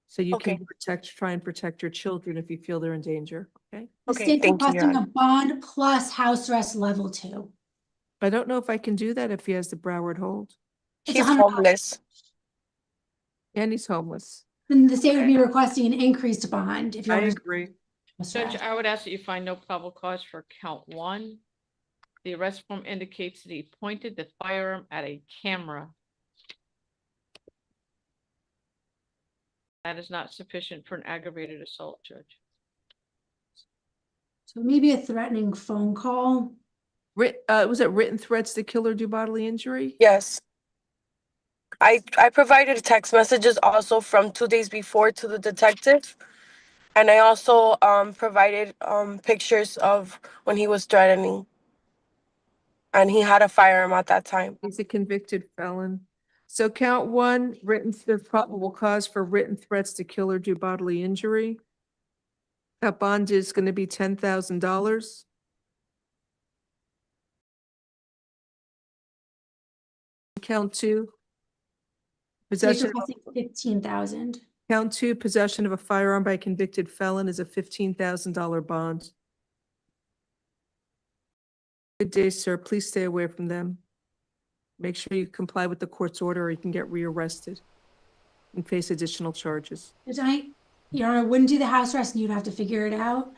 So you can try and protect your children if you feel they're in danger, okay? The state's requesting a bond plus house arrest level 2. I don't know if I can do that if he has the Broward hold. He's homeless. And he's homeless. Then the state would be requesting an increased bond if you I want agree. Judge, I would ask that you find no probable cause for count 1. The arrest form indicates that he pointed the firearm at a camera. That is not sufficient for an aggravated assault, Judge. So maybe a threatening phone call. Was it written threats to kill or do bodily injury? Yes. I provided text messages also from 2 days before to the detective. And I also provided pictures of when he was threatening. And he had a firearm at that time. He's a convicted felon. So count 1, there's probable cause for written threats to kill or do bodily injury. That bond is going to be $10,000. Count 2. State's Possession. requesting 15,000. Count 2, possession of a firearm by a convicted felon is a $15,000 bond. Good day, sir. Please stay away from them. Make sure you comply with the court's order or you can get rearrested and face additional charges. Your Honor, wouldn't do the house arrest and you'd have to figure it out.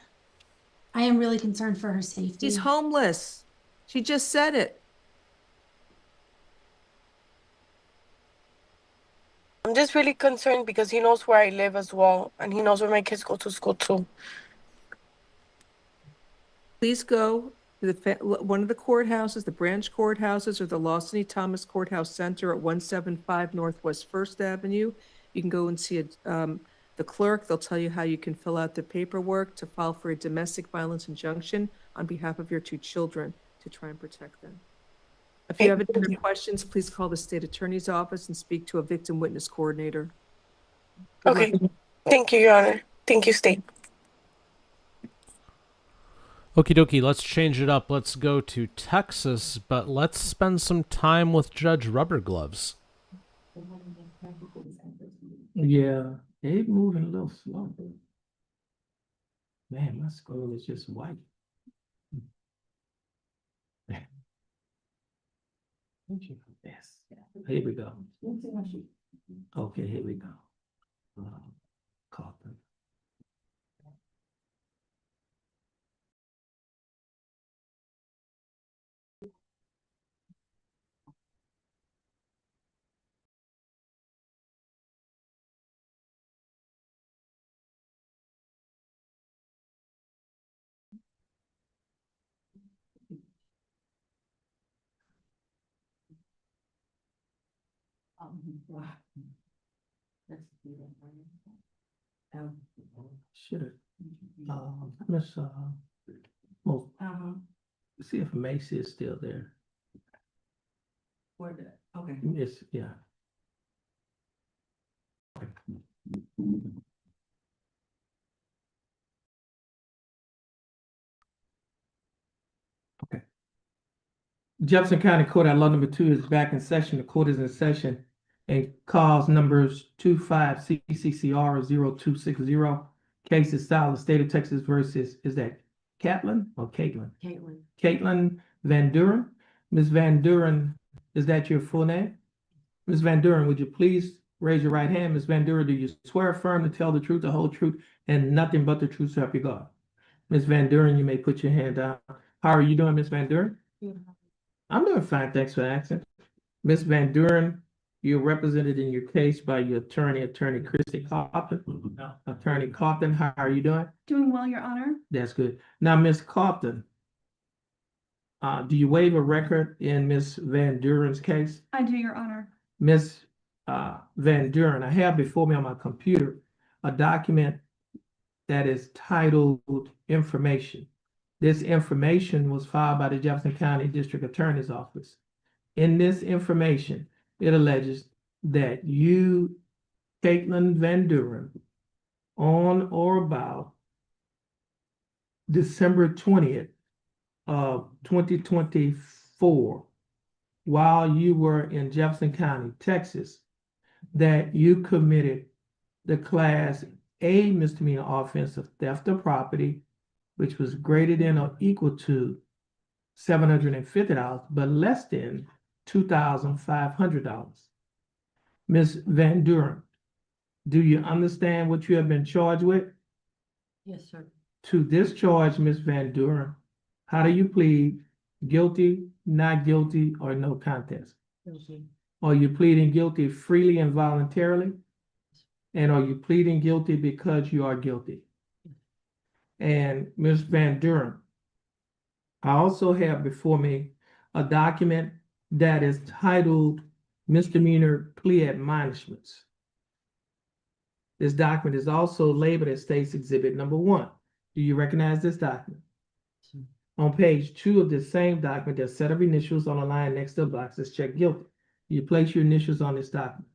I am really concerned for her safety. He's homeless. She just said it. I'm just really concerned because he knows where I live as well. And he knows where my kids go to school too. Please go to one of the courthouses, the branch courthouses, or the Lawson E. Thomas Courthouse Center at 175 Northwest First Avenue. You can go and see the clerk. They'll tell you how you can fill out the paperwork to file for a domestic violence injunction on behalf of your two children to try and protect them. If you have any other questions, please call the state attorney's office and speak to a victim witness coordinator. Good luck. Okay. Thank you, Your Honor. Thank you, State. Okie dokie, let's change it up. Let's go to Texas, but let's spend some time with Judge Rubber Gloves. Yeah, they moving a little slow. Man, my scroll is just white. Yes. Here we go. Okay, here we go. Coffin. Should have. Miss well, see if Macy is still there. Where did, okay. Miss, yeah. Okay. Jefferson County Court at Law number 2 is back in session. The court is in session and calls numbers 25 CCCR 0260. Case is filed in the state of Texas versus, is that Caitlyn or Caitlyn? Caitlyn. Caitlyn Van Duran. Ms. Van Duran, is that your full name? Ms. Van Duran, would you please raise your right hand? Ms. Van Duran, do you swear affirm to tell the truth, the whole truth, and nothing but the truth, so help you God? Ms. Van Duran, you may put your hand down. How are you doing, Ms. Van Duran? I'm doing fine, thanks for asking. Ms. Van Duran, you're represented in your case by your attorney, Christy Compton. Attorney Compton, how are you doing? Doing well, Your Honor. That's good. Now, Ms. Compton, do you waive a record in Ms. Van Duran's case? I do, Your Honor. Ms. Van Duran, I have before me on my computer a document that is titled Information. This information was filed by the Jefferson County District Attorney's Office. In this information, it alleges that you, Caitlyn Van Duran, on or about December 20th of 2024, while you were in Jefferson County, Texas, that you committed the Class A misdemeanor offense of theft of property, which was greater than or equal to $750, but less than $2,500. Ms. Van Duran, do you understand what you have been charged with? Yes, sir. To this charge, Ms. Van Duran, how do you plead? Guilty, not guilty, or no contest? Guilty. Are you pleading guilty freely and voluntarily? And are you pleading guilty because you are guilty? And Ms. Van Duran, I also have before me a document that is titled Misdemeanor Plea Admonishments. This document is also labeled as State's Exhibit Number 1. Do you recognize this document? On page 2 of this same document, there's a set of initials on the line next to the box that's checked guilty. You place your initials on this document.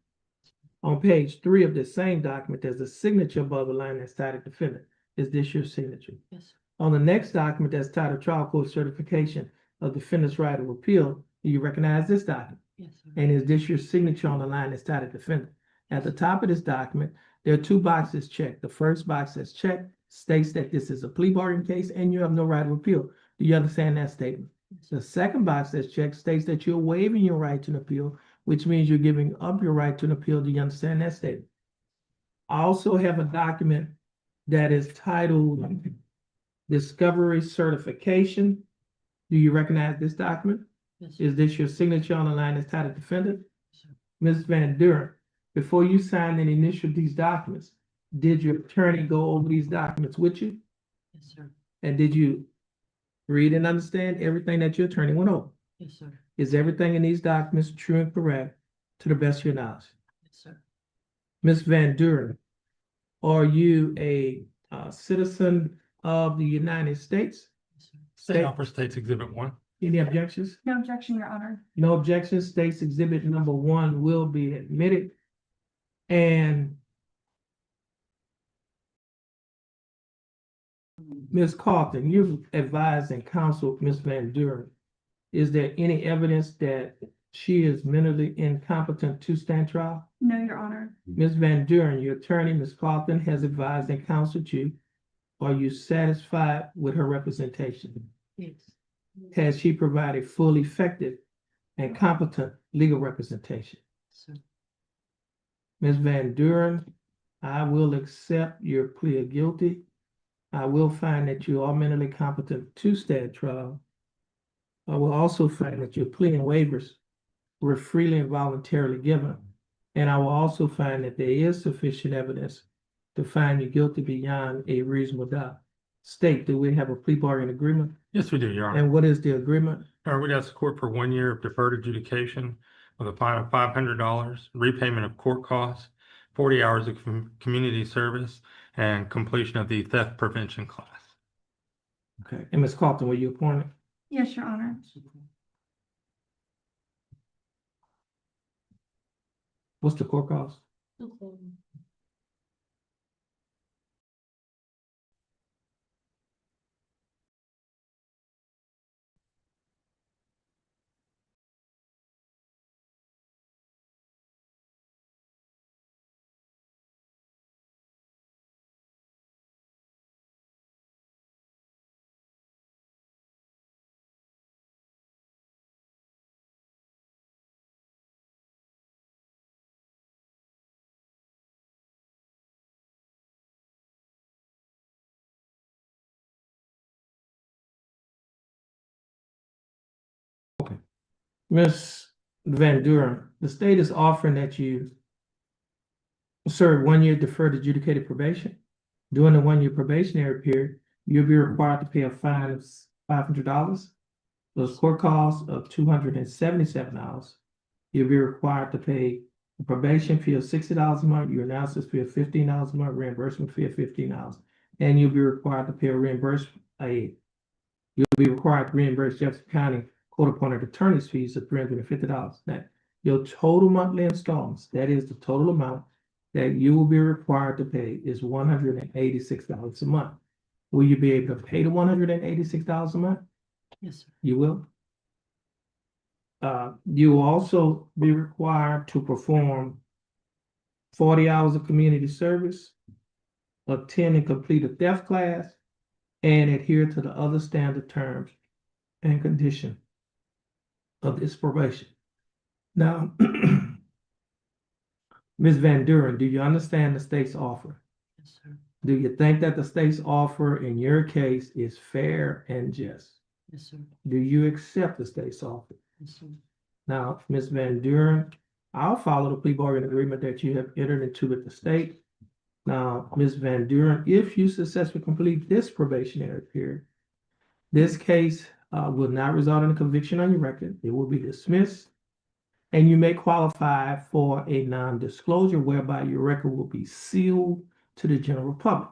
On page 3 of the same document, there's a signature above the line that's titled Defendant. Is this your signature? Yes, sir. On the next document that's titled Trial Court Certification of Defendant's Right of Appeal, do you recognize this document? Yes, sir. And is this your signature on the line that's titled Defendant? At the top of this document, there are 2 boxes checked. The first box that's checked states that this is a plea bargain case and you have no right of appeal. Do you understand that statement? The second box that's checked states that you're waiving your right to an appeal, which means you're giving up your right to an appeal. Do you understand that statement? I also have a document that is titled Discovery Certification. Do you recognize this document? Yes, sir. Is this your signature on the line that's titled Defendant? Yes, sir. Ms. Van Duran, before you signed and initialed these documents, did your attorney go over these documents with you? Yes, sir. And did you read and understand everything that your attorney went over? Yes, sir. Is everything in these documents true and correct to the best of your knowledge? Yes, sir. Ms. Van Duran, Are you a citizen of the United States? State offer States Exhibit 1. Any objections? No objection, Your Honor. No objections. States Exhibit number 1 will be admitted. And Ms. Carlton, you've advised and counseled Ms. Van Duren. Is there any evidence that she is mentally incompetent to stand trial? No, Your Honor. Ms. Van Duren, your attorney, Ms. Carlton, has advised and counseled you. Are you satisfied with her representation? Yes. Has she provided full, effective, and competent legal representation? Sir. Ms. Van Duren, I will accept your plea of guilty. I will find that you are mentally competent to stand trial. I will also find that your plea and waivers were freely and voluntarily given. And I will also find that there is sufficient evidence to find you guilty beyond a reasonable doubt. State, do we have a plea bargain agreement? Yes, we do, Your Honor. And what is the agreement? We'd ask the court for 1 year of deferred adjudication with a fine of $500, repayment of court costs, 40 hours of community service, and completion of the theft prevention class. Okay. And Ms. Carlton, were you appointed? Yes, Your Honor. What's the court cost? Ms. Van Duren, the state is offering that you serve 1 year deferred adjudicated probation. During the 1 year probationary period, you'll be required to pay a fine of $500, plus court costs of $277. You'll be required to pay a probation fee of $60 a month, your analysis fee of $15 a month, reimbursement fee of $15, and you'll be required to pay you'll be required to reimburse Jefferson County court-appointed attorney's fees of $350. Now, your total monthly installments, that is the total amount that you will be required to pay, is $186 a month. Will you be able to pay the $186 a month? Yes, sir. You will. You will also be required to perform 40 hours of community service, attend and complete a theft class, and adhere to the other standard terms and conditions of this probation. Now, Ms. Van Duren, do you understand the state's offer? Yes, sir. Do you think that the state's offer in your case is fair and just? Yes, sir. Do you accept the state's offer? Yes, sir. Now, Ms. Van Duren, I'll follow the plea bargain agreement that you have entered into with the state. Now, Ms. Van Duren, if you successfully complete this probationary period, this case will not result in a conviction on your record. It will be dismissed, and you may qualify for a non-disclosure whereby your record will be sealed to the general public.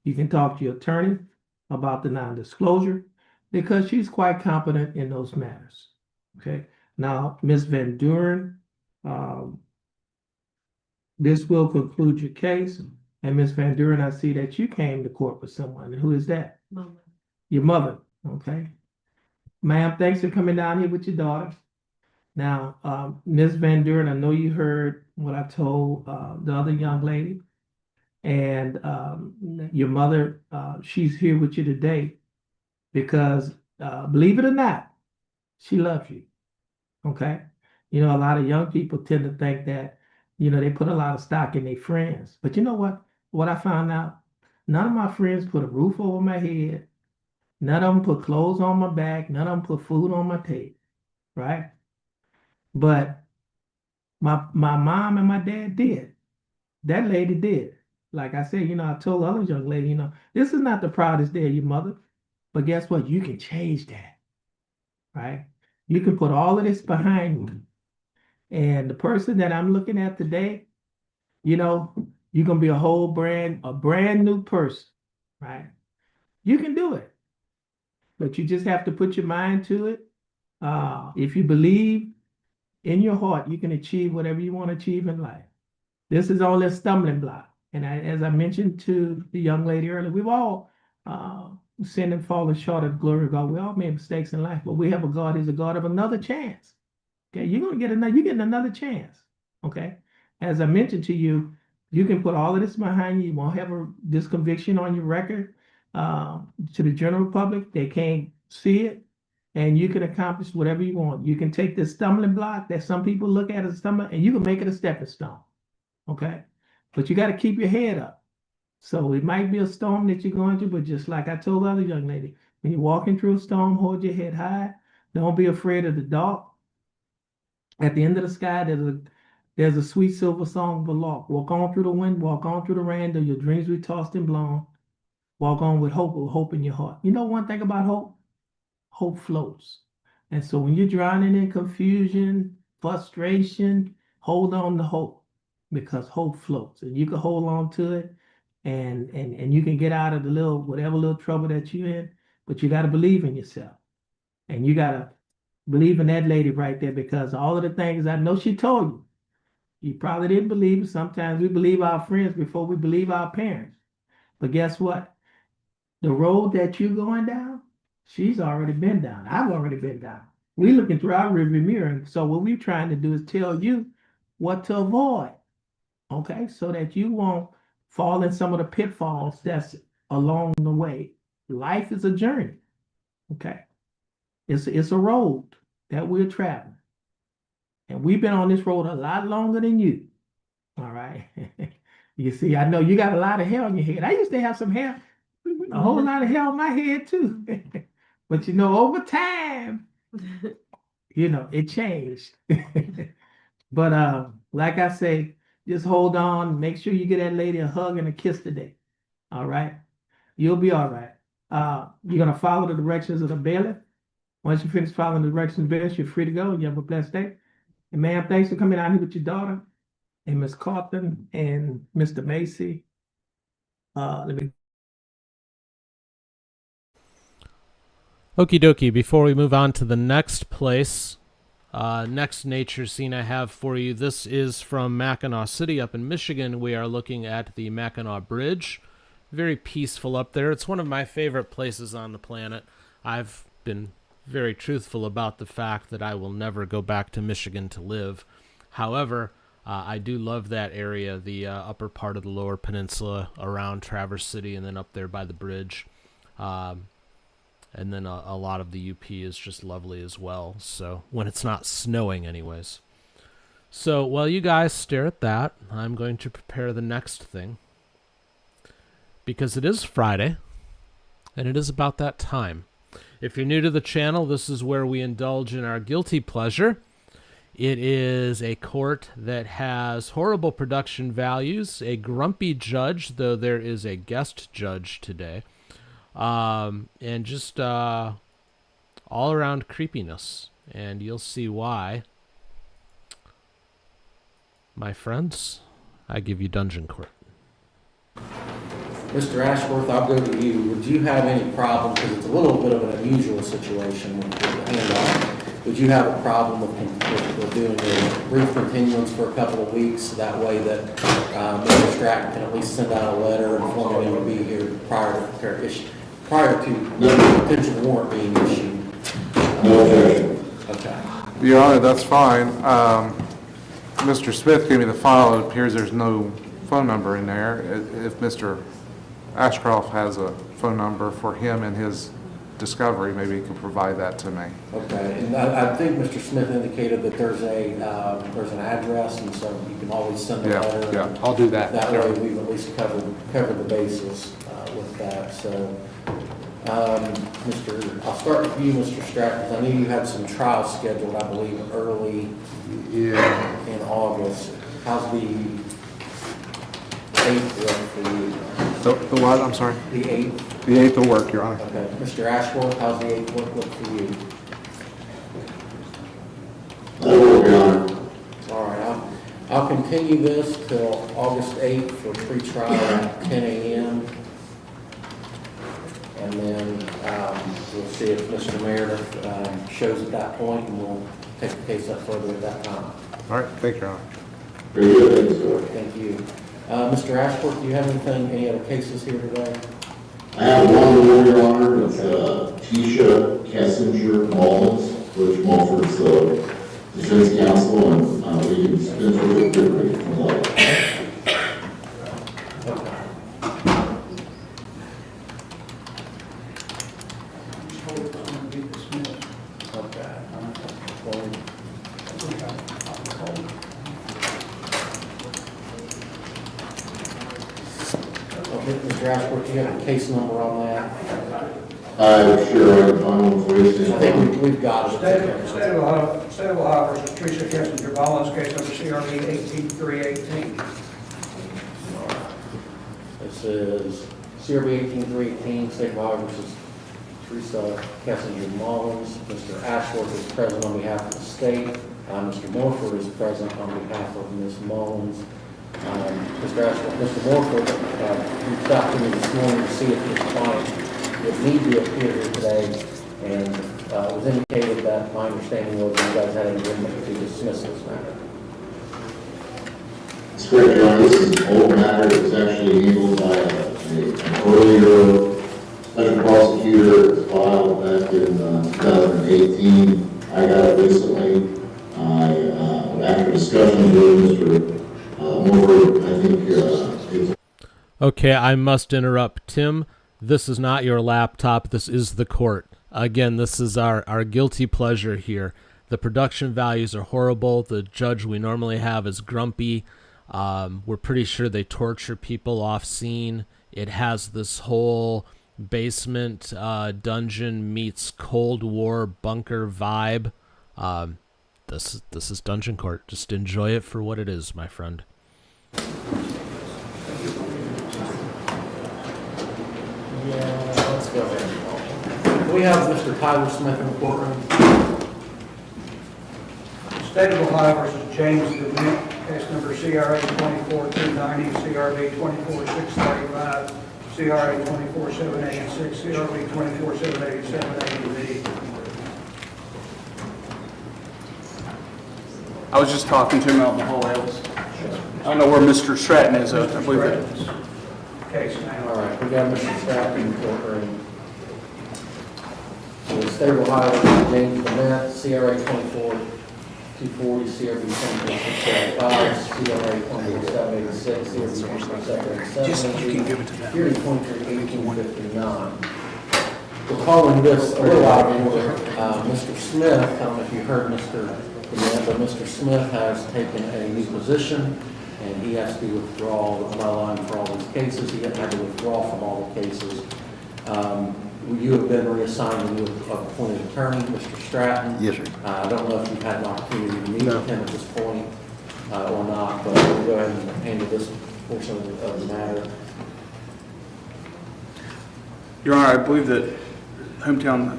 You can talk to your attorney about the non-disclosure because she's quite competent in those matters. Okay. Now, Ms. Van Duren, this will conclude your case. And Ms. Van Duren, I see that you came to court with someone. Who is that? Mama. Your mother. Okay. Ma'am, thanks for coming down here with your daughter. Now, Ms. Van Duren, I know you heard what I told the other young lady. And your mother, she's here with you today because, believe it or not, she loves you. Okay. You know, a lot of young people tend to think that, you know, they put a lot of stock in their friends. But you know what? What I found out, none of my friends put a roof over my head. None of them put clothes on my back. None of them put food on my table. Right? But my mom and my dad did. That lady did. Like I said, you know, I told the other young lady, you know, this is not the proudest day of your mother. But guess what? You can change that. Right? You can put all of this behind you. And the person that I'm looking at today, you know, You're gonna be a brand new person, right? You can do it, but you just have to put your mind to it. If you believe in your heart, you can achieve whatever you want to achieve in life. This is only a stumbling block. And as I mentioned to the young lady earlier, we've all sinned and fallen short of the glory of God. We all made mistakes in life, but we have a God who's a God of another chance. Okay, you're getting another chance. Okay, as I mentioned to you, you can put all of this behind you. You won't have this conviction on your record. To the general public, they can't see it, and you can accomplish whatever you want. You can take this stumbling block that some people look at as a stumbling, and you can make it a stepping stone. Okay, but you got to keep your head up. So it might be a storm that you're going through, but just like I told the other young lady, when you're walking through a storm, hold your head high. Don't be afraid of the dark. At the end of the sky, there's a sweet silver song of lark. Walk on through the wind, walk on through the rain, though your dreams be tossed and blown. Walk on with hope in your heart. You know one thing about hope? Hope floats. And so when you're drowning in confusion, frustration, hold on to hope, because hope floats, and you can hold on to it, and you can get out of whatever little trouble that you're in. But you got to believe in yourself, and you got to believe in that lady right there, because all of the things I know she told you, you probably didn't believe it. Sometimes we believe our friends before we believe our parents. But guess what? The road that you're going down, she's already been down. I've already been down. We're looking through our rearview mirror. And so what we're trying to do is tell you what to avoid, okay? So that you won't fall in some of the pitfalls that's along the way. Life is a journey, okay? It's a road that we're traveling. And we've been on this road a lot longer than you, all right? You see, I know you got a lot of hair on your head. I used to have some hair, a whole lot of hair on my head too. But you know, over time, you know, it changed. But like I say, just hold on. Make sure you get that lady a hug and a kiss today. All right? You'll be all right. You're going to follow the directions of the bailiff. Once you finish following the directions of the bailiff, you're free to go. You have a blessed day. And ma'am, thanks for coming out here with your daughter and Miss Carlton and Mr. Macy. Okie dokie, before we move on to the next place, next nature scene I have for you, this is from Mackinac City up in Michigan. We are looking at the Mackinac Bridge. Very peaceful up there. It's one of my favorite places on the planet. I've been very truthful about the fact that I will never go back to Michigan to live. However, I do love that area, the upper part of the Lower Peninsula around Traverse City and then up there by the bridge. And then a lot of the UP is just lovely as well. So when it's not snowing anyways. So while you guys stare at that, I'm going to prepare the next thing. Because it is Friday, and it is about that time. If you're new to the channel, this is where we indulge in our guilty pleasure. It is a court that has horrible production values, a grumpy judge, though there is a guest judge today. And just all around creepiness, and you'll see why. My friends, I give you Dungeon Court. Mr. Ashworth, I'll go to you. Would you have any problem, because it's a little bit of an unusual situation with the handoff, would you have a problem with doing a brief continuance for a couple of weeks, that way that Mr. Stratton can at least send out a letter informing him to be here prior to the potential warrant being issued? Okay. Your Honor, that's fine. Mr. Smith gave me the file. It appears there's no phone number in there. If Mr. Ashcroft has a phone number for him and his discovery, maybe he can provide that to me. Okay, and I think Mr. Smith indicated that there's an address, and so you can always send a letter. Yeah, I'll do that. That way we've at least covered the basis with that. So, I'll start with you, Mr. Stratton, because I know you had some trials scheduled, I believe, early in August. How's the 8th look for you? The what? I'm sorry? The 8th. The 8th will work, Your Honor. Okay. Mr. Ashworth, how's the 8th look for you? All right. I'll continue this till August 8th for pretrial at 10 a.m. And then we'll see if Mr. Meredith shows at that point, and we'll take the case up further at that time. All right, thank you, Your Honor. Very good, thanks, sir. Thank you. Mr. Ashworth, do you have anything, any other cases here today? I have one more, Your Honor. It's Tisha Kessinger Mullins, which Mulford's defense counsel, and we can dispense with it quickly if you'd like. Mr. Ashworth, do you have a case number on that? Sure, I can find one for you. I think we've got it. State of Ohio versus Tricia Kessinger Mullins, case number CRB 18318. This is CRB 18318, State of Ohio versus Teresa Kessinger Mullins. Mr. Ashworth is present on behalf of the state. Mr. Morford is present on behalf of Ms. Mullins. Mr. Ashworth, Mr. Morford reached out to me this morning to see if his client would need to appear here today, and it was indicated that my understanding was you guys had an agreement to dismiss this matter. That's correct, Your Honor. This is an old matter. It was actually handled by an earlier special prosecutor. It was filed back in 2018. I got it recently. After discussion with Mr. Morford, I think Okay, I must interrupt. Tim, this is not your laptop. This is the court. Again, this is our guilty pleasure here. The production values are horrible. The judge we normally have is grumpy. We're pretty sure they torture people off scene. It has this whole basement dungeon meets Cold War bunker vibe. This is Dungeon Court. Just enjoy it for what it is, my friend. Yeah, let's go ahead. We have Mr. Tyler Smith in the courtroom. State of Ohio versus James DeWitt, case number CRA 24290, CRB 24635, CRA 24786, CRB 24787, A and B. I was just talking to him out in the hallway. I don't know where Mr. Stratton is, I believe that. Case now. All right, we got Mr. Stratton in the courtroom. So the State of Ohio versus James DeWitt, CRA 24240, CRB 24675, CRA 24786, CRB 24787, You can give it to them. CRB 21859. We're calling this a little out of order. Mr. Smith, I don't know if you heard Mr. DeWitt, but Mr. Smith has taken a new position, and he has to withdraw the line for all these cases. He had to withdraw from all the cases. You have been reassigned a new appointed attorney, Mr. Stratton. Yes, sir. I don't know if you've had an opportunity to meet with him at this point or not, but we'll go ahead and handle this portion of the matter. Your Honor, I believe that hometown,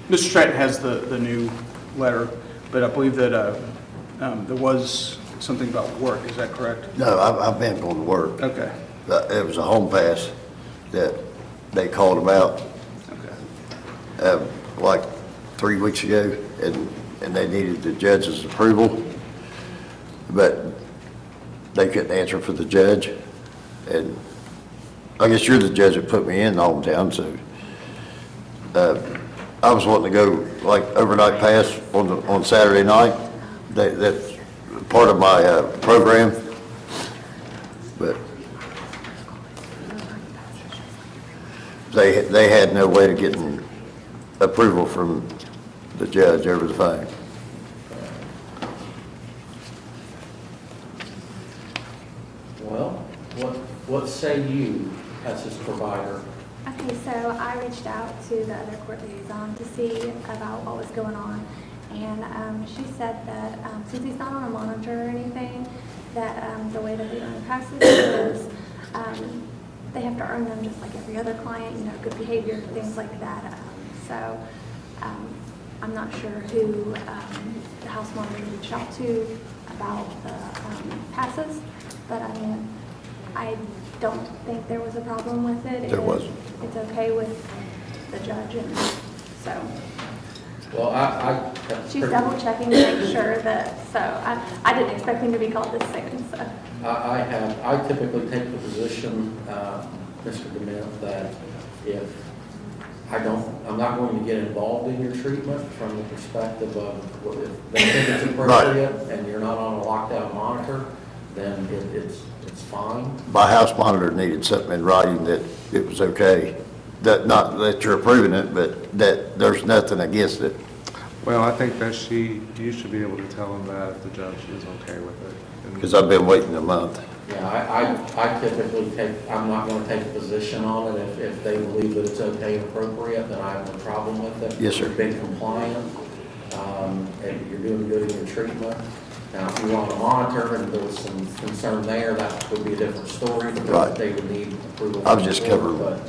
Mr. Stratton has the new letter, but I believe that there was something about work. Is that correct? No, I've been going to work. Okay. It was a home pass that they called about like 3 weeks ago, and they needed the judge's approval, but they couldn't answer for the judge. And I guess you're the judge that put me in hometown, so I was wanting to go like overnight pass on Saturday night. That's part of my program, but they had no way of getting approval from the judge over the phone. Well, what say you as his provider? Okay, so I reached out to the other court liaison to see about what was going on. And she said that since he's not on a monitor or anything, that the way that they earn passes is they have to earn them just like every other client, you know, good behavior, things like that. So I'm not sure who the house monitor reached out to about the passes, but I mean, I don't think there was a problem with it. There wasn't. It's okay with the judge, and so. Well, She's double checking to make sure that, so I didn't expect him to be called this soon, so. I typically take the position, Mr. DeMint, that if I'm not going to get involved in your treatment from the perspective of if they think it's appropriate and you're not on a lockdown monitor, then it's fine. My house monitor needed something in writing that it was okay. That, not that you're approving it, but that there's nothing against it. Well, I think that you should be able to tell them that if the judge is okay with it. Because I've been waiting a month. Yeah, I typically I'm not going to take a position on it. If they believe that it's okay and appropriate, then I have no problem with it. Yes, sir. You've been compliant, and you're doing good in your treatment. Now, if you want to monitor and there was some concern there, that would be a different story. Because Right. they would need approval. I was just from the court, covering.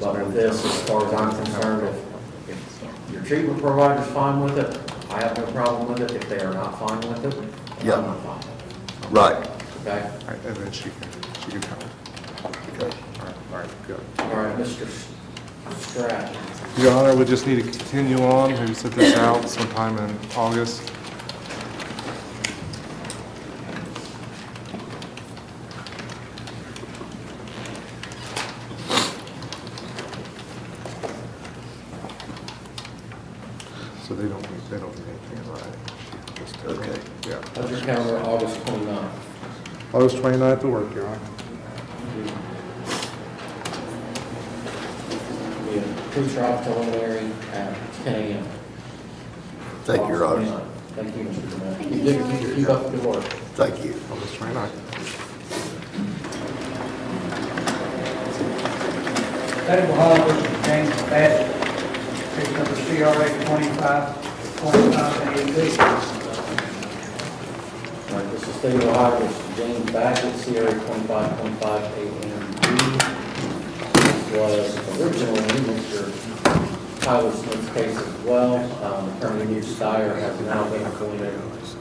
But with this, as far as I'm concerned, if your treatment provider's fine with it, I have no problem with it. If they are not fine with it, Yeah. I'm not fine with it. Right. Okay? All right, and then she can tell them. Okay. All right, good. All right, Mr. Stratton. Your Honor, we just need to continue on, maybe set this out sometime in August. So they don't need anything in writing. Just, Okay. Yeah. How's your calendar, August 29th? August 29th to work, Your Honor. We have pre-trial preliminary at 10 a.m. Thank you, Your Honor. August 29th. Thank you, Mr. Dement. Thank You you, did Your Honor. keep up the good work. Thank you. August 29th. State of Ohio versus James Bassett, case number CRA 25-2580. All right, this is State of Ohio versus James Bassett, Sierra 2525 AMD. This was originally Mr. Tyler Smith's case as well. Attorney New Steyer has now been appointed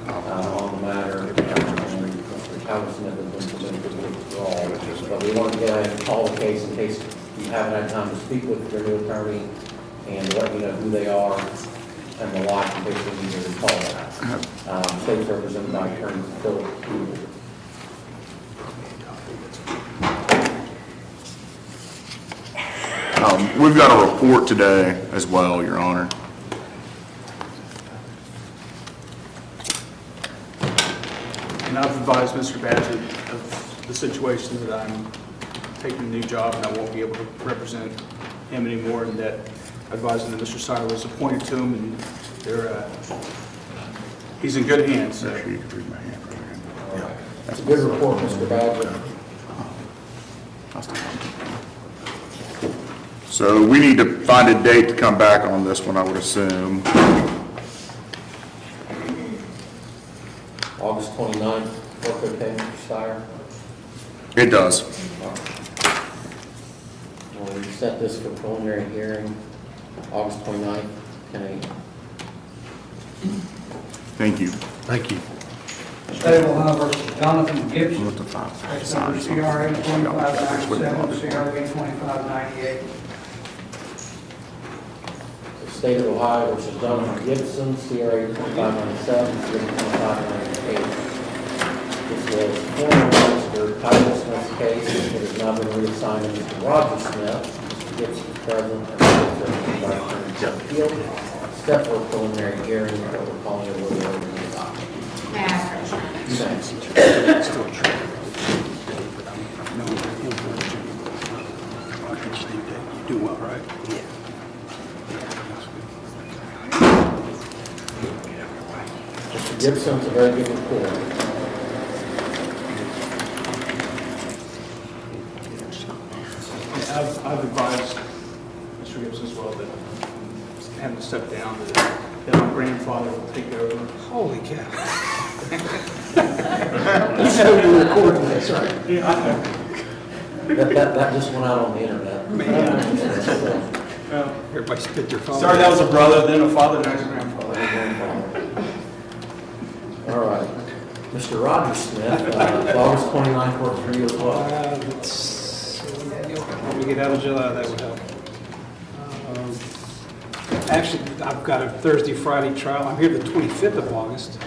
on the matter, and Mr. Tyler Smith has been presented to withdraw. But we want to go ahead and call the case in case you haven't had time to speak with your new attorney and let you know who they are and the like in case we need to recall that. State's represented by Attorney Philip Hoover. We've got a report today as well, Your Honor. And I've advised Mr. Bassett of the situation that I'm taking a new job and I won't be able to represent him anymore, and that I advised him that Mr. Sire was appointed to him, and he's in good hands. So. You can read my handwriting. That's a good report, Mr. Badger. So we need to find a date to come back on this one, I would assume. August 29th, work okay, Mr. Steyer? It does. We'll set this for preliminary hearing, August 29th, 10 a.m. Thank you. Thank you. State of Ohio versus Jonathan Gibson, case number CRA 2597, CRA 2598. State of Ohio versus Jonathan Gibson, CRA 2597, CRA 2598. This was former Mr. Tyler Smith's case. It has now been reassigned to Mr. Roger Smith. Mr. Gibson is present, and Mr. Attorney Jeff Field. Step for a preliminary hearing, what we're calling it a little over the docket. You do well, right? Yeah. Mr. Gibson's a very good report. I've advised Mr. Gibson as well that I'm having to step down, that my grandfather will take over. Holy cow. You know you're recording this, right? Yeah, I know. That just went out on the internet. Everybody spit their phone. Sorry, that was a brother, then a father, now he's a grandfather. All right. Mr. Roger Smith, August 29th worked for you as well. Let me get out of July, that would help. Actually, I've got a Thursday, Friday trial. I'm here the 25th of August,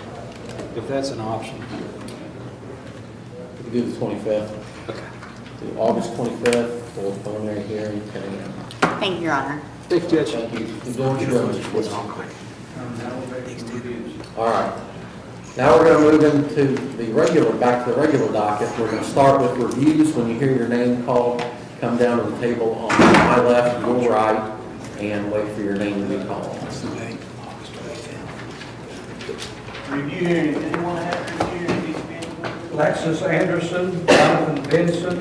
if that's an option. We can do the 25th. Okay. The August 25th for the preliminary hearing, 10 a.m. Thank you, Your Honor. Thank you, Judge. Thank you. You doing what you're doing, Mr. All right. Now we're going to move into back to the regular docket. We're going to start with reviews. When you hear your name called, come down to the table on my left, your right, and wait for your name to be called. Review hearing, anyone have review hearing? Alexis Anderson, Jonathan Benson,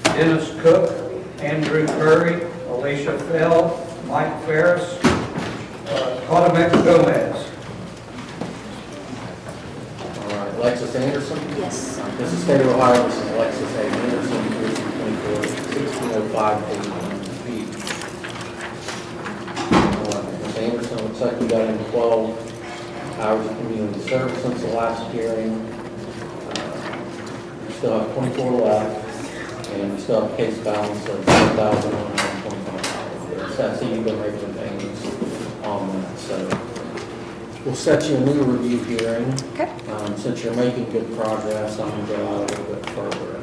Dennis Cook, Andrew Curry, Alicia Fell, Mike Ferris, Cotamex Gomez. All right, Alexis Anderson? Yes. This is State of Ohio, this is Alexis A. Anderson, 1605 feet. Ms. Anderson, looks like we got in 12 hours of community service since the last hearing. We still have 24 left, and we still have a case balance of $10,125. That's the you've been making payments on that, so. We'll set you a new review hearing. Okay. Since you're making good progress, I'm going to go out a little bit further.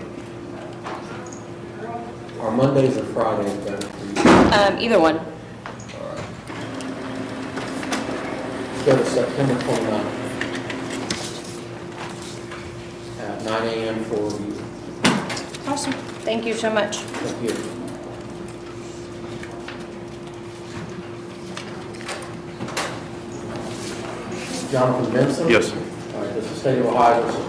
Are Mondays or Fridays better for you? Either one. Let's go to September 29th at 9 a.m. for review. Awesome. Thank you so much. Thank you. Jonathan Benson? Yes, sir. All right, this is State of Ohio versus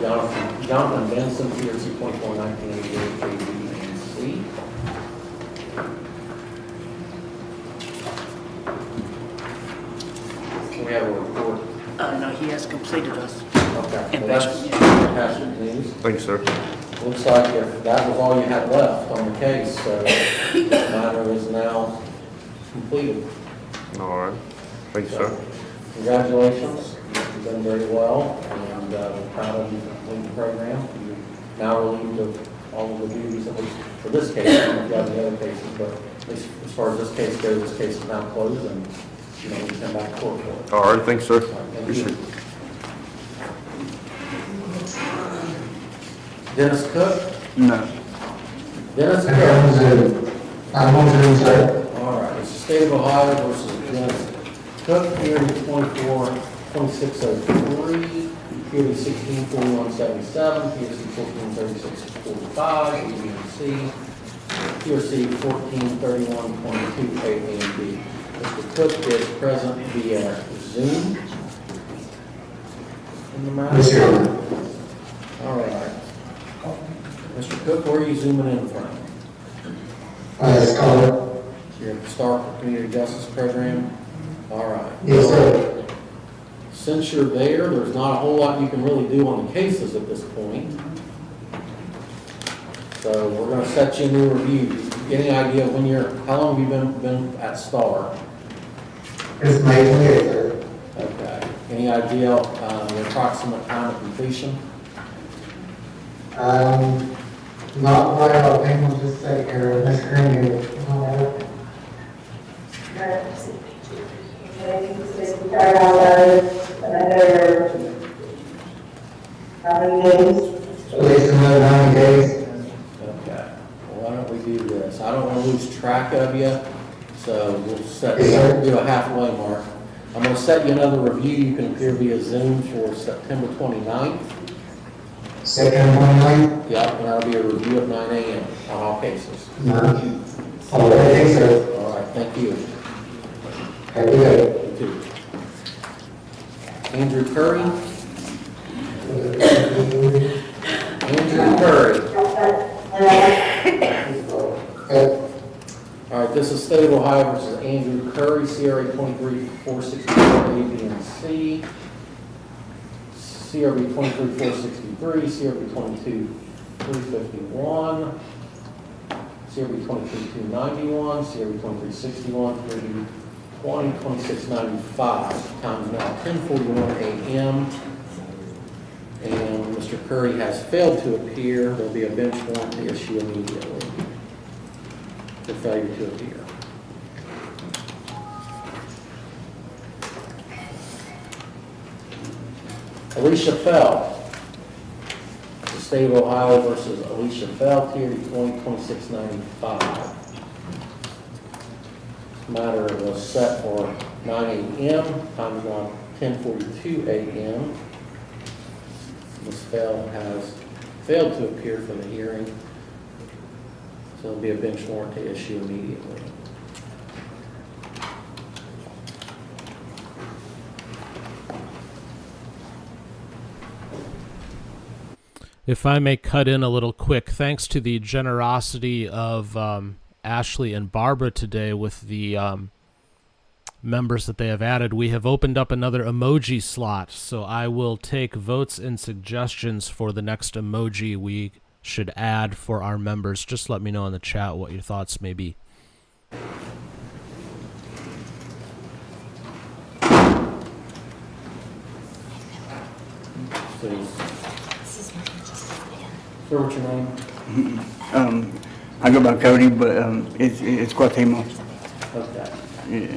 Jonathan Benson, PRC 241988 KBNC. Can we have a report? No, he has completed us. Okay, well, that's fantastic news. Thank you, sir. Looks like if that was all you had left on the case, so the matter is now completed. All right. Thank you, So, sir. congratulations, you've done very well, and we're proud of you completing the program. You're now relieved of all of the duties, at least for this case. I don't know if you have any other cases, but at least as far as this case goes, this case is now closed, and you know, we can come back to court for it. All right, thanks, sir. Thank you. Dennis Cook? No. Dennis Cook? I'm on Zoom, sir. All right, it's the State of Ohio versus Dennis Cook, hearing 2603, hearing 164177, PRC 143645, EBC, PRC 143122, A and B. Mr. Cook is present via Zoom in the matter. Yes, Your Honor. All right. Mr. Cook, where are you zooming in from? Scholar. You're at the Stark Community Justice Program? All right. Yes, sir. Since you're there, there's not a whole lot you can really do on the cases at this point. So we're going to set you a new review. Any idea when how long have you been at Star? It's May 28th, sir. Okay. Any idea the approximate time of completion? Not right off, hang on just a second here, Ms. Green here. At least another 90 days. Okay. Well, why don't we do this? I don't want to lose track of you, so we'll do a halfway mark. I'm going to set you another review. You can appear via Zoom for September 29th. September 29th? Yep, and that'll be a review at 9 a.m. on all cases. No. All right, thanks, sir. All right, thank you. Have a good day. You too. Andrew Curry? Andrew Curry. All right, this is State of Ohio versus Andrew Curry, CRA 23464 A, B, and C. CRB 23463, CRB 22351, CRB 23291, CRB 2361, 320, 2695. Time is now 10:41 a.m. And Mr. Curry has failed to appear. There'll be a bench warrant to issue immediately for failure to appear. Alicia Fell. The State of Ohio versus Alicia Fell, TRD 20-2695. This matter was set for 9 a.m. Time is now 10:42 a.m. Ms. Fell has failed to appear for the hearing, so there'll be a bench warrant to issue immediately. If I may cut in a little quick, thanks to the generosity of Ashley and Barbara today with the members that they have added, we have opened up another emoji slot. So I will take votes and suggestions for the next emoji we should add for our members. Just let me know in the chat what your thoughts may be. Sir, what's your name? I go by Cody, but it's Guatemala. Okay. Yeah.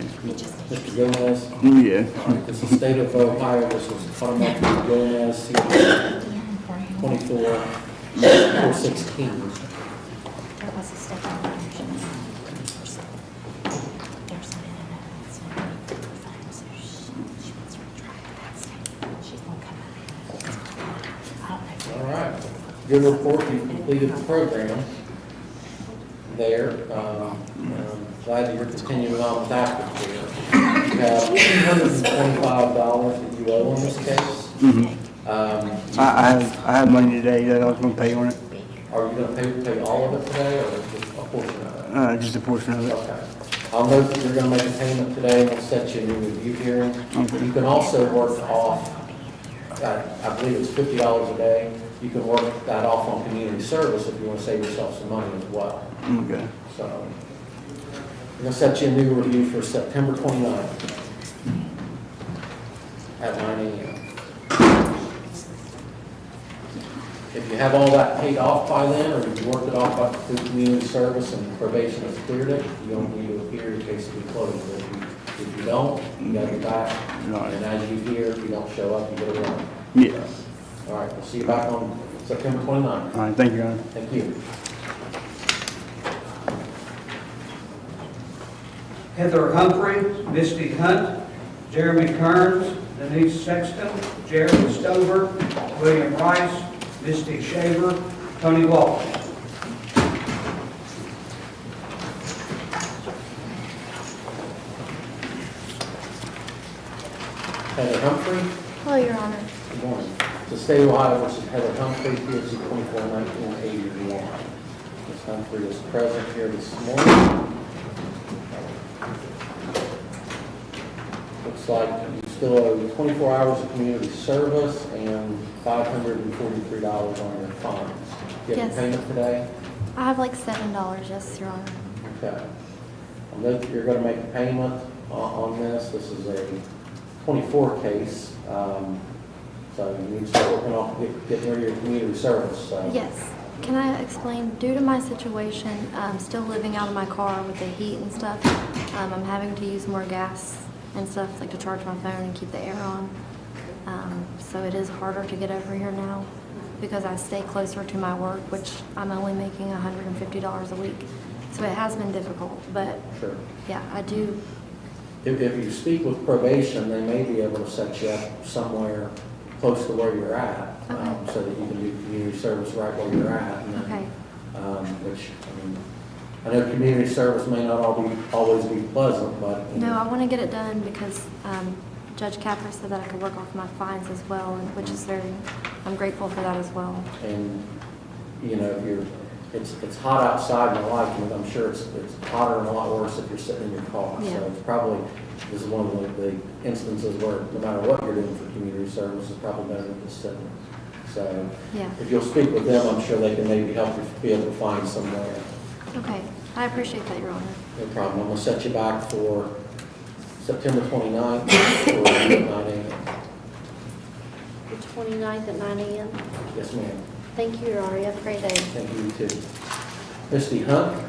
Mr. Gomez? Yeah. This is State of Ohio versus Parliament Gomez, 24-416. All right. Good report. You've completed the program there. I'm glad that you're continuing on with aftercare. You have $225 that you owe in this case. I have money today that I was going to pay on it. Are you going to pay all of it today or just a portion of it? Just a portion of it. Okay. I'll note that you're going to make a payment today and we'll set you a new review hearing. Okay. You can also work off, I believe it's $50 a day. You can work that off on community service if you want to save yourself some money as well. Okay. So, I'm going to set you a new review for September 29th at 9 a.m. If you have all that paid off by then, or if you worked it off through community service and probation has cleared it, you don't need to appear in case we close it. If you don't, you got to get back. Right. And as you hear, if you don't show up, you get a run. Yeah. All right, we'll see you back on September 29th. All right, thank you, Your Honor. Thank you. Heather Humphrey, Misty Hunt, Jeremy Kearns, Denise Sexton, Jeremy Stover, William Rice, Misty Shaver, Tony Walsh. Heather Humphrey. Hello, Your Honor. Good morning. The State of Ohio versus Heather Humphrey, PSC 24-1981. Ms. Humphrey is present here this morning. Looks like you still owe 24 hours of community service and $543 on your fines. Do you have a Yes. payment today? I have like $7, yes, Your Honor. Okay. I know that you're going to make a payment on this. This is a 24 case. So you need to start working off, getting rid of your community service. So. Yes. Can I explain? Due to my situation, still living out of my car with the heat and stuff, I'm having to use more gas and stuff, like to charge my phone and keep the air on. So it is harder to get over here now because I stay closer to my work, which I'm only making $150 a week. So it has been difficult, but Sure. yeah, I do. If you speak with probation, they may be able to set you up somewhere close to where you're at, Okay. so that you can do community service right where you're at. And then, Okay. Which, I know community service may not always be pleasant, but. No, I want to get it done because Judge Capper said that I could work off my fines as well, which is I'm grateful for that as well. And, it's hot outside and I like it. I'm sure it's hotter and a lot worse if you're sitting in your car. Yeah. So it's probably, this is one of the instances where no matter what you're doing for community service, it's probably better than just sitting. So Yeah. if you'll speak with them, I'm sure they can maybe help you be able to find somewhere. Okay, I appreciate that, Your Honor. No problem. I'm gonna set you back for September 29th for review at 9 a.m. The 29th at 9 a.m. Yes, ma'am. Thank you, Your Honor. You have a great day. Thank you, you too. Misty Hunt.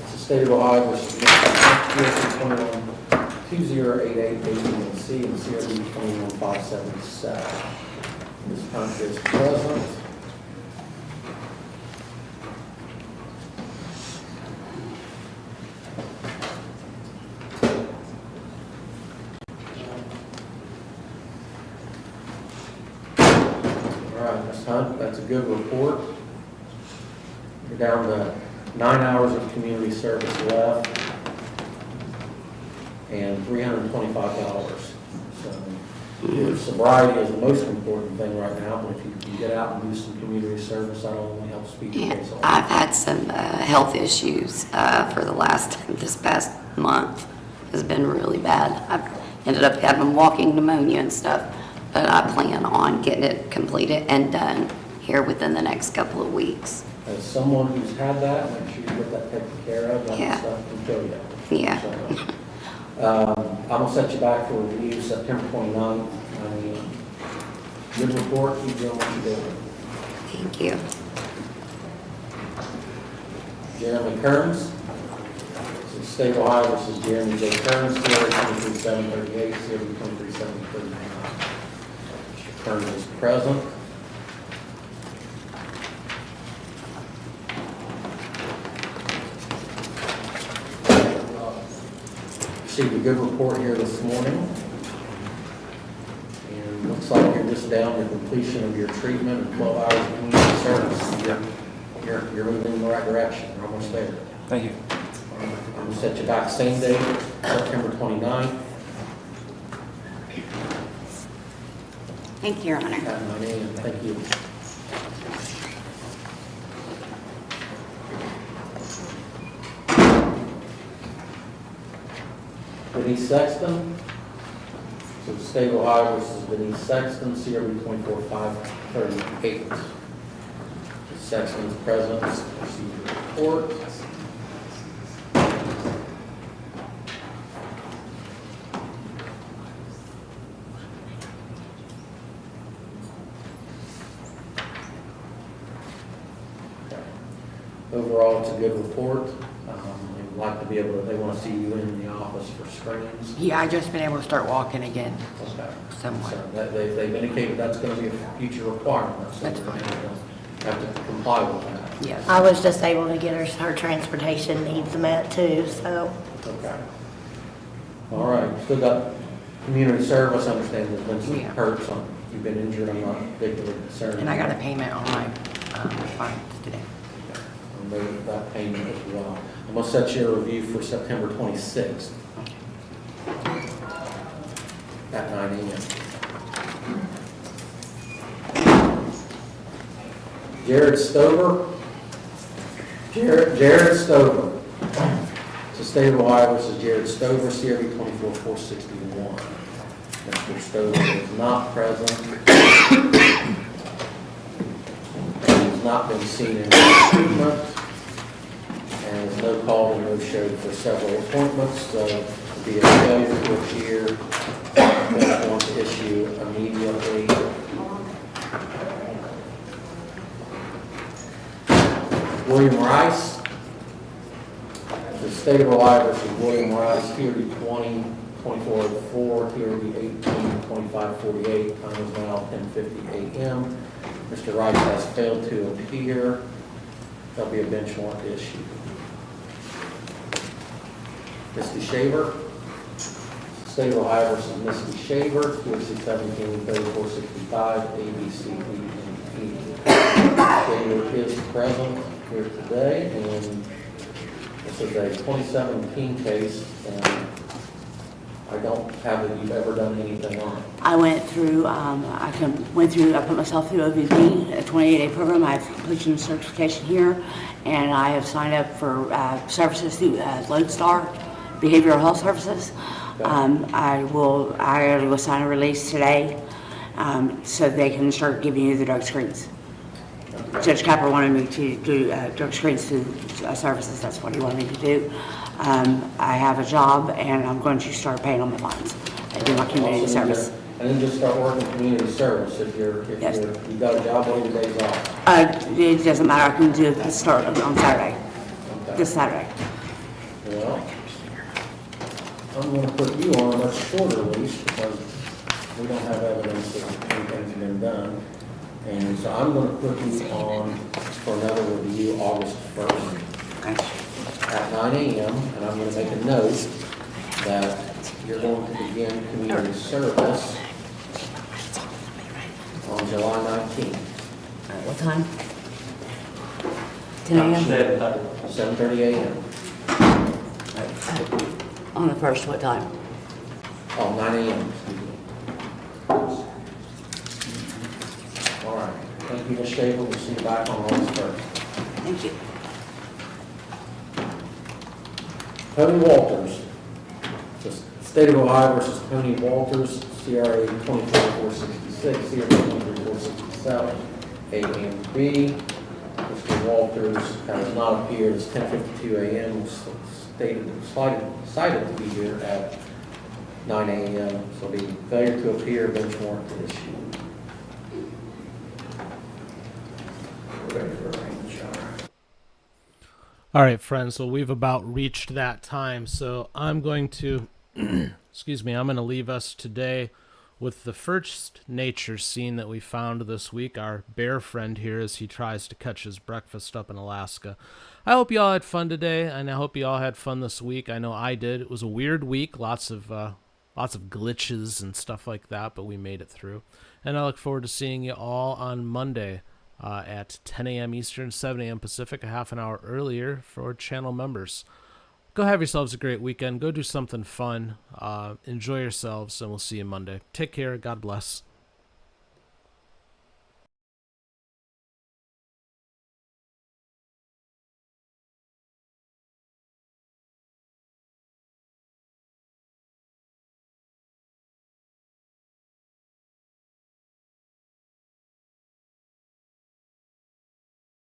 It's the state of Ohio versus Misty Hunt, 2088 ABNC and CRB 21577. Ms. Hunt is present. All right, Ms. Hunt, that's a good report. You're down to 9 hours of community service left and $325. So your sobriety is the most important thing right now, but if you can get out and do some community service, that'll only help speed the case along. I've had some health issues for this past month. Has been really bad. I've ended up having walking pneumonia and stuff, but I plan on getting it completed and done here within the next couple of weeks. As someone who's had that, make sure you get that taken care of, that Yeah. stuff can kill you. Yeah. So, I'm gonna set you back for review September 29th. Good report, keep doing what you're doing. Thank you. Jeremy Kearns. This is State of Ohio versus Jeremy J. Kearns, CRA 23738, CRB 23739. Mr. Kearns is present. Received a good report here this morning. And looks like you're just down to completion of your treatment and 12 hours of community service. You're moving in the right direction. You're almost there. Thank you. I'm going to set you back same day, September 29th. Thank you, Your Honor. At 9 a.m. Thank you. Denise Sexton. So the State of Ohio versus Denise Sexton, CRB 24538. Sexton's present, receive your report. Overall, it's a good report. They'd like to be able to, they want to see you in the office for screenings. Yeah, I just been able to start walking again. Okay. Somewhat. So they've indicated that's going to be a future requirement. So That's we're fine. going to have to comply with that. Yes. I was just able to get her transportation needs met too, so. Okay. All right, still got community service. I understand there's been some Yeah. hurts on, you've been injured, I'm not particularly concerned. And I got a payment on my fines today. I made that payment as well. I'm going to set your review for September 26th at 9 a.m. Jared Stover. Jared Stover. It's the State of Ohio versus Jared Stover, CRB 24461. Mr. Stover is not present. He's not been seen in treatment. And there's no call and no show for several appointments, so it'll be a failure to appear. They want to issue immediately. William Rice. The State of Ohio versus William Rice, TRB 20-2404, TRB 18-2548. Time is now 10:50 a.m. Mr. Rice has failed to appear. There'll be a bench warrant issued. Misty Shaver. State of Ohio versus Misty Shaver, TRC 17-3465, ABCD. Shaver is present here today, and this is a 2017 case, and I don't have that you've ever done anything on it. I went through, I put myself through OVB, a 28-day program. I have completion certification here, and I have signed up for services through Lodestar Behavioral Health Services. I will sign a release today, so they can start giving you the drug screens. Okay. Judge Capper wanted me to do drug screens through services. That's what he wanted me to do. I have a job, and I'm going to start paying on my fines and do my community service. And then just start working community service if you've got a job, what are your days off? It doesn't matter. I can do it start on Saturday, Okay. this Saturday. Well, I'm gonna put you on a much shorter leash because we don't have evidence that anything's been done. And so I'm gonna put you on for another review August 1st at 9 a.m. And I'm gonna make a note that you're going to begin community service on July 19th. What time? 10 a.m.? 7:30 a.m. On the first, what time? Oh, 9 a.m. excuse me. All right. Thank you, Ms. Stable. We'll see you back on August 1st. Thank you. Tony Walters. The State of Ohio versus Tony Walters, CRA 24466, CRA 24467, A and B. Mr. Walters has not appeared. It's 10:52 a.m. Cited to be here at 9 a.m. So the failure to appear, bench warrant to issue. We're ready for a rain shower. All right, friends. So we've about reached that time. So I'm going to, excuse me, I'm going to leave us today with the first nature scene that we found this week. Our bear friend here as he tries to catch his breakfast up in Alaska. I hope you all had fun today, and I hope you all had fun this week. I know I did. It was a weird week, lots of glitches and stuff like that, but we made it through. And I look forward to seeing you all on Monday at 10 a.m. Eastern, 7 a.m. Pacific, a half an hour earlier for channel members. Go have yourselves a great weekend. Go do something fun. Enjoy yourselves, and we'll see you Monday. Take care. God bless.